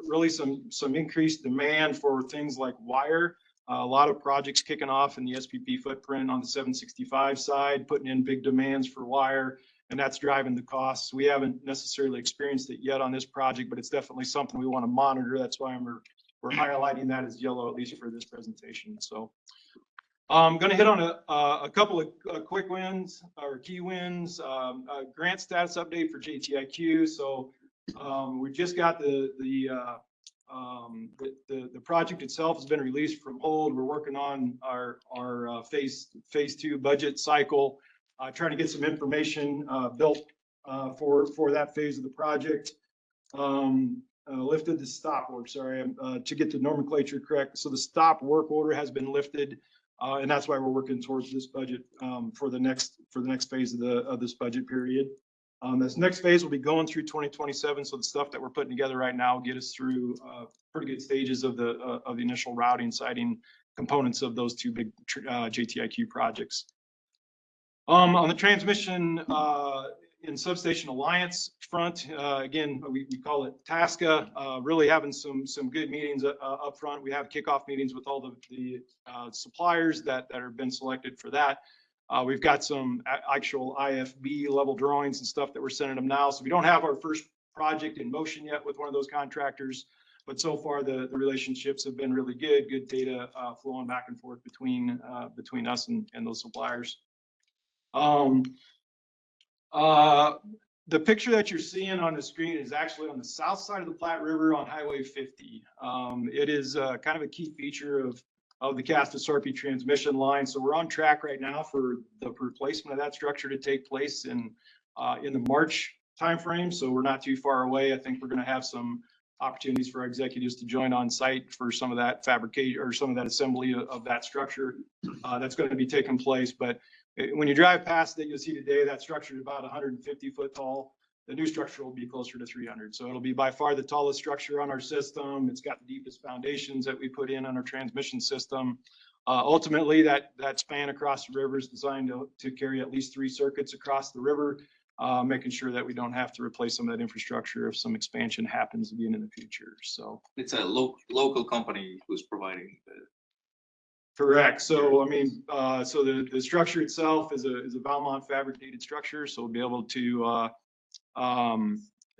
really some increased demand for things like wire. A lot of projects kicking off in the SPP footprint on the 765 side, putting in big demands for wire, and that's driving the costs. We haven't necessarily experienced it yet on this project, but it's definitely something we want to monitor. That's why we're highlighting that as yellow, at least for this presentation. So I'm going to hit on a couple of quick wins or key wins. Grant status update for JTIQ. So we just got the project itself has been released from hold. We're working on our phase 2 budget cycle, trying to get some information built for that phase of the project. Lifted the stop work, sorry, to get the nomenclature correct. So the stop work order has been lifted, and that's why we're working towards this budget for the next phase of this budget period. This next phase will be going through 2027. So the stuff that we're putting together right now will get us through pretty good stages of the initial routing, siting components of those two big JTIQ projects. On the transmission in Substation Alliance front, again, we call it TASCA, really having some good meetings up front. We have kickoff meetings with all the suppliers that have been selected for that. We've got some actual IFB level drawings and stuff that we're sending them now. So we don't have our first project in motion yet with one of those contractors, but so far the relationships have been really good data flowing back and forth between us and those suppliers. The picture that you're seeing on the screen is actually on the south side of the Platte River on Highway 50. It is kind of a key feature of the Casta-Sarpy transmission line. So we're on track right now for the replacement of that structure to take place in the March timeframe. So we're not too far away. I think we're going to have some opportunities for our executives to join on site for some of that fabrication or some of that assembly of that structure that's going to be taking place. But when you drive past it, you'll see today that structure is about 150 foot tall. The new structure will be closer to 300. So it'll be by far the tallest structure on our system. It's got the deepest foundations that we put in on our transmission system. Ultimately, that span across the river is designed to carry at least 3 circuits across the river, making sure that we don't have to replace some of that infrastructure if some expansion happens again in the future. So it's a local company who's providing the. Correct. So, I mean, so the structure itself is a Valmont fabricated structure. So we'll be able to,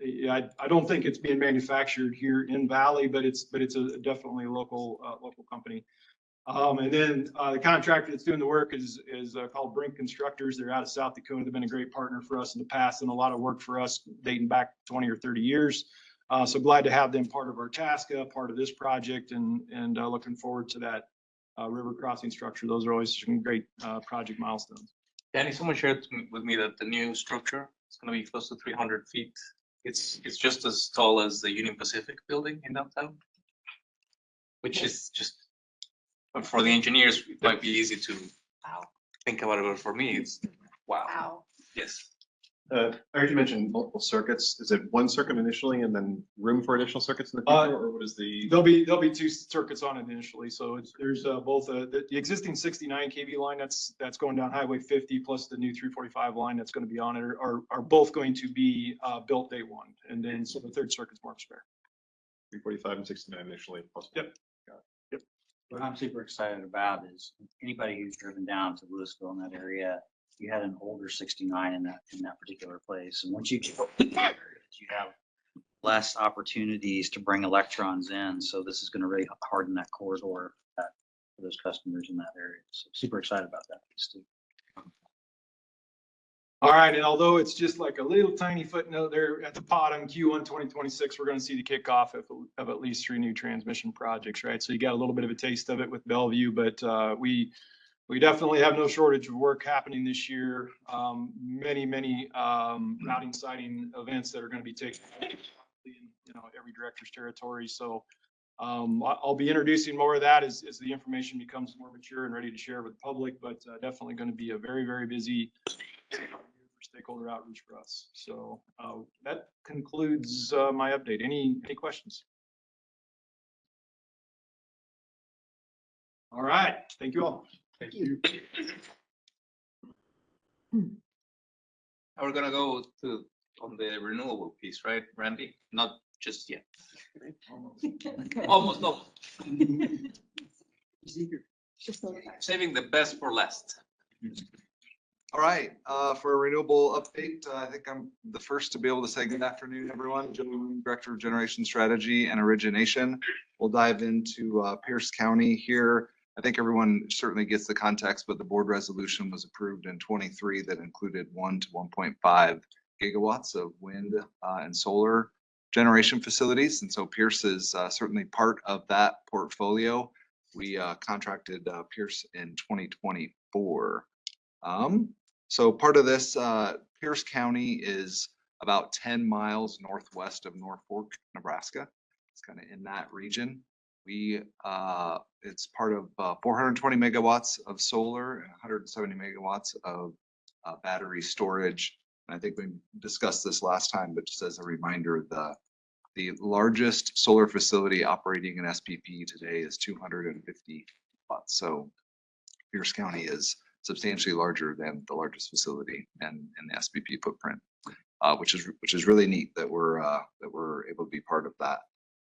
yeah, I don't think it's being manufactured here in Valley, but it's definitely a local company. And then the contractor that's doing the work is called Brink Constructors. They're out of South Dakota. They've been a great partner for us in the past and a lot of work for us dating back 20 or 30 years. So glad to have them part of our TASCA, part of this project, and looking forward to that river crossing structure. Those are always some great project milestones. Danny, someone shared with me that the new structure is going to be close to 300 feet. It's just as tall as the Union Pacific building in downtown, which is just, for the engineers, it might be easy to think about it, but for me, it's wow. Yes. I heard you mention multiple circuits. Is it one circuit initially and then room for additional circuits in the future, or what is the? There'll be 2 circuits on it initially. So there's both the existing 69 kV line that's going down Highway 50 plus the new 345 line that's going to be on it are both going to be built day one, and then so the 3rd circuit's more spare. 345 and 69 initially. Plus. Yep. Yep. What I'm super excited about is anybody who's driven down to Louisville in that area. You had an older 69 in that particular place, and once you get you have less opportunities to bring electrons in. So this is going to really harden that corridor for those customers in that area. So super excited about that piece too. All right, and although it's just like a little tiny footnote there at the bottom, Q1 2026, we're going to see the kickoff of at least 3 new transmission projects, right? So you got a little bit of a taste of it with Bellevue, but we definitely have no shortage of work happening this year. Many routing siting events that are going to be taking place in every director's territory. So I'll be introducing more of that as the information becomes more mature and ready to share with the public, but definitely going to be a very busy stakeholder outreach for us. So that concludes my update. Any questions? All right. Thank you all. Thank you. We're gonna go on the renewable piece, right, Randy? Not just yet. Almost. Saving the best for last. All right, for a renewable update, I think I'm the first to be able to say good afternoon, everyone. Joe, Director of Generation Strategy and Origination. We'll dive into Pierce County here. I think everyone certainly gets the context, but the board resolution was approved in 23 that included 1 to 1.5 gigawatts of wind and solar generation facilities. And so Pierce is certainly part of that portfolio. We contracted Pierce in 2024. So part of this, Pierce County is about 10 miles northwest of Norfolk, Nebraska. It's kind of in that region. It's part of 420 megawatts of solar and 170 megawatts of battery storage. And I think we discussed this last time, but just as a reminder, the largest solar facility operating in SPP today is 250 watts. So Pierce County is substantially larger than the largest facility in the SPP footprint, which is really neat that we're able to be part of that.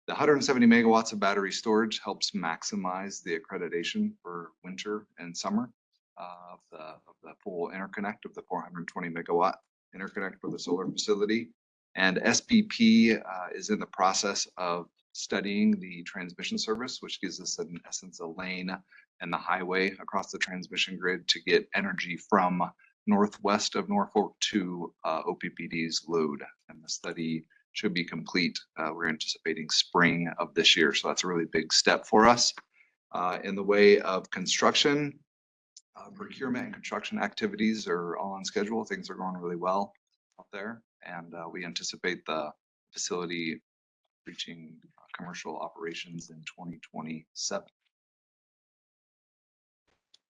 The 170 megawatts of battery storage helps maximize the accreditation for winter and summer of the full interconnect of the 420 megawatt interconnect for the solar facility. And SPP is in the process of studying the transmission service, which gives us, in essence, a lane and the highway across the transmission grid to get energy from northwest of Norfolk to OPPD's load. And the study should be complete. We're anticipating spring of this year. So that's a really big step for us. In the way of construction, procurement and construction activities are all on schedule. Things are going really well out there. And we anticipate the facility reaching commercial operations in 2027.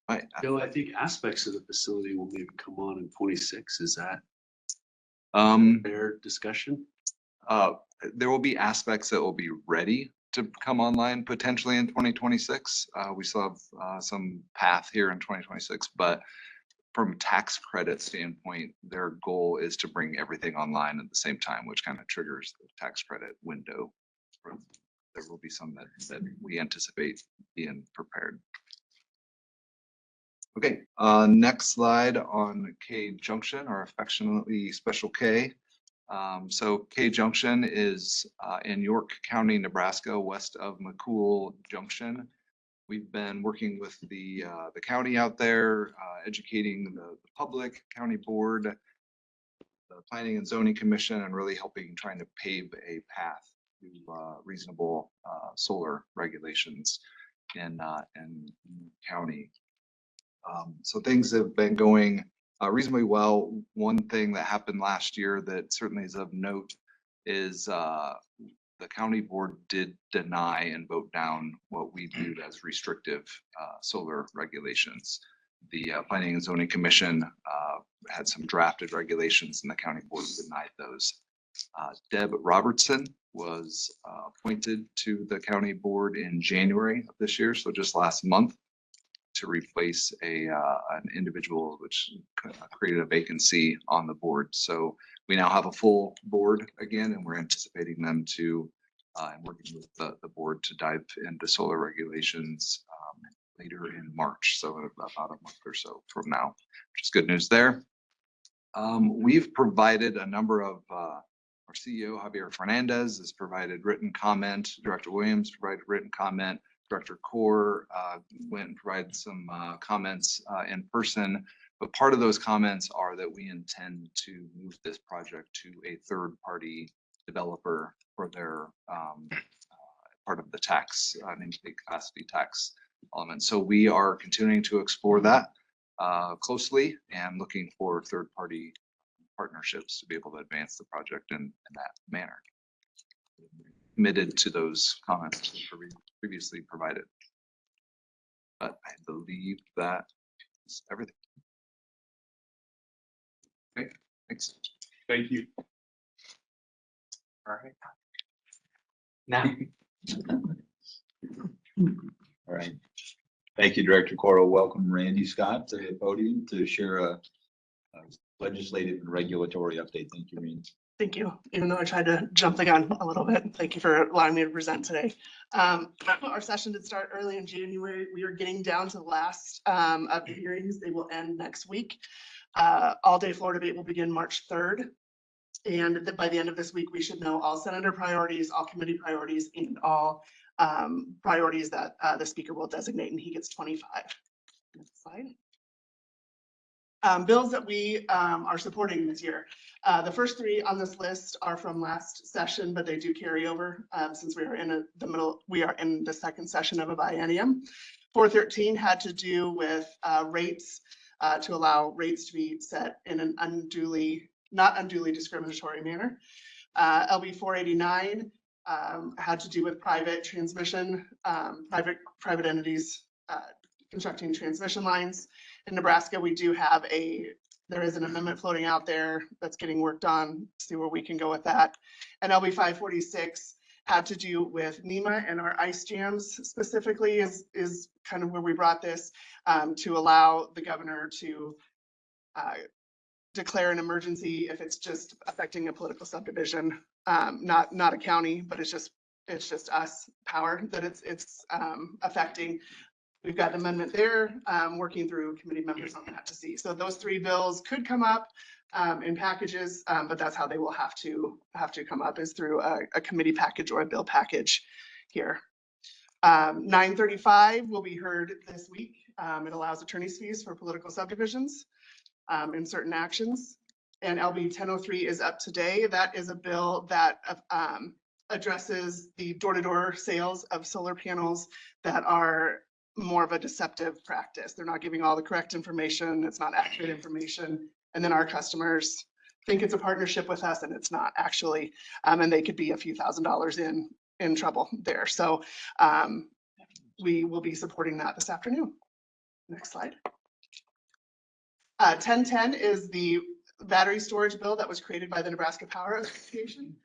Right. Bill, I think aspects of the facility will maybe come on in 26. Is that fair discussion? There will be aspects that will be ready to come online potentially in 2026. We still have some path here in 2026, but from a tax credit standpoint, their goal is to bring everything online at the same time, which kind of triggers the tax credit window. There will be some that we anticipate being prepared. Okay, next slide on K Junction, or affectionately Special K. So K Junction is in York County, Nebraska, west of McCool Junction. We've been working with the county out there, educating the public, county board, the Planning and Zoning Commission, and really helping trying to pave a path to reasonable solar regulations in county. So things have been going reasonably well. One thing that happened last year that certainly is of note is the county board did deny and vote down what we viewed as restrictive solar regulations. The Planning and Zoning Commission had some drafted regulations and the county board denied those. Deb Robertson was appointed to the county board in January of this year, so just last month, to replace an individual which created a vacancy on the board. So we now have a full board again, and we're anticipating them to, and working with the board to dive into solar regulations later in March. So about a month or so from now, which is good news there. We've provided a number of, our CEO Javier Fernandez has provided written comment, Director Williams provided written comment, Director Core went and provided some comments in person, but part of those comments are that we intend to move this project to a third-party developer for their part of the tax, nameplate capacity tax element. So we are continuing to explore that closely and looking for third-party partnerships to be able to advance the project in that manner. Committed to those comments that were previously provided. But I believe that is everything. Okay, thanks. Thank you. All right. Now. All right. Thank you, Director Coral. Welcome Randy Scott to the podium to share a legislative and regulatory update. Thank you, Randy. Thank you. Even though I tried to jump the gun a little bit, thank you for allowing me to present today. Our session did start early in January. We are getting down to the last of the hearings. They will end next week. All day floor debate will begin March 3rd. And by the end of this week, we should know all senator priorities, all committee priorities, and all priorities that the speaker will designate, and he gets 25. Next slide. Bills that we are supporting this year. The first three on this list are from last session, but they do carry over since we are in we are in the second session of a biennium. 413 had to do with rates to allow rates to be set in an not unduly discriminatory manner. LB 489 had to do with private transmission, private entities constructing transmission lines. In Nebraska, we do have a There is an amendment floating out there that's getting worked on, see where we can go with that. And LB 546 had to do with NEMA and our ice jams specifically is kind of where we brought this to allow the governor to declare an emergency if it's just affecting a political subdivision, not a county, but it's just us power that it's affecting. We've got an amendment there, working through committee members on that to see. So those three bills could come up in packages, but that's how they will have to come up, is through a committee package or a bill package here. 935 will be heard this week. It allows attorney's fees for political subdivisions in certain actions. And LB 1003 is up today. That is a bill that addresses the door-to-door sales of solar panels that are more of a deceptive practice. They're not giving all the correct information. It's not accurate information. And then our customers think it's a partnership with us and it's not actually. And they could be a few $1,000s in trouble there. So we will be supporting that this afternoon. Next slide. 1010 is the battery storage bill that was created by the Nebraska Power Association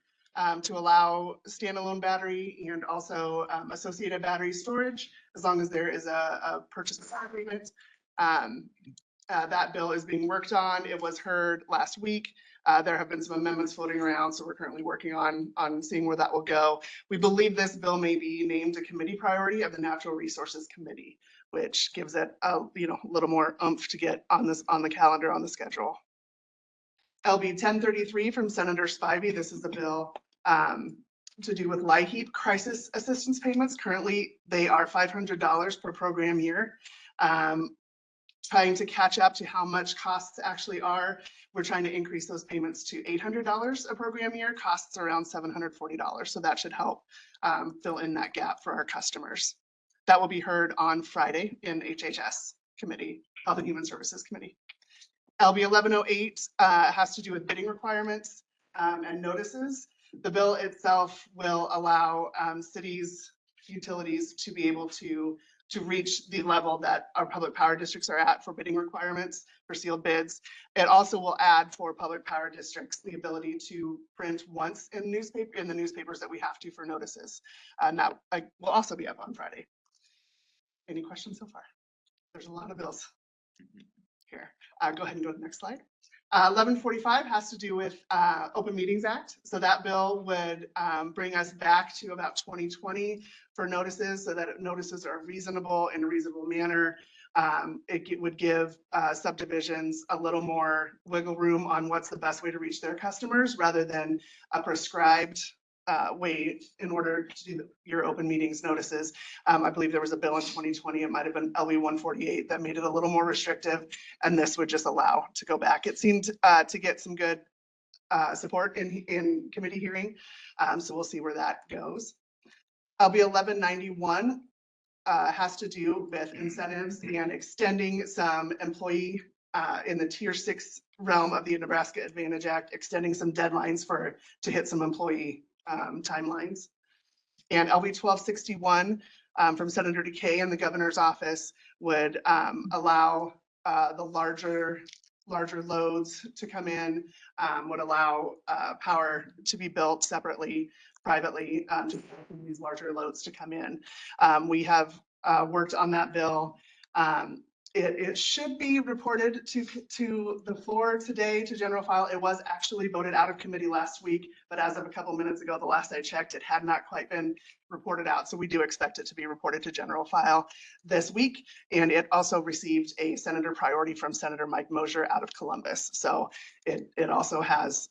to allow standalone battery and also associated battery storage, as long as there is a purchase agreement. That bill is being worked on. It was heard last week. There have been some amendments floating around, so we're currently working on seeing where that will go. We believe this bill may be named a committee priority of the Natural Resources Committee, which gives it a little more oomph to get on the calendar, on the schedule. LB 1033 from Senator Spivey. This is the bill to do with LIHEAP crisis assistance payments. Currently, they are $500 per program year. Trying to catch up to how much costs actually are. We're trying to increase those payments to $800 a program year. Costs around $740. So that should help fill in that gap for our customers. That will be heard on Friday in HHS Committee, Health and Human Services Committee. LB 1108 has to do with bidding requirements and notices. The bill itself will allow cities, utilities to be able to reach the level that our public power districts are at for bidding requirements for sealed bids. It also will add for public power districts the ability to print once in the newspapers that we have to for notices. And that will also be up on Friday. Any questions so far? There's a lot of bills here. Go ahead and go to the next slide. 1145 has to do with Open Meetings Act. So that bill would bring us back to about 2020 for notices, so that notices are reasonable in a reasonable manner. It would give subdivisions a little more wiggle room on what's the best way to reach their customers rather than a prescribed way in order to do your open meetings notices. I believe there was a bill in 2020, it might have been LE 148, that made it a little more restrictive, and this would just allow to go back. It seemed to get some good support in committee hearing, so we'll see where that goes. LB 1191 has to do with incentives and extending some employee in the Tier 6 realm of the Nebraska Advantage Act, extending some deadlines to hit some employee timelines. And LB 1261 from Senator DeKay in the governor's office would allow the larger loads to come in, would allow power to be built separately, privately, to these larger loads to come in. We have worked on that bill. It should be reported to the floor today to general file. It was actually voted out of committee last week, but as of a couple minutes ago, the last I checked, it had not quite been reported out. So we do expect it to be reported to general file this week. And it also received a senator priority from Senator Mike Mosier out of Columbus. So it also has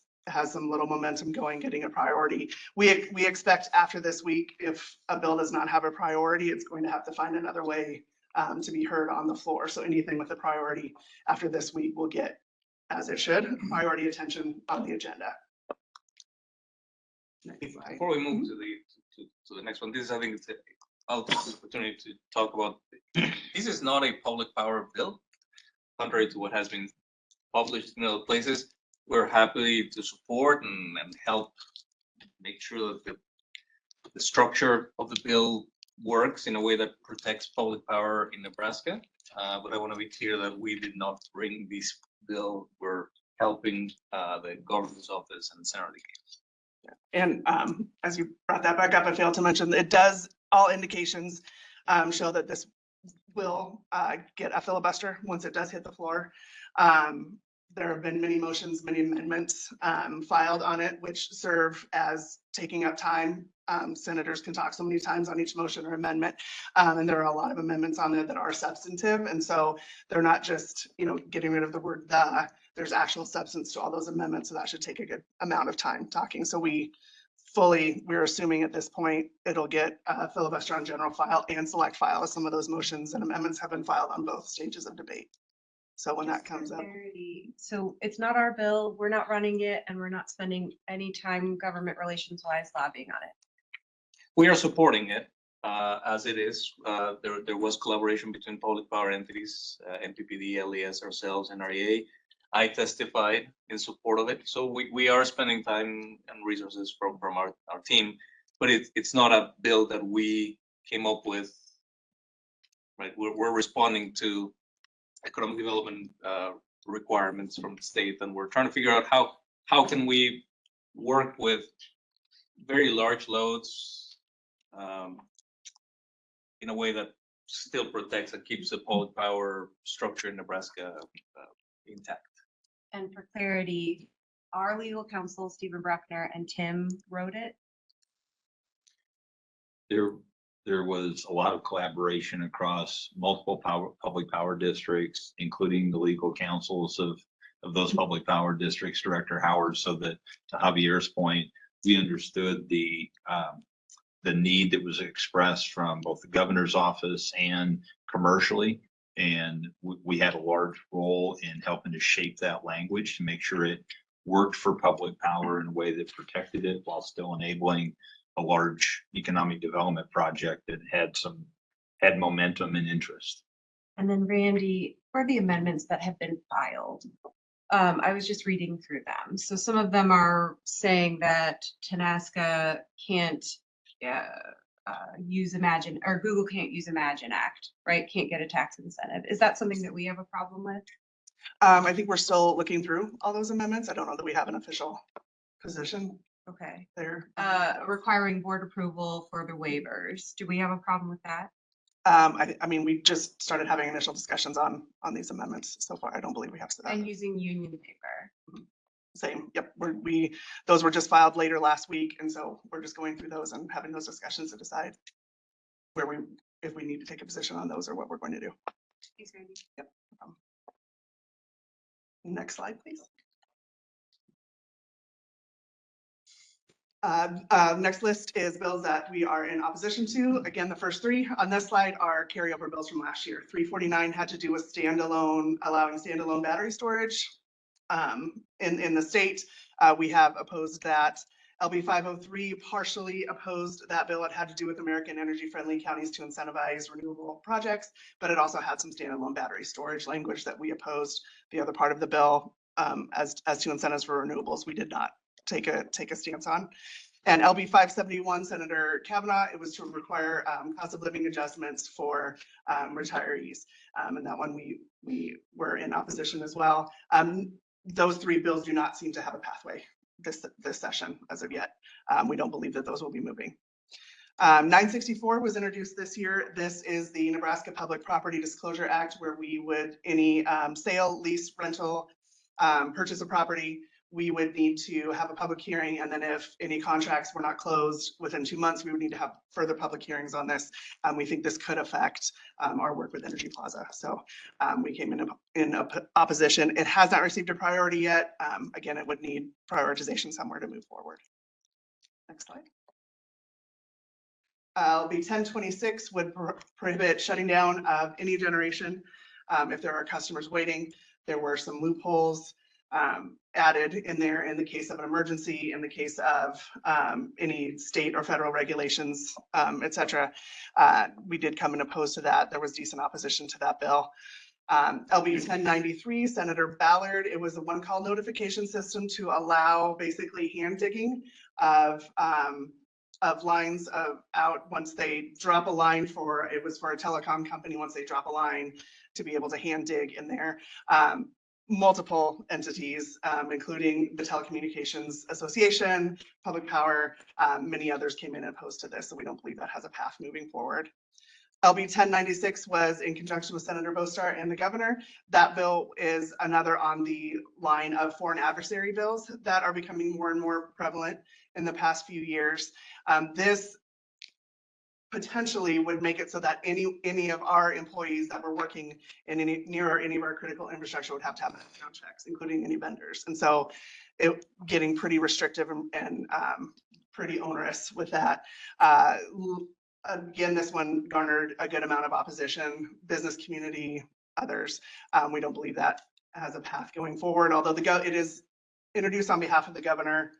some little momentum going, getting a priority. We expect after this week, if a bill does not have a priority, it's going to have to find another way to be heard on the floor. So anything with a priority after this week will get, as it should, priority attention on the agenda. Before we move to the next one, this is, I think it's an opportunity to talk about. This is not a public power bill, contrary to what has been published in other places. We're happy to support and help make sure that the structure of the bill works in a way that protects public power in Nebraska. But I want to be clear that we did not bring this bill, we're helping the governor's office and Senator DeGale. And as you brought that back up, I failed to mention, it does, all indications show that this will get a filibuster once it does hit the floor. There have been many motions, many amendments filed on it, which serve as taking up time. Senators can talk so many times on each motion or amendment. And there are a lot of amendments on there that are substantive. And so they're not just, getting rid of the word "the." There's actual substance to all those amendments. So that should take a good amount of time talking. So we're assuming at this point, it'll get filibuster on general file and select file, as some of those motions and amendments have been filed on both stages of debate. So when that comes up. So it's not our bill, we're not running it, and we're not spending any time government relations wise lobbying on it. We are supporting it as it is. There was collaboration between public power entities, MPPD, LES, ourselves, and REA. I testified in support of it. So we are spending time and resources from our team, but it's not a bill that we came up with, right? We're responding to economic development requirements from the state, and we're trying to figure out how can we work with very large loads in a way that still protects and keeps the public power structure in Nebraska intact. And for clarity, our legal counsel, Stephen Bruckner, and Tim wrote it. There was a lot of collaboration across multiple public power districts, including the legal counsels of those public power districts, Director Howard, so that to Javier's point, we understood the need that was expressed from both the governor's office and commercially. And we had a large role in helping to shape that language to make sure it worked for public power in a way that protected it while still enabling a large economic development project that had momentum and interest. And then Randy, for the amendments that have been filed, I was just reading through them. So some of them are saying that Tenaska can't use Imagine, or Google can't use Imagine Act, right? Can't get a tax incentive. Is that something that we have a problem with? I think we're still looking through all those amendments. I don't know that we have an official position. Okay. There. Requiring board approval for the waivers. Do we have a problem with that? I mean, we just started having initial discussions on these amendments so far. I don't believe we have. And using union paper. Same. Yep. Those were just filed later last week. And so we're just going through those and having those discussions to decide if we need to take a position on those or what we're going to do. Thanks, Randy. Yep. Next slide, please. Next list is bills that we are in opposition to. Again, the first three on this slide are carryover bills from last year. 349 had to do with allowing standalone battery storage in the state. We have opposed that. LB 503 partially opposed that bill. It had to do with American energy friendly counties to incentivize renewable projects, but it also had some standalone battery storage language that we opposed. The other part of the bill, as to incentives for renewables, we did not take a stance on. And LB 571, Senator Kavanaugh, it was to require cost of living adjustments for retirees. And that one we were in opposition as well. Those three bills do not seem to have a pathway this session as of yet. We don't believe that those will be moving. 964 was introduced this year. This is the Nebraska Public Property Disclosure Act, where we would, any sale, lease, rental, purchase of property, we would need to have a public hearing. And then if any contracts were not closed within 2 months, we would need to have further public hearings on this. We think this could affect our work with Energy Plaza. So we came in opposition. It has not received a priority yet. Again, it would need prioritization somewhere to move forward. Next slide. LB 1026 would prohibit shutting down of any generation if there are customers waiting. There were some loopholes added in there in the case of an emergency, in the case of any state or federal regulations, etc. We did come in opposed to that. There was decent opposition to that bill. LB 1093, Senator Ballard, it was a one-call notification system to allow basically hand digging of lines out once they drop a line it was for a telecom company, once they drop a line to be able to hand dig in there. multiple entities, including the Telecommunications Association, Public Power, many others came in and opposed to this, so we don't believe that has a path moving forward. LB 1096 was in conjunction with Senator Bostar and the governor. That bill is another on the line of foreign adversary bills that are becoming more and more prevalent in the past few years. This potentially would make it so that any of our employees that were working in near any of our critical infrastructure would have to have background checks, including any vendors. And so it getting pretty restrictive and pretty onerous with that. Again, this one garnered a good amount of opposition, business community, others. We don't believe that has a path going forward, although it is introduced on behalf of the governor.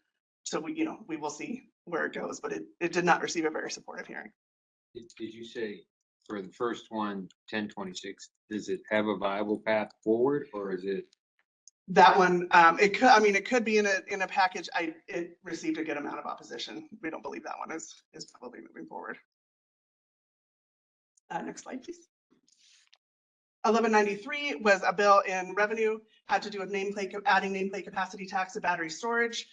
So we will see where it goes, but it did not receive a very supportive hearing. Did you say for the first one, 1026, does it have a viable path forward or is it? That one, it could be in a package. It received a good amount of opposition. We don't believe that one is probably moving forward. Next slide, please. 1193 was a bill in revenue, had to do with adding nameplate capacity tax to battery storage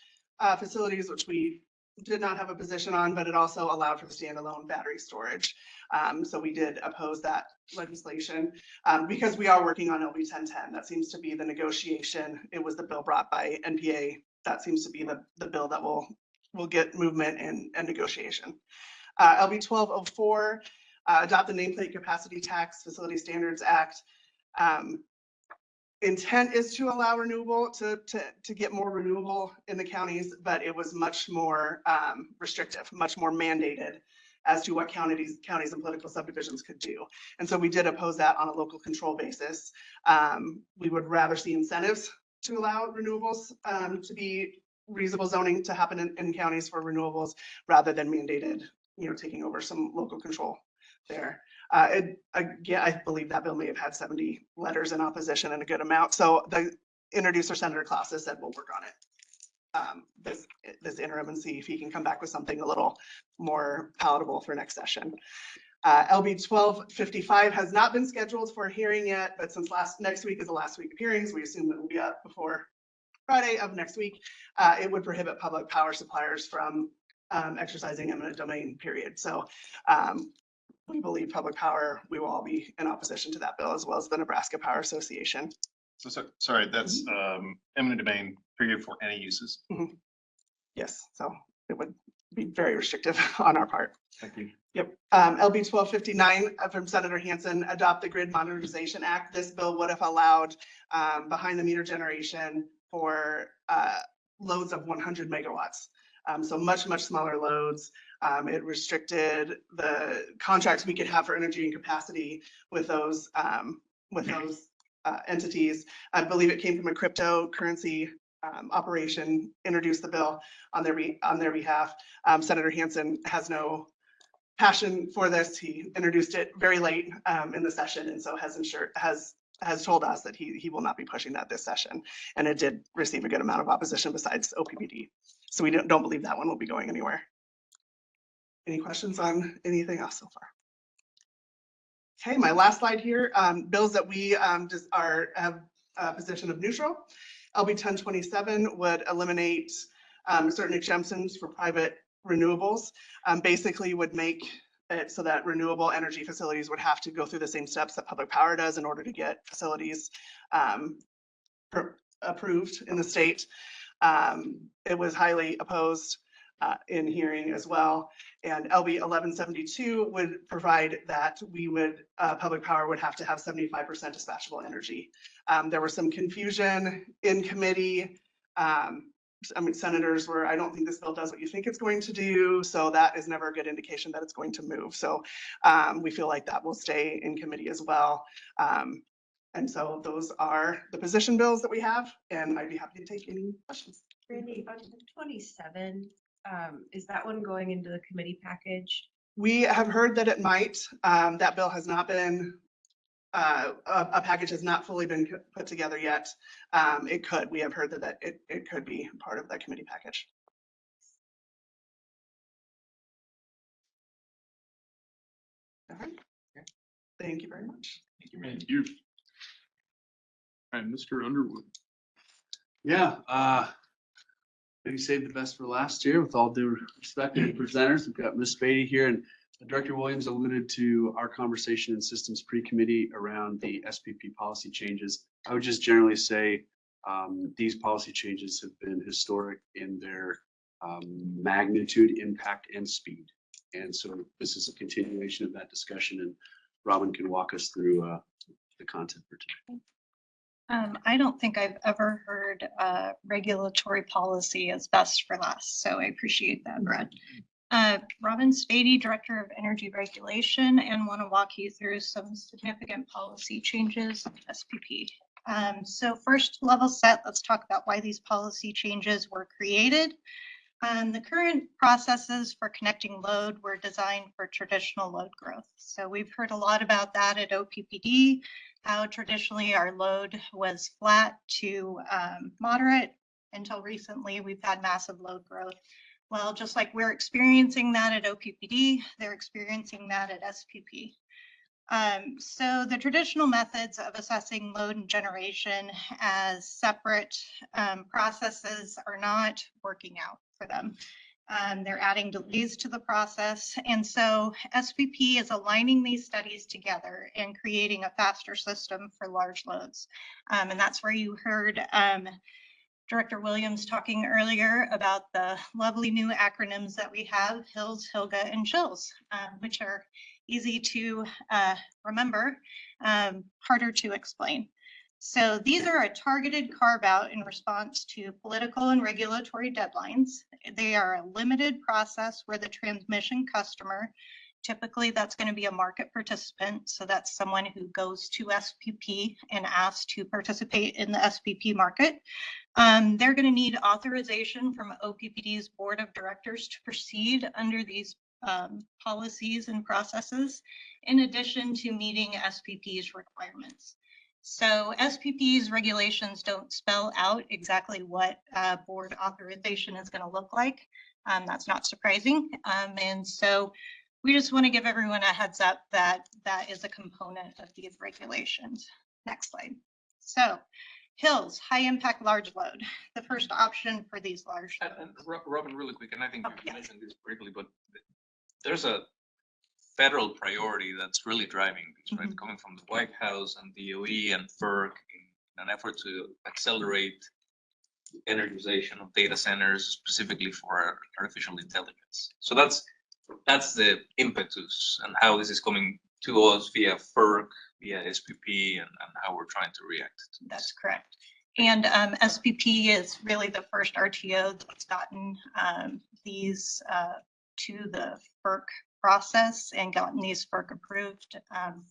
facilities, which we did not have a position on, but it also allowed for the standalone battery storage. So we did oppose that legislation because we are working on LB 1010. That seems to be the negotiation. It was the bill brought by NPA. That seems to be the bill that will get movement and negotiation. LB 1204, adopt the Nameplate Capacity Tax Facility Standards Act. Intent is to allow renewable to get more renewable in the counties, but it was much more restrictive, much more mandated as to what counties and political subdivisions could do. And so we did oppose that on a local control basis. We would rather see incentives to allow renewables to be reasonable zoning to happen in counties for renewables rather than mandated, taking over some local control there. Again, I believe that bill may have had 70 letters in opposition and a good amount. So the introducer, Senator Claus, said we'll work on it this interim and see if he can come back with something a little more palatable for next session. LB 1255 has not been scheduled for a hearing yet, but since next week is the last week of hearings, we assume that it will be up before Friday of next week. It would prohibit public power suppliers from exercising eminent domain, period. So we believe public power, we will all be in opposition to that bill, as well as the Nebraska Power Association. So, sorry, that's eminent domain period for any uses. Yes, so it would be very restrictive on our part. Thank you. Yep. LB 1259 from Senator Hansen, adopt the Grid Modernization Act. This bill would have allowed behind the meter generation for loads of 100 megawatts. So much smaller loads. It restricted the contracts we could have for energy and capacity with those entities. I believe it came from a cryptocurrency operation, introduced the bill on their behalf. Senator Hansen has no passion for this. He introduced it very late in the session, and so has told us that he will not be pushing that this session. And it did receive a good amount of opposition besides OPPD. So we don't believe that one will be going anywhere. Any questions on anything else so far? Okay, my last slide here, bills that we just have a position of neutral. LB 1027 would eliminate certain exemptions for private renewables. Basically would make it so that renewable energy facilities would have to go through the same steps that public power does in order to get facilities approved in the state. It was highly opposed in hearing as well. And LB 1172 would provide that public power would have to have 75% dispatchable energy. There was some confusion in committee. Senators were, I don't think this bill does what you think it's going to do. So that is never a good indication that it's going to move. So we feel like that will stay in committee as well. And so those are the position bills that we have, and I'd be happy to take any questions. Randy, on 27, is that one going into the committee package? We have heard that it might. That bill has not been, a package has not fully been put together yet. It could. We have heard that it could be part of that committee package. All right. Thank you very much. Thank you. right, Mr. Underwood. Yeah, maybe save the best for last year with all due respect to the presenters. We've got Ms. Beatty here and Director Williams alluded to our conversation in systems pre-committee around the SPP policy changes. I would just generally say these policy changes have been historic in their magnitude, impact, and speed. And so this is a continuation of that discussion, and Robin can walk us through the content for today. I don't think I've ever heard regulatory policy as best for last, so I appreciate that, Brad. Robin Spady, Director of Energy Regulation, and want to walk you through some significant policy changes in SPP. So first, level set, let's talk about why these policy changes were created. The current processes for connecting load were designed for traditional load growth. So we've heard a lot about that at OPPD, how traditionally our load was flat to moderate. Until recently, we've had massive load growth. Well, just like we're experiencing that at OPPD, they're experiencing that at SPP. So the traditional methods of assessing load and generation as separate processes are not working out for them. They're adding delays to the process. And so SPP is aligning these studies together and creating a faster system for large loads. And that's where you heard Director Williams talking earlier about the lovely new acronyms that we have, HILS, HILGA, and CHILLS, which are easy to remember, harder to explain. So these are a targeted carve out in response to political and regulatory deadlines. They are a limited process where the transmission customer, typically that's going to be a market participant. So that's someone who goes to SPP and asks to participate in the SPP market. They're going to need authorization from OPPD's Board of Directors to proceed under these policies and processes, in addition to meeting SPP's requirements. So SPP's regulations don't spell out exactly what board authorization is going to look like. That's not surprising. And so we just want to give everyone a heads up that that is a component of these regulations. Next slide. So HILS, high impact large load, the first option for these large loads. Robin, really quick, and I think you mentioned this briefly, but there's a federal priority that's really driving this, right? Coming from the White House and DOE and FERC in an effort to accelerate energization of data centers, specifically for artificial intelligence. So that's the impetus and how this is coming to us via FERC, via SPP, and how we're trying to react to this. That's correct. And SPP is really the first RTO that's gotten these to the FERC process and gotten these FERC approved.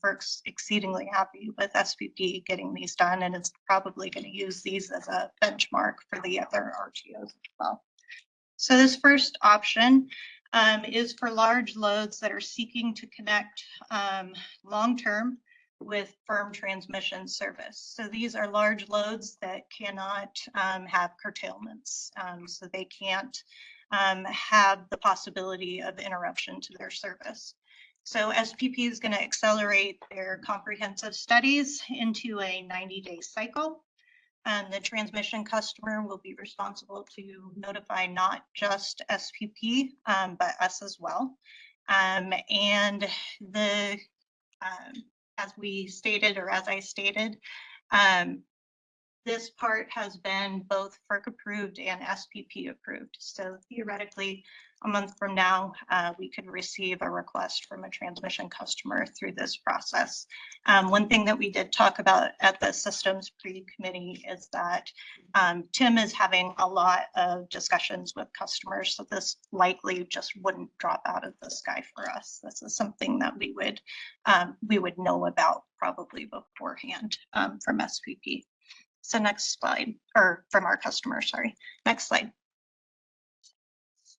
FERC's exceedingly happy with SPP getting these done and is probably going to use these as a benchmark for the other RTOs as well. So this first option is for large loads that are seeking to connect long-term with firm transmission service. So these are large loads that cannot have curtailments. So they can't have the possibility of interruption to their service. So SPP is going to accelerate their comprehensive studies into a 90-day cycle. And the transmission customer will be responsible to notify not just SPP, but us as well. And the, as we stated, or as I stated, this part has been both FERC approved and SPP approved. So theoretically, a month from now, we could receive a request from a transmission customer through this process. One thing that we did talk about at the systems pre-committee is that Tim is having a lot of discussions with customers, so this likely just wouldn't drop out of the sky for us. This is something that we would know about probably beforehand from SPP. So next slide, or from our customer, sorry. Next slide.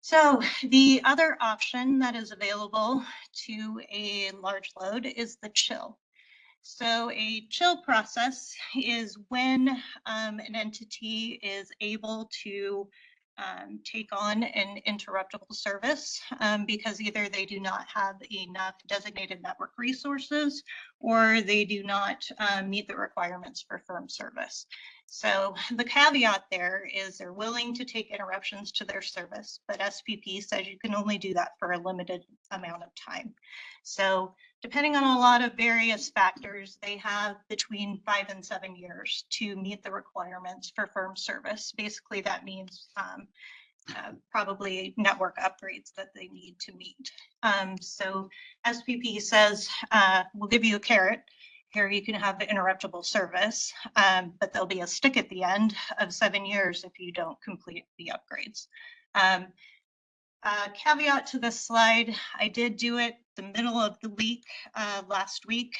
So the other option that is available to a large load is the chill. So a chill process is when an entity is able to take on an interruptible service because either they do not have enough designated network resources or they do not meet the requirements for firm service. So the caveat there is they're willing to take interruptions to their service, but SPP says you can only do that for a limited amount of time. So depending on a lot of various factors, they have between 5 and 7 years to meet the requirements for firm service. Basically, that means probably network upgrades that they need to meet. So SPP says, we'll give you a carrot. Here you can have the interruptible service, but there'll be a stick at the end of 7 years if you don't complete the upgrades. Caveat to this slide, I did do it the middle of the week last week.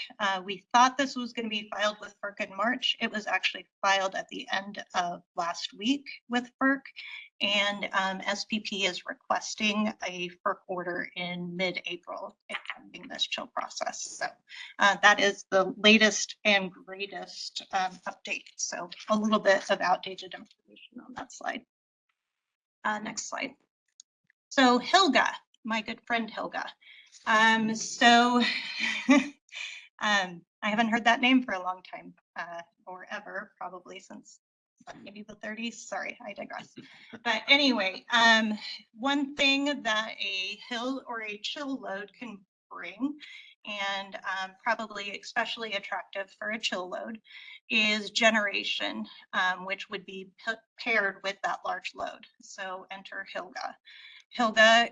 We thought this was going to be filed with FERC in March. It was actually filed at the end of last week with FERC, and SPP is requesting a FERC order in mid-April pending this chill process. So that is the latest and greatest update. So a little bit of outdated information on that slide. Next slide. So Hilga, my good friend Hilga. I haven't heard that name for a long time, or ever, probably since maybe the 30s. Sorry, I digress. But anyway, one thing that a hill or a chill load can bring, and probably especially attractive for a chill load, is generation, which would be paired with that large load. So enter Hilga. Hilga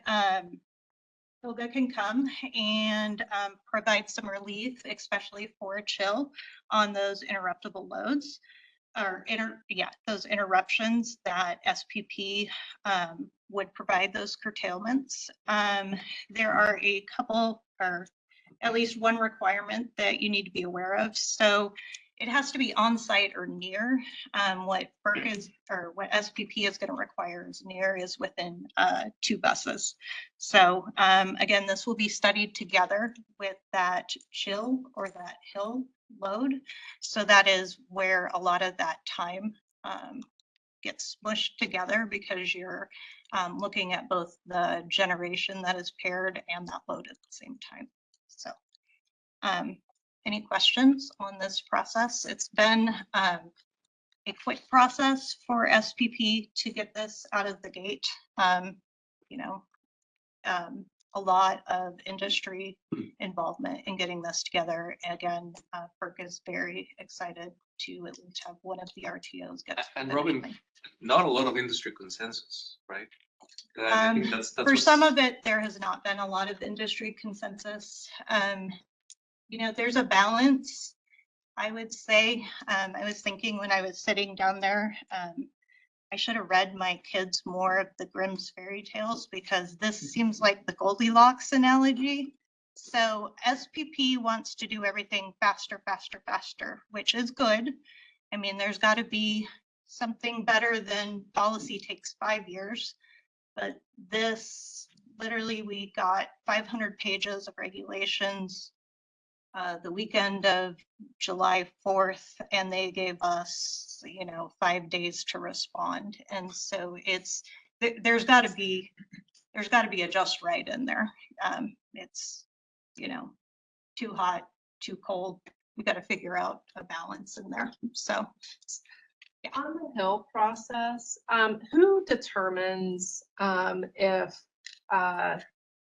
can come and provide some relief, especially for a chill on those interruptible loads or those interruptions that SPP would provide those curtailments. There are a couple, or at least one requirement that you need to be aware of. So it has to be on site or near. What FERC is, or what SPP is going to require is near is within 2 buses. So again, this will be studied together with that chill or that hill load. So that is where a lot of that time gets smushed together because you're looking at both the generation that is paired and that load at the same time. So any questions on this process? It's been a quick process for SPP to get this out of the gate. You know, a lot of industry involvement in getting this together. Again, FERC is very excited to at least have one of the RTOs get. And Robin, not a lot of industry consensus, right? I think that's for some of it, there has not been a lot of industry consensus. You know, there's a balance, I would say. I was thinking when I was sitting down there, I should have read my kids more of the Grimm's fairy tales because this seems like the Goldilocks analogy. So SPP wants to do everything faster, faster, faster, which is good. I mean, there's got to be something better than policy takes 5 years. But this, literally, we got 500 pages of regulations the weekend of July 4th, and they gave us, you know, 5 days to respond. And so it's, there's got to be a just right in there. It's, you know, too hot, too cold. We got to figure out a balance in there. So yeah. On the Hill process, who determines if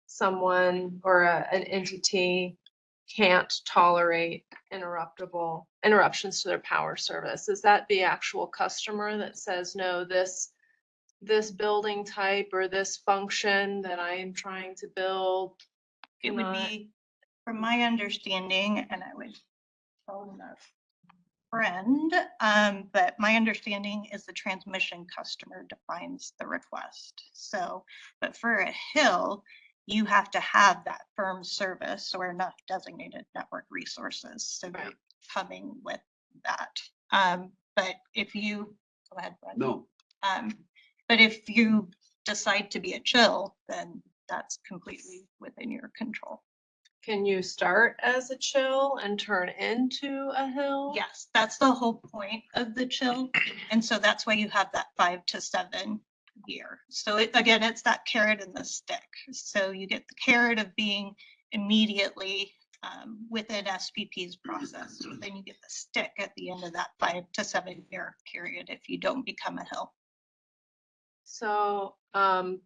someone or an entity can't tolerate interruptions to their power service? Is that the actual customer that says, no, this building type or this function that I am trying to build? It would be, from my understanding, and I would phone a friend, but my understanding is the transmission customer defines the request. So, but for a hill, you have to have that firm service or enough designated network resources. So you're coming with that. But if you, go ahead, Brent. No. But if you decide to be a chill, then that's completely within your control. Can you start as a chill and turn into a hill? Yes, that's the whole point of the chill. And so that's why you have that 5 to 7 year. So again, it's that carrot and the stick. So you get the carrot of being immediately within SPP's process, but then you get the stick at the end of that 5 to 7 year period if you don't become a Hill. So, I'm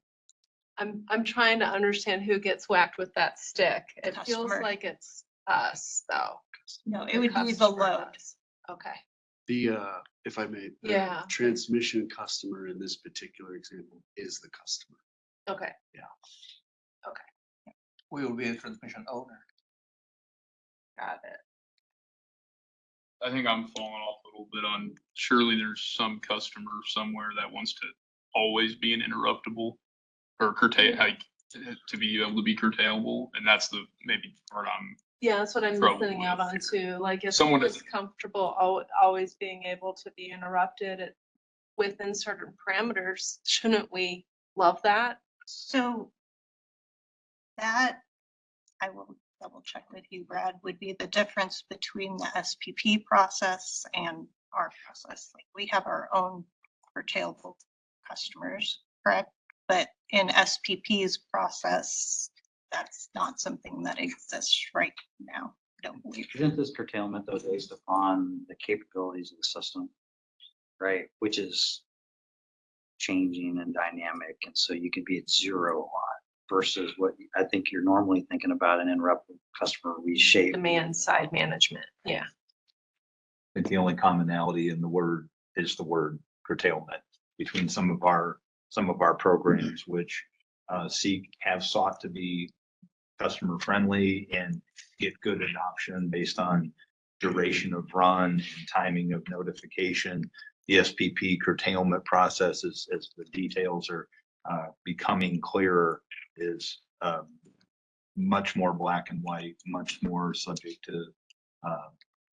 trying to understand who gets whacked with that stick. It feels Customer. like it's us, though. No, it The would be the customer load. does. Okay. The, if I may. the Yeah. Transmission customer in this particular example is the customer. Okay. Yeah. Okay. We will be a transmission owner. Got it. I think I'm falling off a little bit on, surely there's some customer somewhere that wants to always be an interruptible or curtail, like, to be able to be curtailable, and that's the maybe part I'm. Yeah, that's what I'm Trouble missing out on too. Like if Someone someone is- is comfortable always being able to be interrupted within certain parameters, shouldn't we love that? So that, I will double check with you, Brad, would be the difference between the SPP process and our process. Like we have our own curtailable customers, correct? But in SPP's process, that's not something that exists right now, I don't believe. Isn't this curtailment though based upon the capabilities of the system, right? Which is changing and dynamic, and so you could be at 0 on versus what I think you're normally thinking about an interrupted customer reshape. Demand side management, yeah. I think the only commonality in the word is the word curtailment between some of our programs, which have sought to be customer friendly and get good adoption based on duration of run and timing of notification. The SPP curtailment process, as the details are becoming clearer, is much more black and white, much more subject to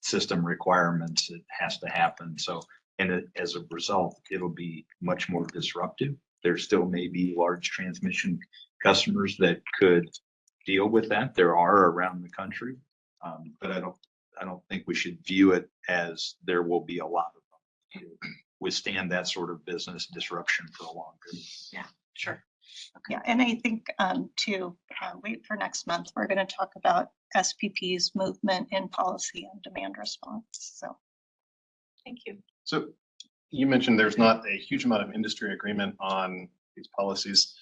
system requirements. It has to happen. So, and as a result, it'll be much more disruptive. There still may be large transmission customers that could deal with that. There are around the country, but I don't think we should view it as there will be a lot of them to withstand that sort of business disruption for a long period. Yeah, sure. Yeah, and I think to wait for next month, we're going to talk about SPP's movement in policy and demand response. So thank you. So you mentioned there's not a huge amount of industry agreement on these policies.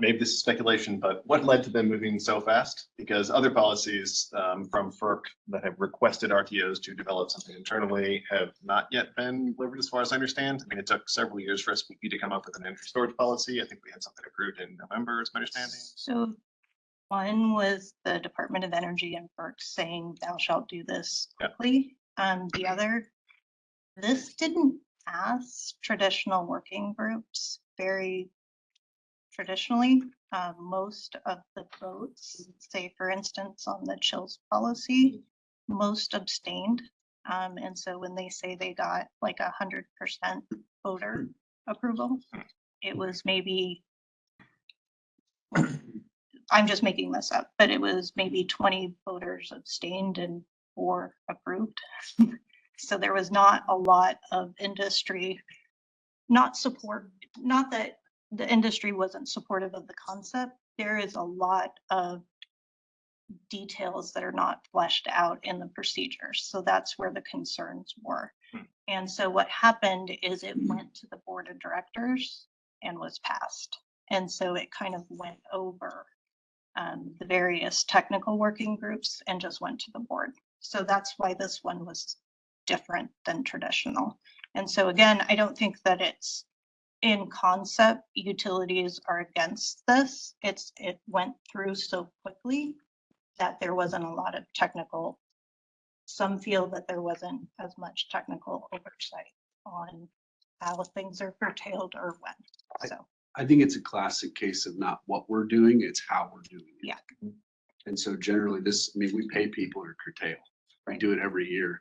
Maybe this is speculation, but what led to them moving so fast? Because other policies from FERC that have requested RTOs to develop something internally have not yet been delivered, as far as I understand. I mean, it took several years for SPP to come up with an energy storage policy. I think we had something approved in November, is my understanding. So one was the Department of Energy and FERC saying thou shalt do this quickly. The other, this didn't ask traditional working groups very traditionally. Most of the votes, say for instance on the chills policy, most abstained. And so when they say they got like 100% voter approval, it was maybe, I'm just making this up, but it was maybe 20 voters abstained and 4 approved. So there was not a lot of industry, not that the industry wasn't supportive of the concept. There is a lot of details that are not fleshed out in the procedures. So that's where the concerns were. And so what happened is it went to the board of directors and was passed. And so it kind of went over the various technical working groups and just went to the board. So that's why this one was different than traditional. And so again, I don't think that it's in concept, utilities are against this. It went through so quickly that there wasn't a lot of technical. Some feel that there wasn't as much technical oversight on how things are curtailed or when. So I think it's a classic case of not what we're doing, it's how we're doing it. Yeah. And so generally this, I mean, we pay people to curtail. We do it every year.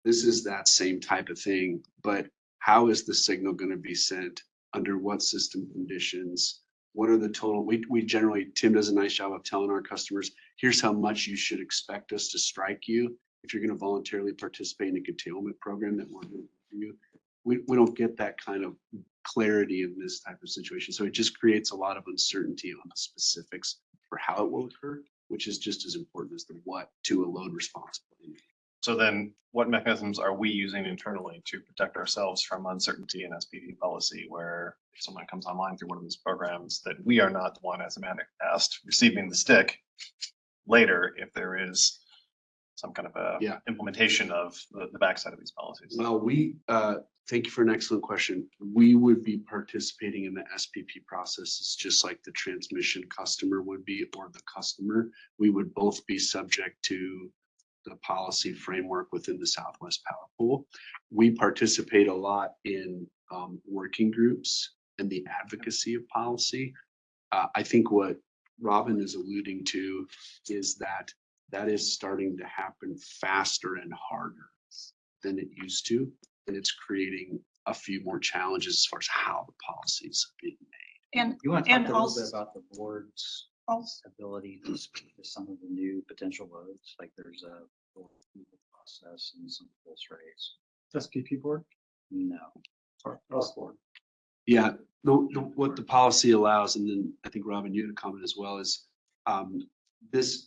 This is that same type of thing, but how is the signal going to be sent? Under what system conditions? What are the total? We generally, Tim does a nice job of telling our customers, here's how much you should expect us to strike you if you're going to voluntarily participate in a curtailment program that we're doing for you. we don't get that kind of clarity in this type of situation. So it just creates a lot of uncertainty on the specifics for how it will occur, which is just as important as the what to a load responsibility. So then what mechanisms are we using internally to protect ourselves from uncertainty in SPP policy, where if someone comes online through one of these programs, that we are not the one, as Amanda asked, receiving the stick later if there is some kind of a implementation of the backside of these policies? Well, thank you for an excellent question. We would be participating in the SPP processes, just like the transmission customer would be, or the customer. We would both be subject to the policy framework within the Southwest Power Pool. We participate a lot in working groups and the advocacy of policy. I think what Robin is alluding to is that is starting to happen faster and harder than it used to. And it's creating a few more challenges as far as how the policies are being made. And You want to talk a little also, bit about the board's ability to speak to some of the new potential loads, like there's a process and some of this rates. SPP board? No. Board. Yeah, what the policy allows, and then I think Robin, you had a comment as well, is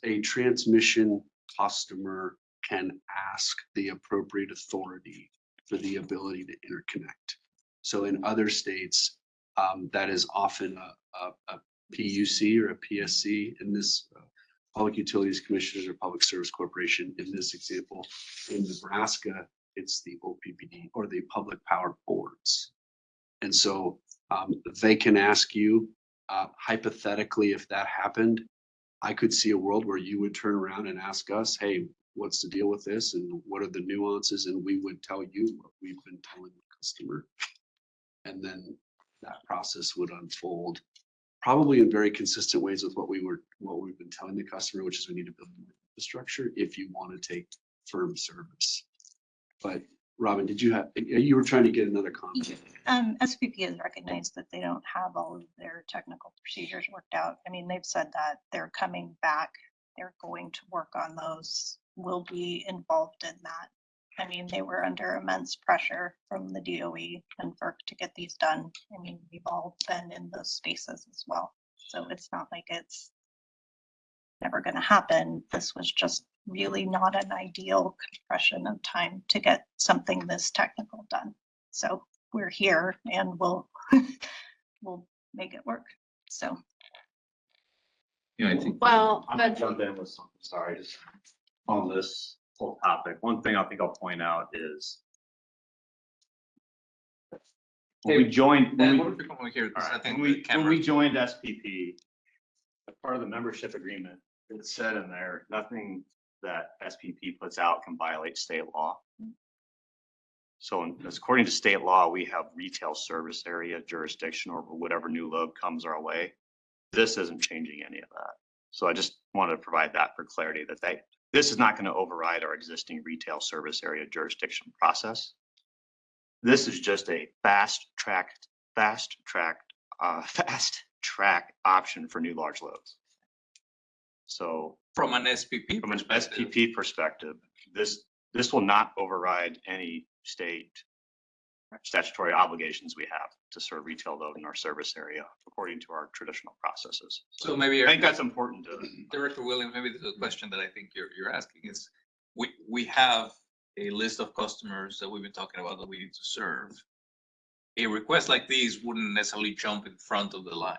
a transmission customer can ask the appropriate authority for the ability to interconnect. So in other states, that is often a PUC or a PSC. In this Public Utilities Commissioners or Public Service Corporation, in this example, in Nebraska, it's the OPPD or the Public Power Boards. And so they can ask you, hypothetically, if that happened, I could see a world where you would turn around and ask us, hey, what's the deal with this? And what are the nuances? And we would tell you what we've been telling the customer. And then that process would unfold probably in very consistent ways with what we've been telling the customer, which is we need to build infrastructure if you want to take firm service. But Robin, you were trying to get another comment? SPP has recognized that they don't have all of their technical procedures worked out. I mean, they've said that they're coming back, they're going to work on those, will be involved in that. I mean, they were under immense pressure from the DOE and FERC to get these done. I mean, we've all been in those spaces as well. So it's not like it's never going to happen. This was just really not an ideal compression of time to get something this technical done. So we're here and we'll make it work. So. Yeah, I think. Well, I'm gonna jump in with something, sorry, just on this whole topic. One thing I think I'll point out is when we joined, when we joined SPP, as part of the membership agreement, it said in there, nothing that SPP puts out can violate state law. So according to state law, we have retail service area jurisdiction over whatever new load comes our way. This isn't changing any of that. So I just wanted to provide that for clarity that this is not going to override our existing retail service area jurisdiction process. This is just a fast track option for new large loads. So from an SPP perspective, this will not override any state statutory obligations we have to serve retail load in our service area according to our traditional processes. So maybe I think that's important to. Director Williams, maybe the question that I think you're asking is, we have a list of customers that we've been talking about that we need to serve. A request like these wouldn't necessarily jump in front of the line.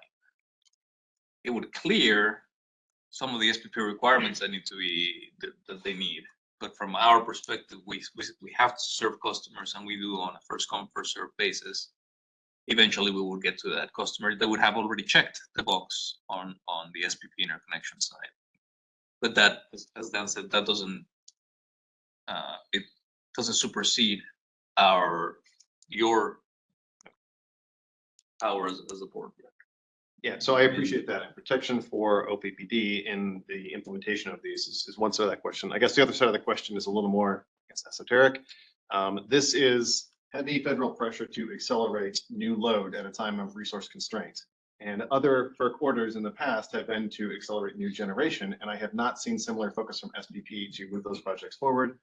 It would clear some of the SPP requirements that need to be that they need. But from our perspective, we have to serve customers, and we do on a first come first serve basis. Eventually, we will get to that customer that would have already checked the box on the SPP interconnection side. But that, as Dan said, that doesn't it doesn't supersede your powers as a board. Yeah, so I appreciate that. Protection for OPPD in the implementation of these is one side of that question. I guess the other side of the question is a little more, I guess, esoteric. This is heavy federal pressure to accelerate new load at a time of resource constraint. And other FERC orders in the past have been to accelerate new generation, and I have not seen similar focus from SPP to move those projects forward.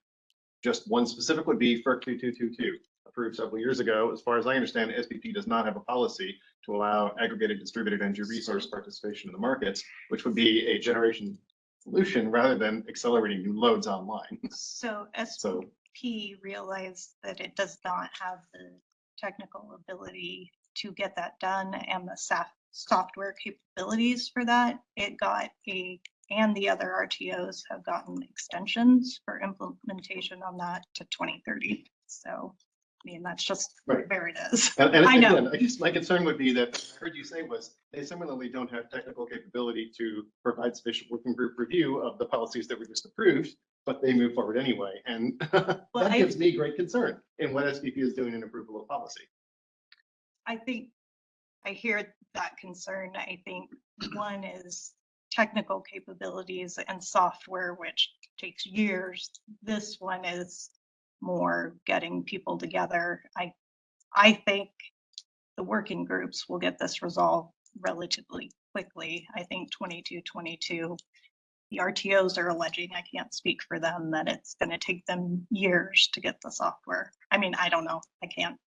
Just one specific would be FERC 2222, approved several years ago. As far as I understand, SPP does not have a policy to allow aggregated distributed energy resource participation in the markets, which would be a generation solution rather than accelerating new loads online. So So SP realized that it does not have the technical ability to get that done and the software capabilities for that. It got and the other RTOs have gotten extensions for implementation on that to 2030. So, I mean, that's just Right. where it is. And I know. again, I guess my concern would be that I heard you say was they similarly don't have technical capability to provide sufficient working group review of the policies that were just approved, but they move forward anyway. And that gives me great concern in what SPP is doing in approval of policy. I think I hear that concern. I think one is technical capabilities and software, which takes years. This one is more getting people together. I think the working groups will get this resolved relatively quickly. I think 22, the RTOs are alleging, I can't speak for them, that it's going to take them years to get the software. I mean, I don't know. I can't.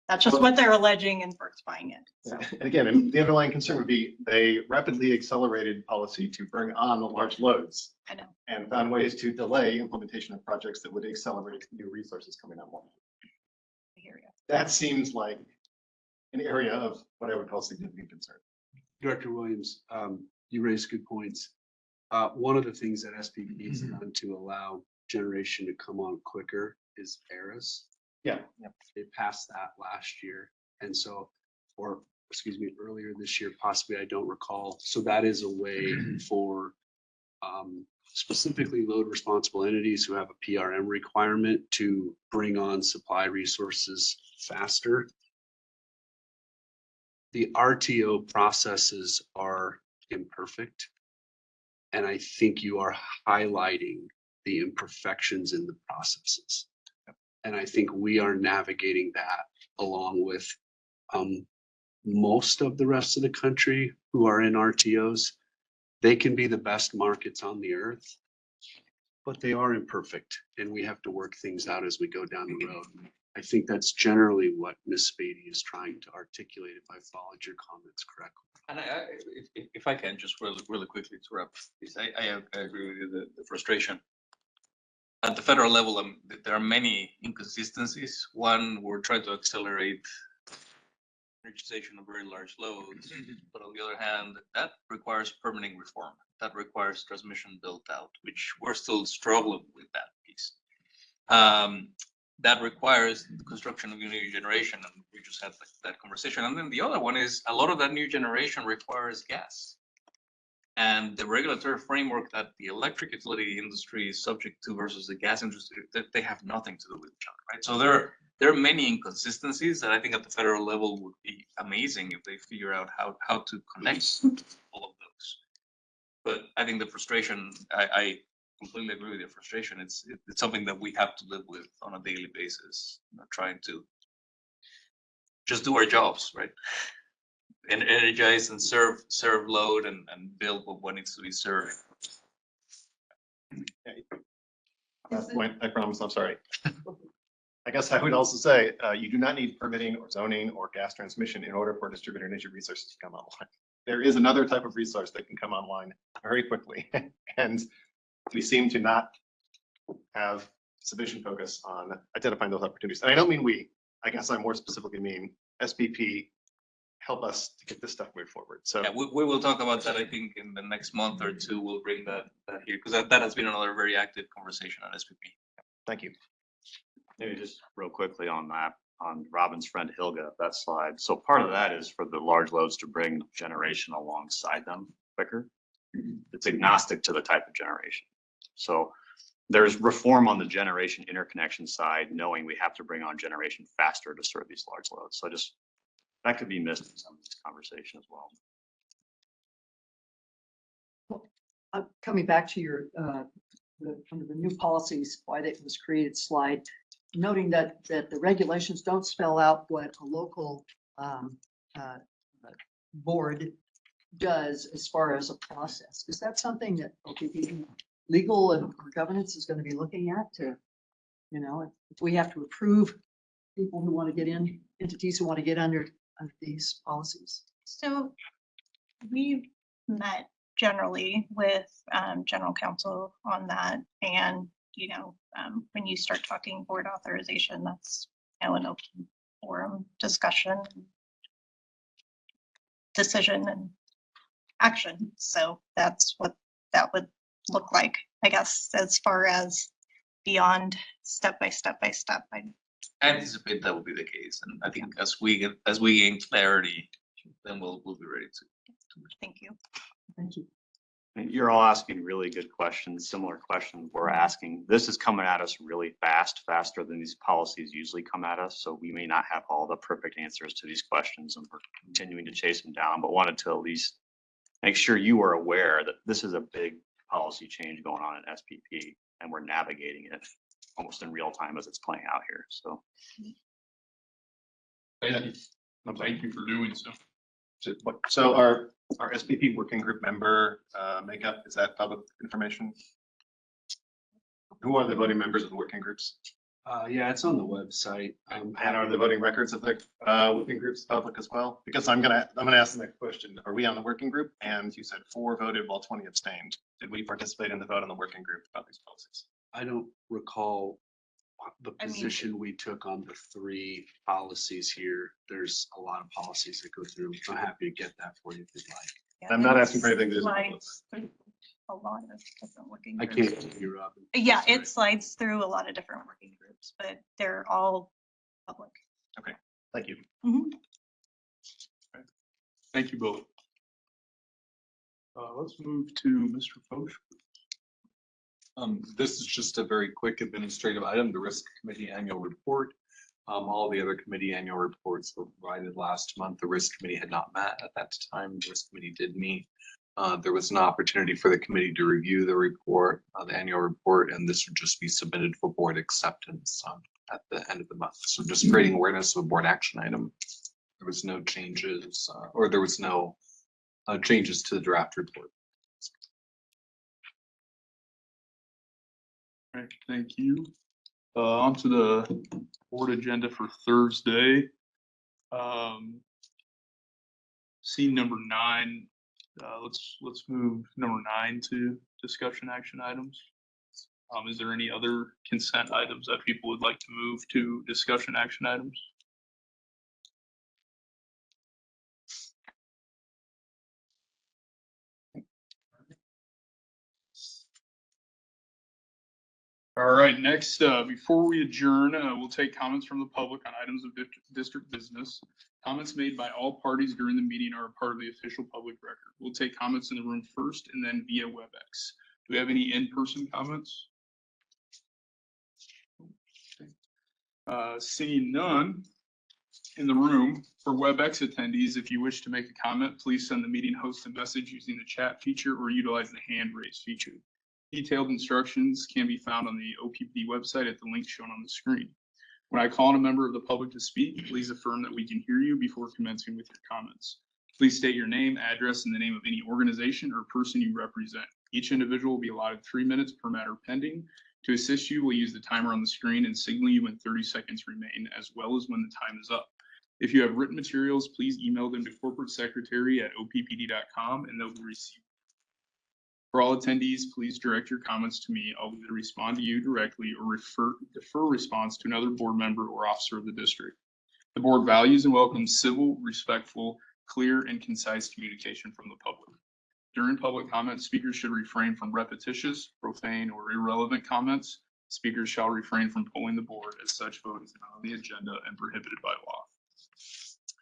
That's just what they're alleging and Bert's buying it. So. And again, the underlying concern would be they rapidly accelerated policy to bring on the large loads. I know. And found ways to delay implementation of projects that would accelerate new resources coming online. I hear you. That seems like an area of what I would call significant concern. Director Williams, you raised good points. One of the things that SPP has done to allow generation to come on quicker is ERAS. Yeah. They passed that last year. And so, or excuse me, earlier this year, possibly, I don't recall. So that is a way for specifically load responsible entities who have a PRM requirement to bring on supply resources faster. The RTO processes are imperfect. And I think you are highlighting the imperfections in the processes. And I think we are navigating that along with most of the rest of the country who are in RTOs. They can be the best markets on the earth, but they are imperfect and we have to work things out as we go down the road. I think that's generally what Ms. Spady is trying to articulate, if I followed your comments correctly. And if I can just really quickly to wrap this, I agree with you, the frustration. At the federal level, there are many inconsistencies. One, we're trying to accelerate energization of very large loads, but on the other hand, that requires permitting reform. That requires transmission built out, which we're still struggling with that piece. That requires the construction of new generation, and we just had that conversation. And then the other one is a lot of that new generation requires gas. And the regulatory framework that the electric utility industry is subject to versus the gas industry, they have nothing to do with each other, right? So there are many inconsistencies that I think at the federal level would be amazing if they figure out how to connect all of those. But I think the frustration, I completely agree with your frustration. It's something that we have to live with on a daily basis, trying to just do our jobs, right? And energize and serve load and build what needs to be served. Last point, I promise, I'm sorry. I guess I would also say, you do not need permitting or zoning or gas transmission in order for distributed energy resources to come online. There is another type of resource that can come online very quickly. And we seem to not have sufficient focus on identifying those opportunities. And I don't mean we, I guess I more specifically mean SPP help us to get this stuff moved forward. So yeah, we will talk about that. I think in the next month or two, we'll bring that here because that has been another very active conversation on SPP. Thank you. Maybe just real quickly on that, on Robin's friend Hilga, that slide. So part of that is for the large loads to bring generation alongside them quicker. It's agnostic to the type of generation. So there's reform on the generation interconnection side, knowing we have to bring on generation faster to serve these large loads. So just that could be missed in some of this conversation as well. Coming back to your the new policies, why it was created slide, noting that the regulations don't spell out what a local board does as far as a process. Is that something that OPPD legal and governance is going to be looking at to, you know, if we have to approve people who want to get in, entities who want to get under these policies? So we've met generally with general counsel on that. And, when you start talking board authorization, that's, an open forum discussion, decision and action. So that's what that would look like, I guess, as far as beyond step by step by step. I anticipate that will be the case, and I think as we gain clarity, then we'll be ready to. Thank you. Thank you. And you're all asking really good questions, similar questions we're asking. This is coming at us really fast, faster than these policies usually come at us. So we may not have all the perfect answers to these questions, and we're continuing to chase them down, but wanted to at least make sure you are aware that this is a big policy change going on in SPP, and we're navigating it almost in real time as it's playing out here. So. Thank you for doing so. So our SPP working group member makeup, is that public information? Who are the voting members of the working groups? Yeah, it's on the website. And are the voting records of the working groups public as well? Because I'm gonna ask the next question. Are we on the working group? And you said 4 voted while 20 abstained. Did we participate in the vote on the working group about these policies? I don't recall the position we took on the 3 policies here. There's a lot of policies that go through. I'm happy to get that for you if you'd like. I'm not asking for anything. Slides through a lot of different working I groups. can't hear you, Robin. Yeah, it slides through a lot of different working groups, but they're all public. Okay, thank you. Mhm. Thank you both. Let's move to Mr. Foch. This is just a very quick administrative item, the Risk Committee Annual Report. All the other committee annual reports were provided last month. The Risk Committee had not met at that time. The Risk Committee did meet. There was an opportunity for the committee to review the report, the annual report, and this would just be submitted for board acceptance at the end of the month. So just creating awareness of a board action item. There was no changes, or there was no changes to the draft report. All right, thank you. On to the board agenda for Thursday. See number 9. Let's move number 9 to discussion action items. Is there any other consent items that people would like to move to discussion action items? All right, next, before we adjourn, we'll take comments from the public on items of district business. Comments made by all parties during the meeting are a part of the official public record. We'll take comments in the room first and then via WebEx. Do we have any in-person comments? Seeing none in the room, for WebEx attendees, if you wish to make a comment, please send the meeting host a message using the chat feature or utilize the hand raise feature. Detailed instructions can be found on the OPPD website at the link shown on the screen. When I call on a member of the public to speak, please affirm that we can hear you before commencing with your comments. Please state your name, address, and the name of any organization or person you represent. Each individual will be allotted 3 minutes per matter pending. To assist you, we'll use the timer on the screen and signal you when 30 seconds remain, as well as when the time is up. If you have written materials, please email them to corporatesecretary@oppd.com and they'll be received. For all attendees, please direct your comments to me. I'll either respond to you directly or defer response to another board member or officer of the district. The board values and welcomes civil, respectful, clear, and concise communication from the public. During public comment, speakers should refrain from repetitious, profane, or irrelevant comments. Speakers shall refrain from polling the board, as such vote is not on the agenda and prohibited by law.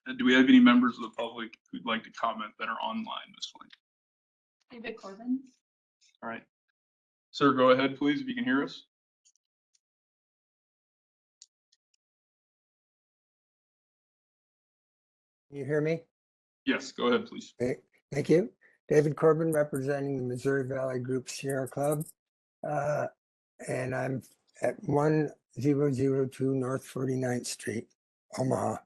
And do we have any members of the public who'd like to comment that are online, Ms. Lane? David Corbin. All right. Sir, go ahead, please, if you can hear us. Can you hear me? Yes, go ahead, please. Okay, thank you. David Corbin, representing the Missouri Valley Group Sierra Club. And I'm at 1002 North 49th Street, Omaha.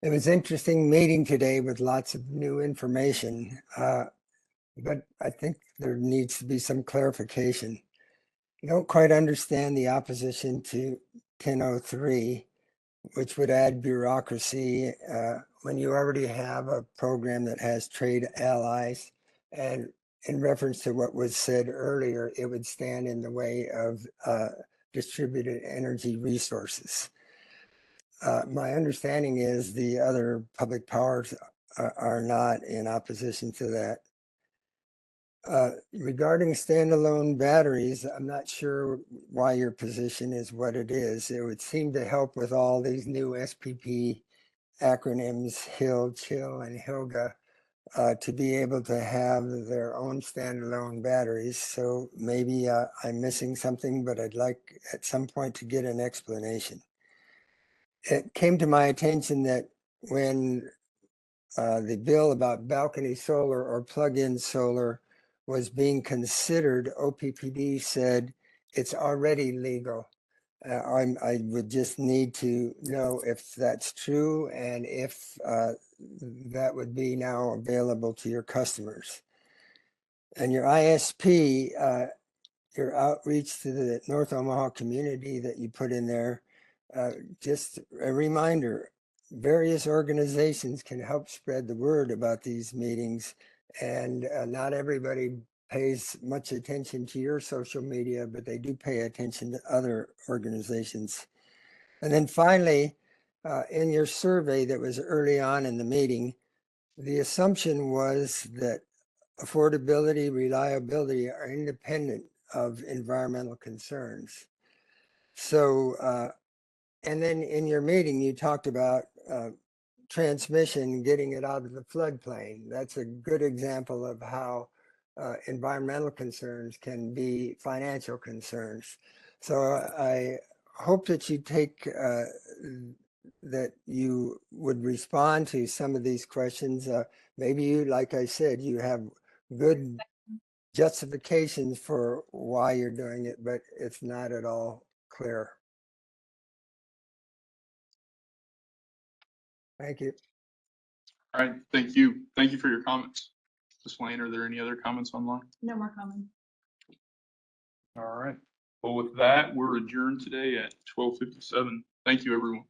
It was interesting meeting today with lots of new information, but I think there needs to be some clarification. I don't quite understand the opposition to 1003. which would add bureaucracy when you already have a program that has trade allies. And in reference to what was said earlier, it would stand in the way of distributed energy resources. My understanding is the other public powers are not in opposition to that. Regarding standalone batteries, I'm not sure why your position is what it is. It would seem to help with all these new SPP acronyms, HIL, CHIL, and HILGA, to be able to have their own standalone batteries. So maybe I'm missing something, but I'd like at some point to get an explanation. It came to my attention that when the bill about balcony solar or plug-in solar was being considered, OPPD said it's already legal. I would just need to know if that's true and if that would be now available to your customers. And your ISP, your outreach to the North Omaha community that you put in there, just a reminder, various organizations can help spread the word about these meetings, and not everybody pays much attention to your social media, but they do pay attention to other organizations. And then finally, in your survey that was early on in the meeting, the assumption was that affordability, reliability are independent of environmental concerns. So, and then in your meeting, you talked about transmission, getting it out of the floodplain. That's a good example of how environmental concerns can be financial concerns. So I hope that you take that you would respond to some of these questions. Maybe you, like I said, you have good justifications for why you're doing it, but it's not at all clear. Thank you. All right, thank you. Thank you for your comments. Ms. Lane, are there any other comments online? No more comments. All right. Well, with that, we're adjourned today at 12:57. Thank you, everyone.